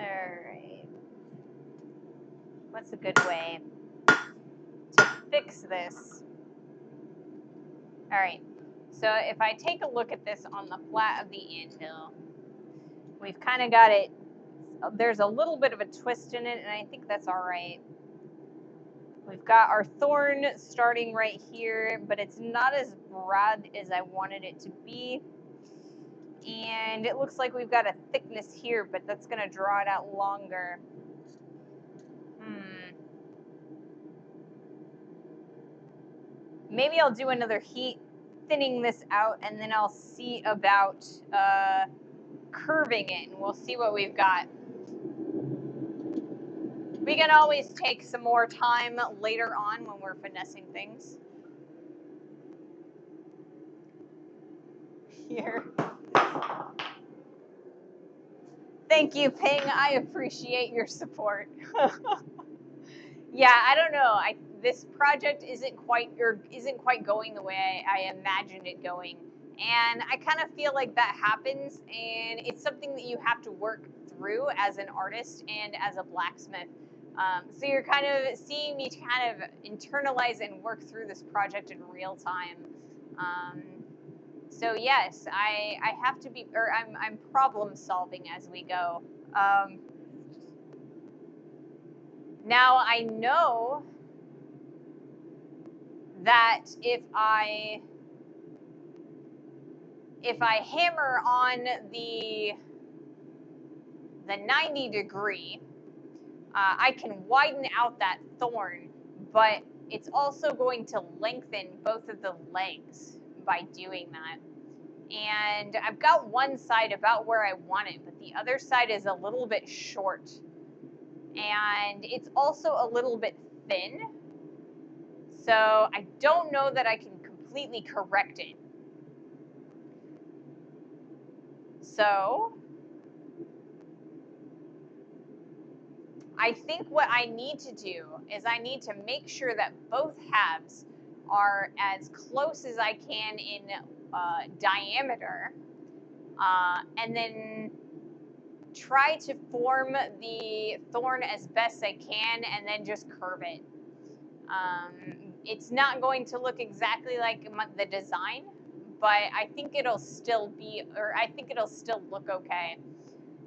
Alright. What's a good way to fix this? Alright, so if I take a look at this on the flat of the anvil, we've kind of got it, there's a little bit of a twist in it, and I think that's alright. We've got our thorn starting right here, but it's not as broad as I wanted it to be. And it looks like we've got a thickness here, but that's going to draw it out longer. Maybe I'll do another heat thinning this out, and then I'll see about curving it, and we'll see what we've got. We can always take some more time later on when we're finessing things. Here. Thank you, Ping. I appreciate your support. Yeah, I don't know. This project isn't quite going the way I imagined it going, and I kind of feel like that happens, and it's something that you have to work through as an artist and as a blacksmith. So you're kind of seeing me kind of internalize and work through this project in real time. So yes, I have to be, or I'm problem solving as we go. Now I know that if I hammer on the 90 degree, I can widen out that thorn, but it's also going to lengthen both of the legs by doing that. And I've got one side about where I want it, but the other side is a little bit short. And it's also a little bit thin. So I don't know that I can completely correct it. So I think what I need to do is I need to make sure that both halves are as close as I can in diameter, and then try to form the thorn as best I can, and then just curve it. It's not going to look exactly like the design, but I think it'll still look okay.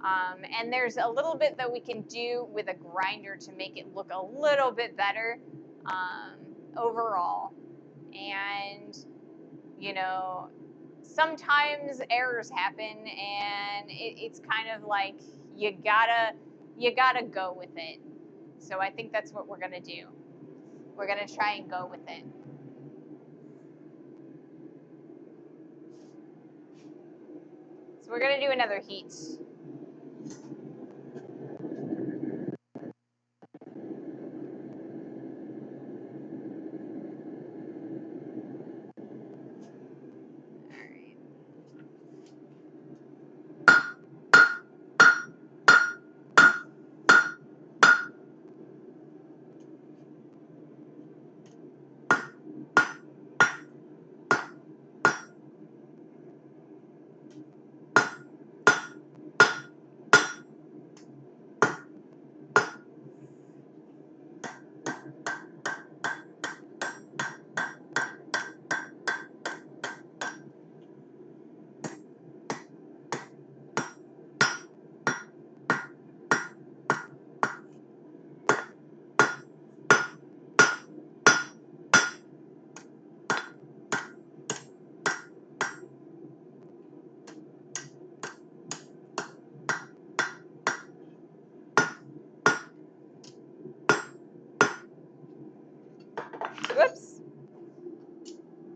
And there's a little bit that we can do with a grinder to make it look a little bit better overall. And, sometimes errors happen, and it's kind of like you gotta go with it. So I think that's what we're gonna do. We're gonna try and go with it. So we're gonna do another heat.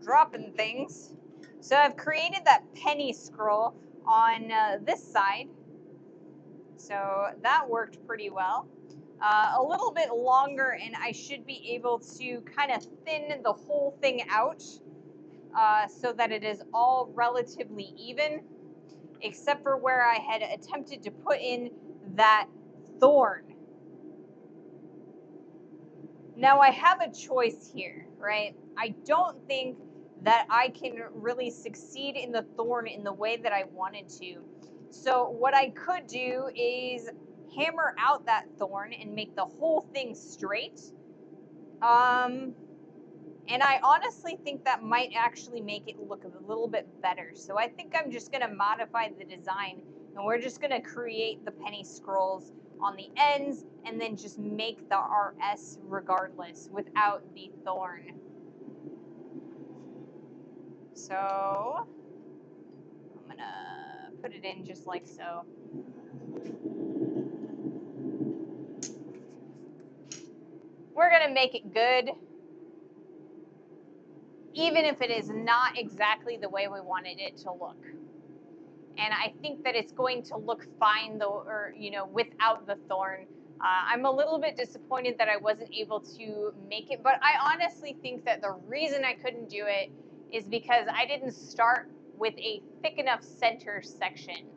dropping things. So I've created that penny scroll on this side. So that worked pretty well. A little bit longer, and I should be able to kind of thin the whole thing out so that it is all relatively even, except for where I had attempted to put in that thorn. Now I have a choice here, right? I don't think that I can really succeed in the thorn in the way that I wanted to. So what I could do is hammer out that thorn and make the whole thing straight. And I honestly think that might actually make it look a little bit better. So I think I'm just gonna modify the design, and we're just gonna create the penny scrolls on the ends and then just make the RS regardless without the thorn. So I'm gonna put it in just like so. We're gonna make it good, even if it is not exactly the way we wanted it to look. And I think that it's going to look fine though, or without the thorn. I'm a little bit disappointed that I wasn't able to make it, but I honestly think that the reason I couldn't do it is because I didn't start with a thick enough center section.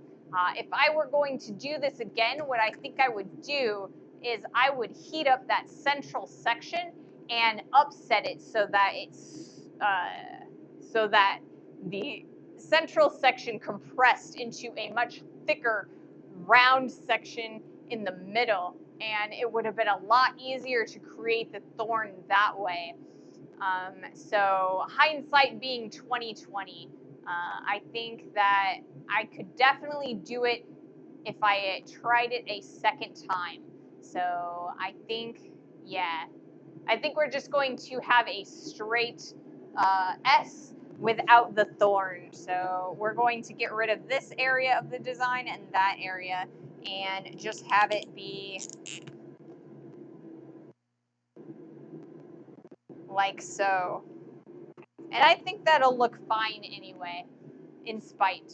If I were going to do this again, what I think I would do is I would heat up that central section and upset it so that the central section compressed into a much thicker round section in the middle, and it would have been a lot easier to create the thorn that way. So hindsight being 2020, I think that I could definitely do it if I tried it a second time. So I think, yeah, I think we're just going to have a straight S without the thorn. So we're going to get rid of this area of the design and that area and just have it be like so. And I think that'll look fine anyway, in spite.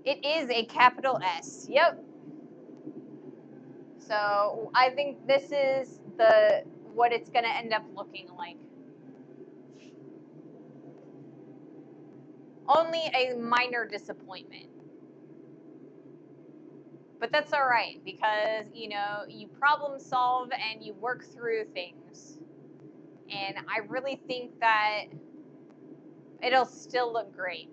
It is a capital S. Yep. So I think this is what it's going to end up looking like. Only a minor disappointment. But that's all right because, you problem solve and you work through things. And I really think that it'll still look great.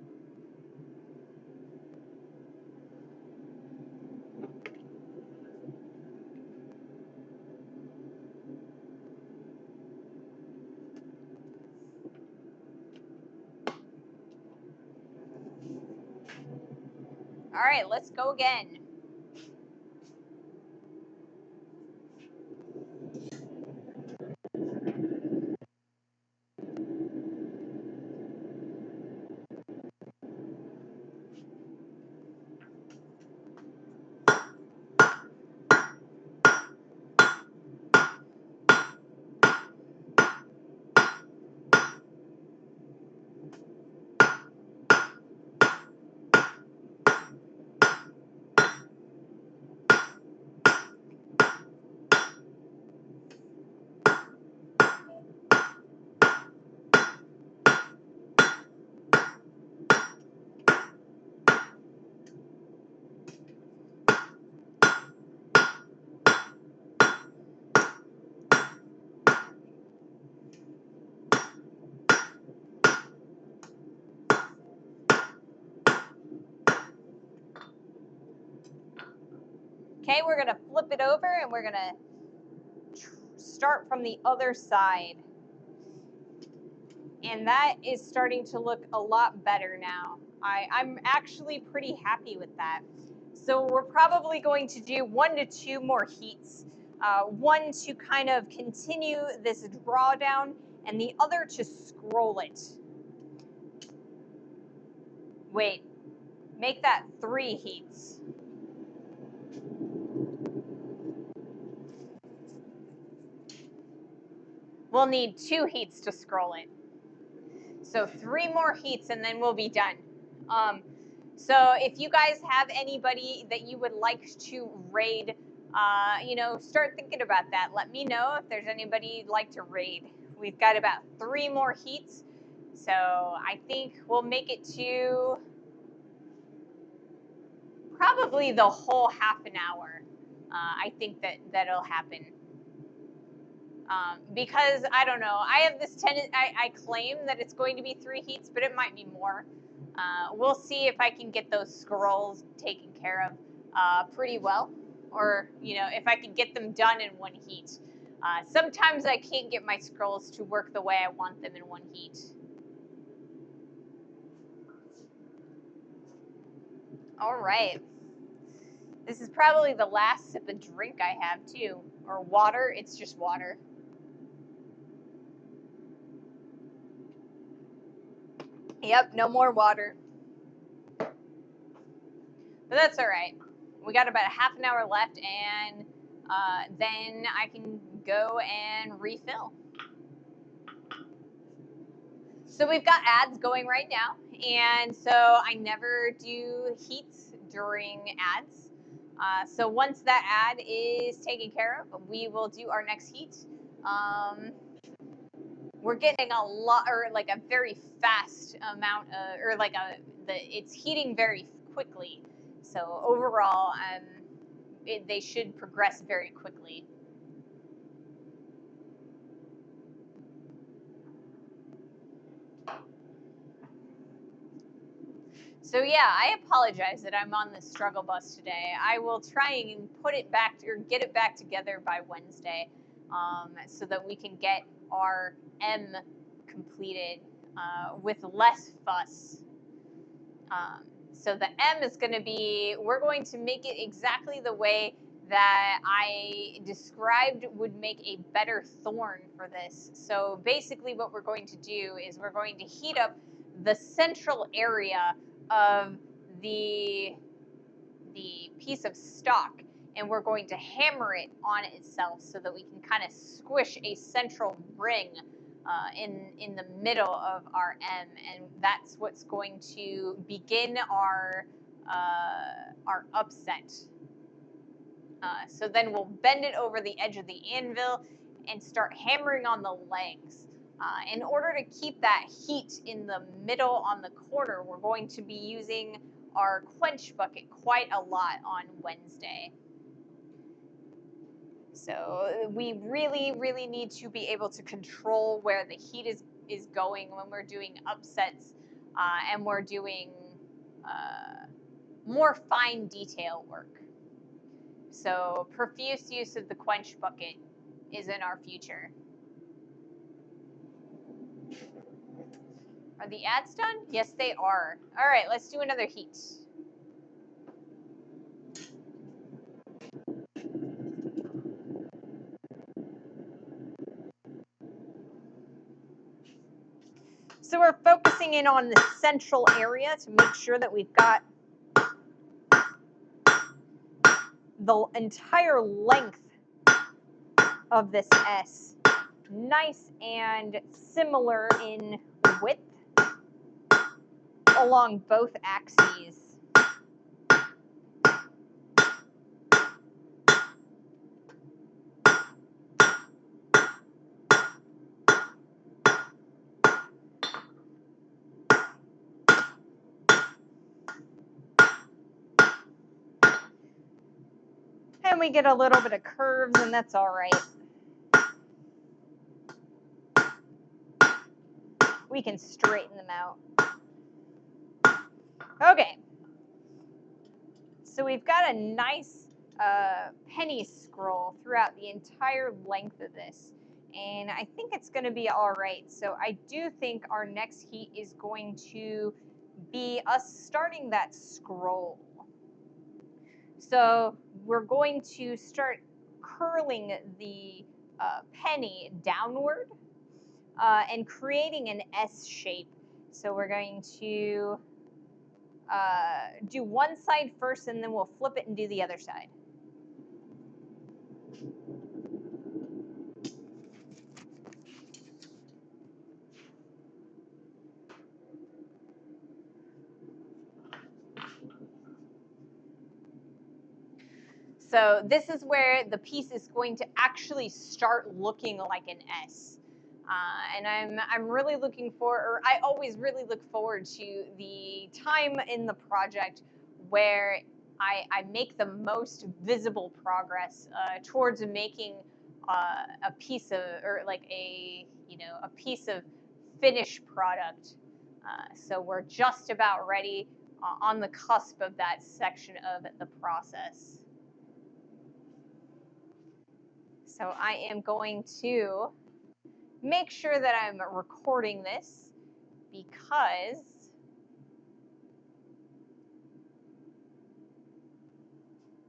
All right, let's go again. Okay, we're going to flip it over and we're going to start from the other side. And that is starting to look a lot better now. I'm actually pretty happy with that. So we're probably going to do 1 to 2 more heats. One to kind of continue this drawdown, and the other to scroll it. Wait, make that 3 heats. we'll need 2 heats to scroll it. So 3 more heats and then we'll be done. So if you guys have anybody that you would like to raid, start thinking about that. Let me know if there's anybody you'd like to raid. We've got about 3 more heats. So I think we'll make it to probably the whole half an hour. I think that'll happen. Because I don't know, I have this tendency, I claim that it's going to be 3 heats, but it might be more. We'll see if I can get those scrolls taken care of pretty well, or if I can get them done in 1 heat. Sometimes I can't get my scrolls to work the way I want them in 1 heat. All right. This is probably the last sip of drink I have too, or water. It's just water. Yep, no more water. But that's all right. We got about a half an hour left, and then I can go and refill. So we've got ads going right now, and so I never do heats during ads. So once that ad is taken care of, we will do our next heat. We're getting a lot, or like a very fast amount, it's heating very quickly. So overall, they should progress very quickly. So yeah, I apologize that I'm on this struggle bus today. I will try and put it back or get it back together by Wednesday, so that we can get our M completed with less fuss. So the M is going to be, we're going to make it exactly the way that I described would make a better thorn for this. So basically what we're going to do is we're going to heat up the central area of the piece of stock, and we're going to hammer it on itself so that we can kind of squish a central ring in the middle of our M, and that's what's going to begin our upset. So then we'll bend it over the edge of the anvil and start hammering on the legs. In order to keep that heat in the middle on the corner, we're going to be using our quench bucket quite a lot on Wednesday. So we really, really need to be able to control where the heat is going when we're doing upsets, and we're doing more fine detail work. So profuse use of the quench bucket is in our future. Are the ads done? Yes, they are. All right, let's do another heat. So we're focusing in on the central area to make sure that we've got the entire length of this S nice and similar in width along both axes. And we get a little bit of curves, and that's all right. We can straighten them out. Okay. So we've got a nice penny scroll throughout the entire length of this. And I think it's going to be all right. So I do think our next heat is going to be us starting that scroll. So we're going to start curling the penny downward and creating an S shape. So we're going to do one side first, and then we'll flip it and do the other side. So this is where the piece is going to actually start looking like an S. And I'm really looking for, or I always really look forward to the time in the project where I make the most visible progress towards making a piece of, or like a piece of finished product. So we're just about ready, on the cusp of that section of the process. So I am going to make sure that I'm recording this because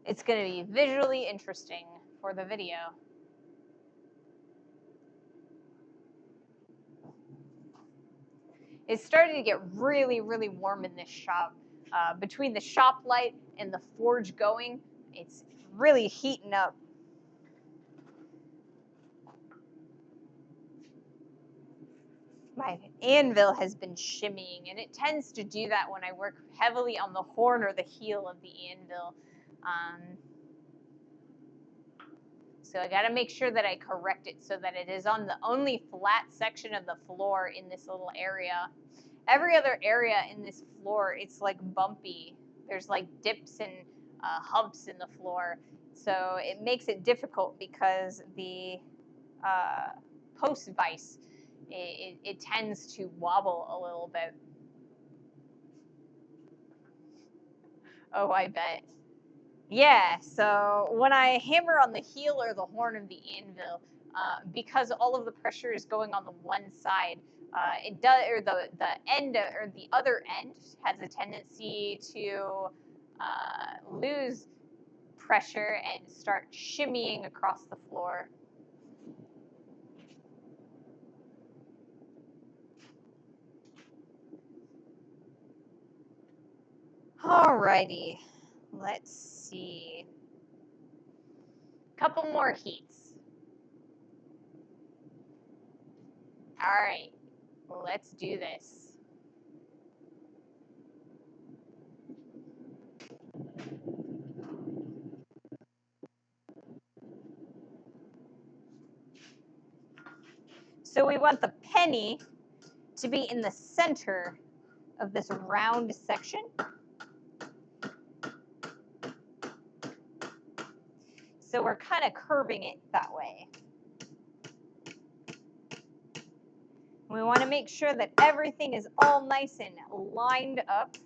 it's going to be visually interesting for the video. It's starting to get really, really warm in this shop. Between the shop light and the forge going, it's really heating up. My anvil has been shimmying, and it tends to do that when I work heavily on the horn or the heel of the anvil. So I got to make sure that I correct it so that it is on the only flat section of the floor in this little area. Every other area in this floor, it's like bumpy. There's like dips and humps in the floor. So it makes it difficult because the post vise, it tends to wobble a little bit. Oh, I bet. Yeah, so when I hammer on the heel or the horn of the anvil, because all of the pressure is going on the one side, it does, or the end or the other end has a tendency to lose pressure and start shimmying across the floor. Alrighty, let's see. Couple more heats. All right, let's do this. So we want the penny to be in the center of this round section. So we're kind of curving it that way. We want to make sure that everything is all nice and lined up.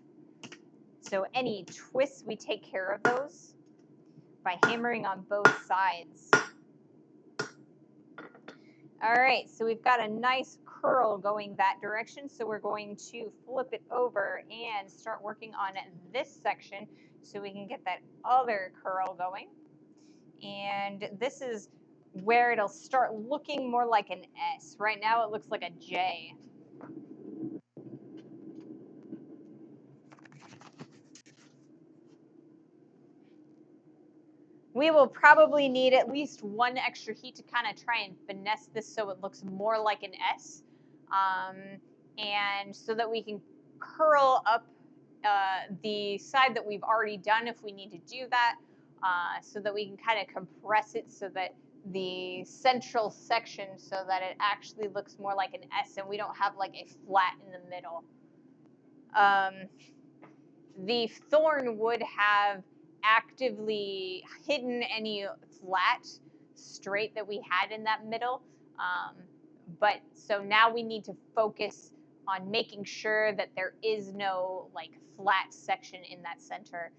So any twists, we take care of those by hammering on both sides. All right, so we've got a nice curl going that direction. So we're going to flip it over and start working on this section so we can get that other curl going. And this is where it'll start looking more like an S. Right now it looks like a J. We will probably need at least one extra heat to kind of try and finesse this so it looks more like an S. And so that we can curl up the side that we've already done if we need to do that, so that we can kind of compress it so that the central section, so that it actually looks more like an S and we don't have like a flat in the middle. The thorn would have actively hidden any flat straight that we had in that middle. But so now we need to focus on making sure that there is no like flat section in that center.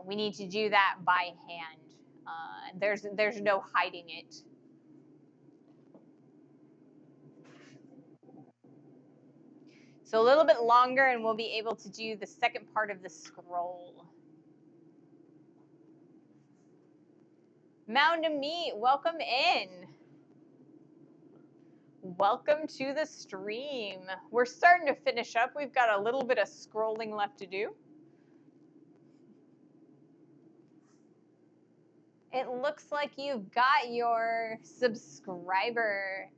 We need to do that by hand. There's no hiding it. So a little bit longer and we'll be able to do the second part of the scroll. Mound of Meat, welcome in. Welcome to the stream. We're starting to finish up. We've got a little bit of scrolling left to do. It looks like you've got your subscriber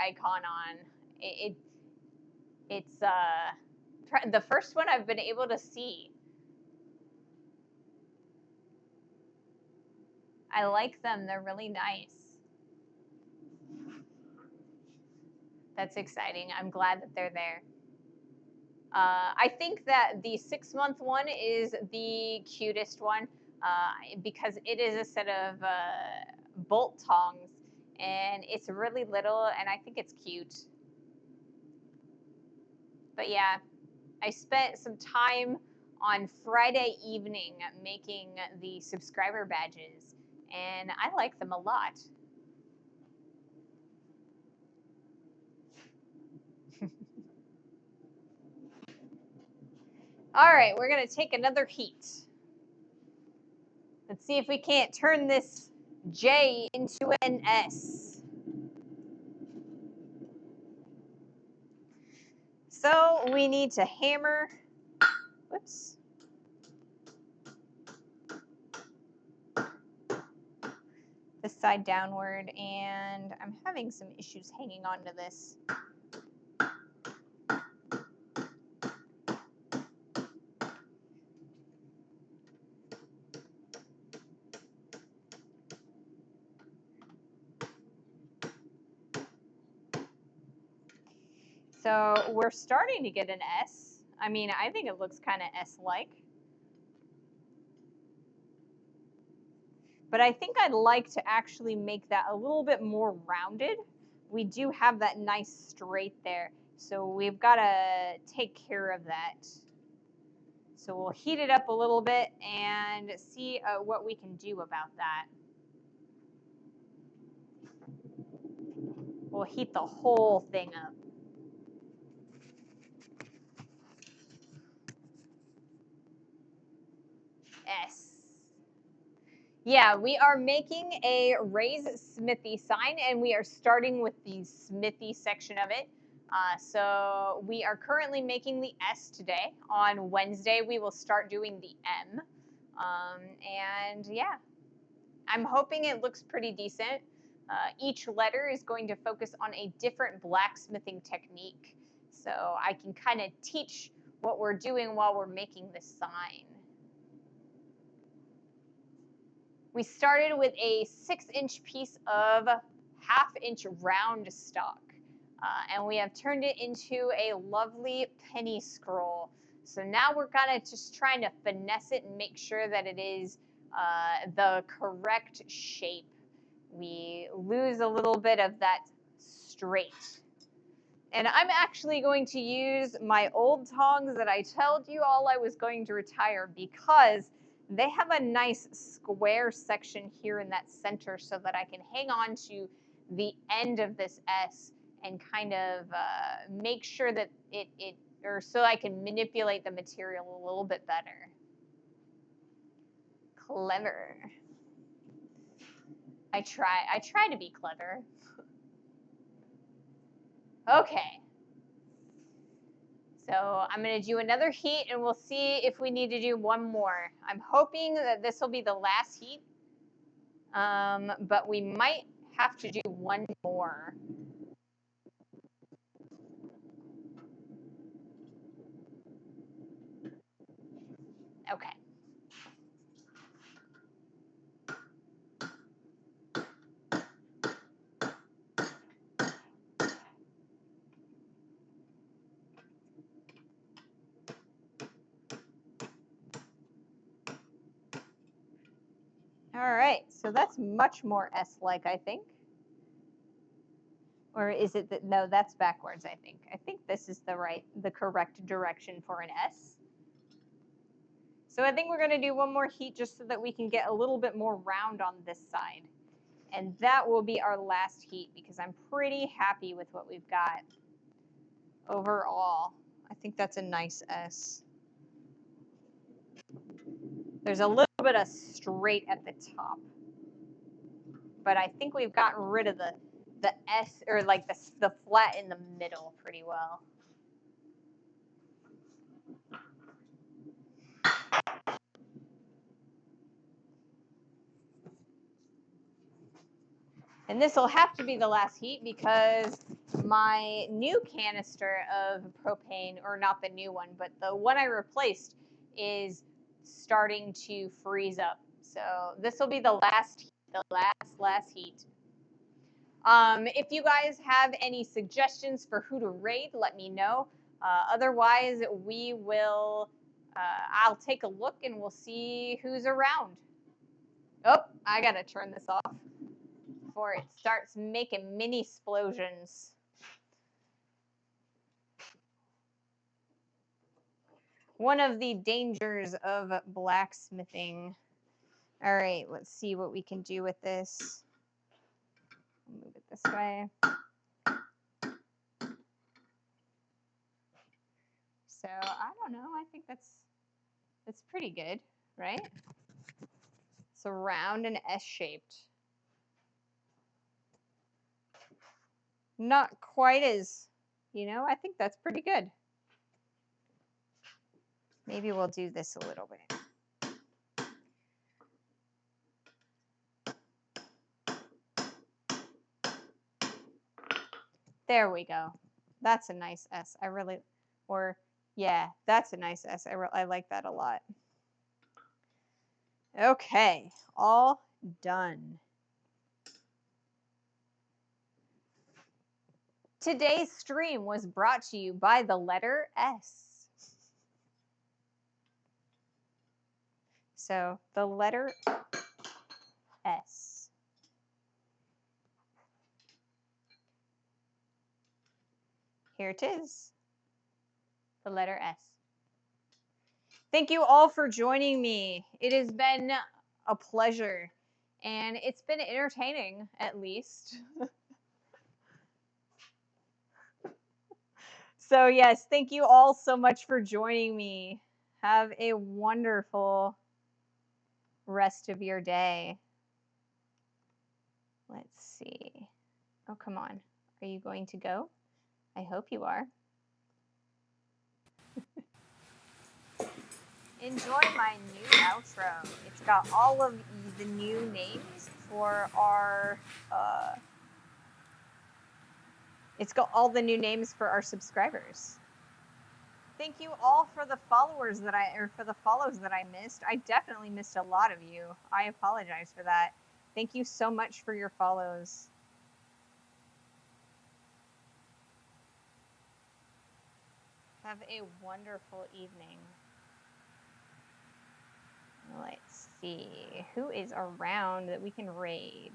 icon on. It's the first one I've been able to see. I like them. They're really nice. That's exciting. I'm glad that they're there. I think that the 6-month one is the cutest one because it is a set of bolt tongs, and it's really little, and I think it's cute. But yeah, I spent some time on Friday evening making the subscriber badges, and I like them a lot. All right, we're going to take another heat. Let's see if we can't turn this J into an S. So we need to hammer, whoops, this side downward, and I'm having some issues hanging on to this. So we're starting to get an S. I mean, I think it looks kind of S-like. But I think I'd like to actually make that a little bit more rounded. We do have that nice straight there, so we've got to take care of that. So we'll heat it up a little bit and see what we can do about that. We'll heat the whole thing up. S. Yeah, we are making a Raise Smithy sign, and we are starting with the Smithy section of it. So we are currently making the S today. On Wednesday, we will start doing the M. And yeah, I'm hoping it looks pretty decent. Each letter is going to focus on a different blacksmithing technique. So I can kind of teach what we're doing while we're making this sign. We started with a 6-inch piece of 1/2-inch round stock, and we have turned it into a lovely penny scroll. So now we're kind of just trying to finesse it and make sure that it is the correct shape. We lose a little bit of that straight. And I'm actually going to use my old tongs that I told you all I was going to retire because they have a nice square section here in that center so that I can hang on to the end of this S and kind of make sure that or so I can manipulate the material a little bit better. Clever. I try to be clever. Okay. So I'm going to do another heat, and we'll see if we need to do one more. I'm hoping that this will be the last heat, but we might have to do one more. Okay. All right, so that's much more S-like, I think. Or is it that, no, that's backwards, I think. I think this is the correct direction for an S. So I think we're going to do one more heat just so that we can get a little bit more round on this side. And that will be our last heat because I'm pretty happy with what we've got overall. I think that's a nice S. There's a little bit of straight at the top, but I think we've gotten rid of the S, or like the flat in the middle pretty well. And this will have to be the last heat because my new canister of propane, or not the new one, but the one I replaced, is starting to freeze up. So this will be the last heat The last heat. If you guys have any suggestions for who to raid, let me know. Otherwise, we will. I'll take a look and we'll see who's around. Oh, I gotta turn this off before it starts making mini explosions. One of the dangers of blacksmithing. All right, let's see what we can do with this. Move it this way. So I don't know. I think that's pretty good, right? It's a round and S-shaped. Not quite as, I think that's pretty good. Maybe we'll do this a little bit. There we go. That's a nice S. That's a nice S. I like that a lot. Okay, all done. Today's stream was brought to you by the letter S. So the letter S. Here it is. The letter S. Thank you all for joining me. It has been a pleasure, and it's been entertaining, at least. So yes, thank you all so much for joining me. Have a wonderful rest of your day. Let's see. Oh, come on. Are you going to go? I hope you are. Enjoy my new outro. It's got all of the new names for our it's got all the new names for our subscribers. Thank you all for the follows that I missed. I definitely missed a lot of you. I apologize for that. Thank you so much for your follows. Have a wonderful evening. Let's see. Who is around that we can raid?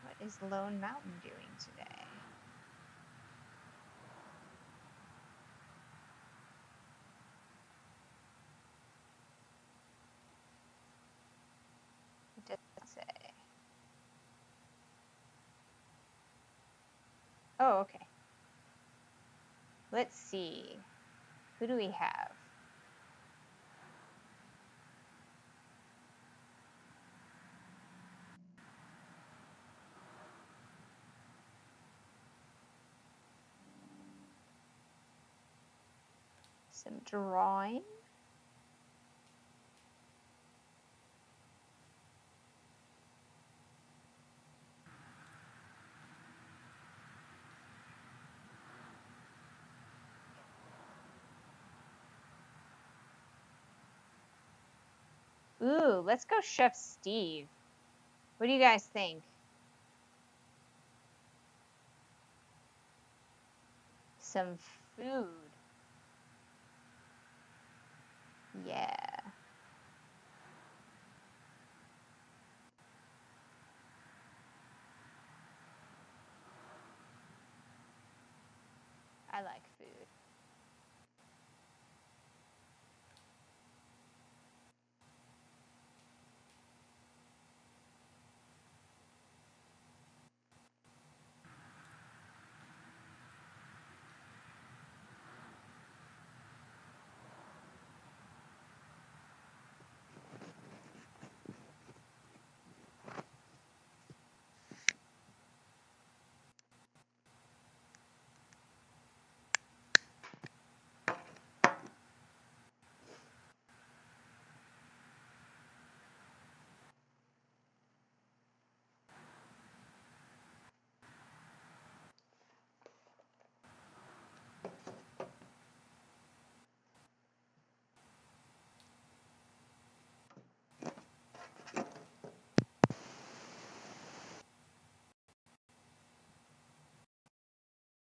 What is Lone Mountain doing today? It doesn't say. Oh, okay. Let's see. Who do we have? Some drawing. Ooh, let's go Chef Steve. What do you guys think? Some food. Yeah. I like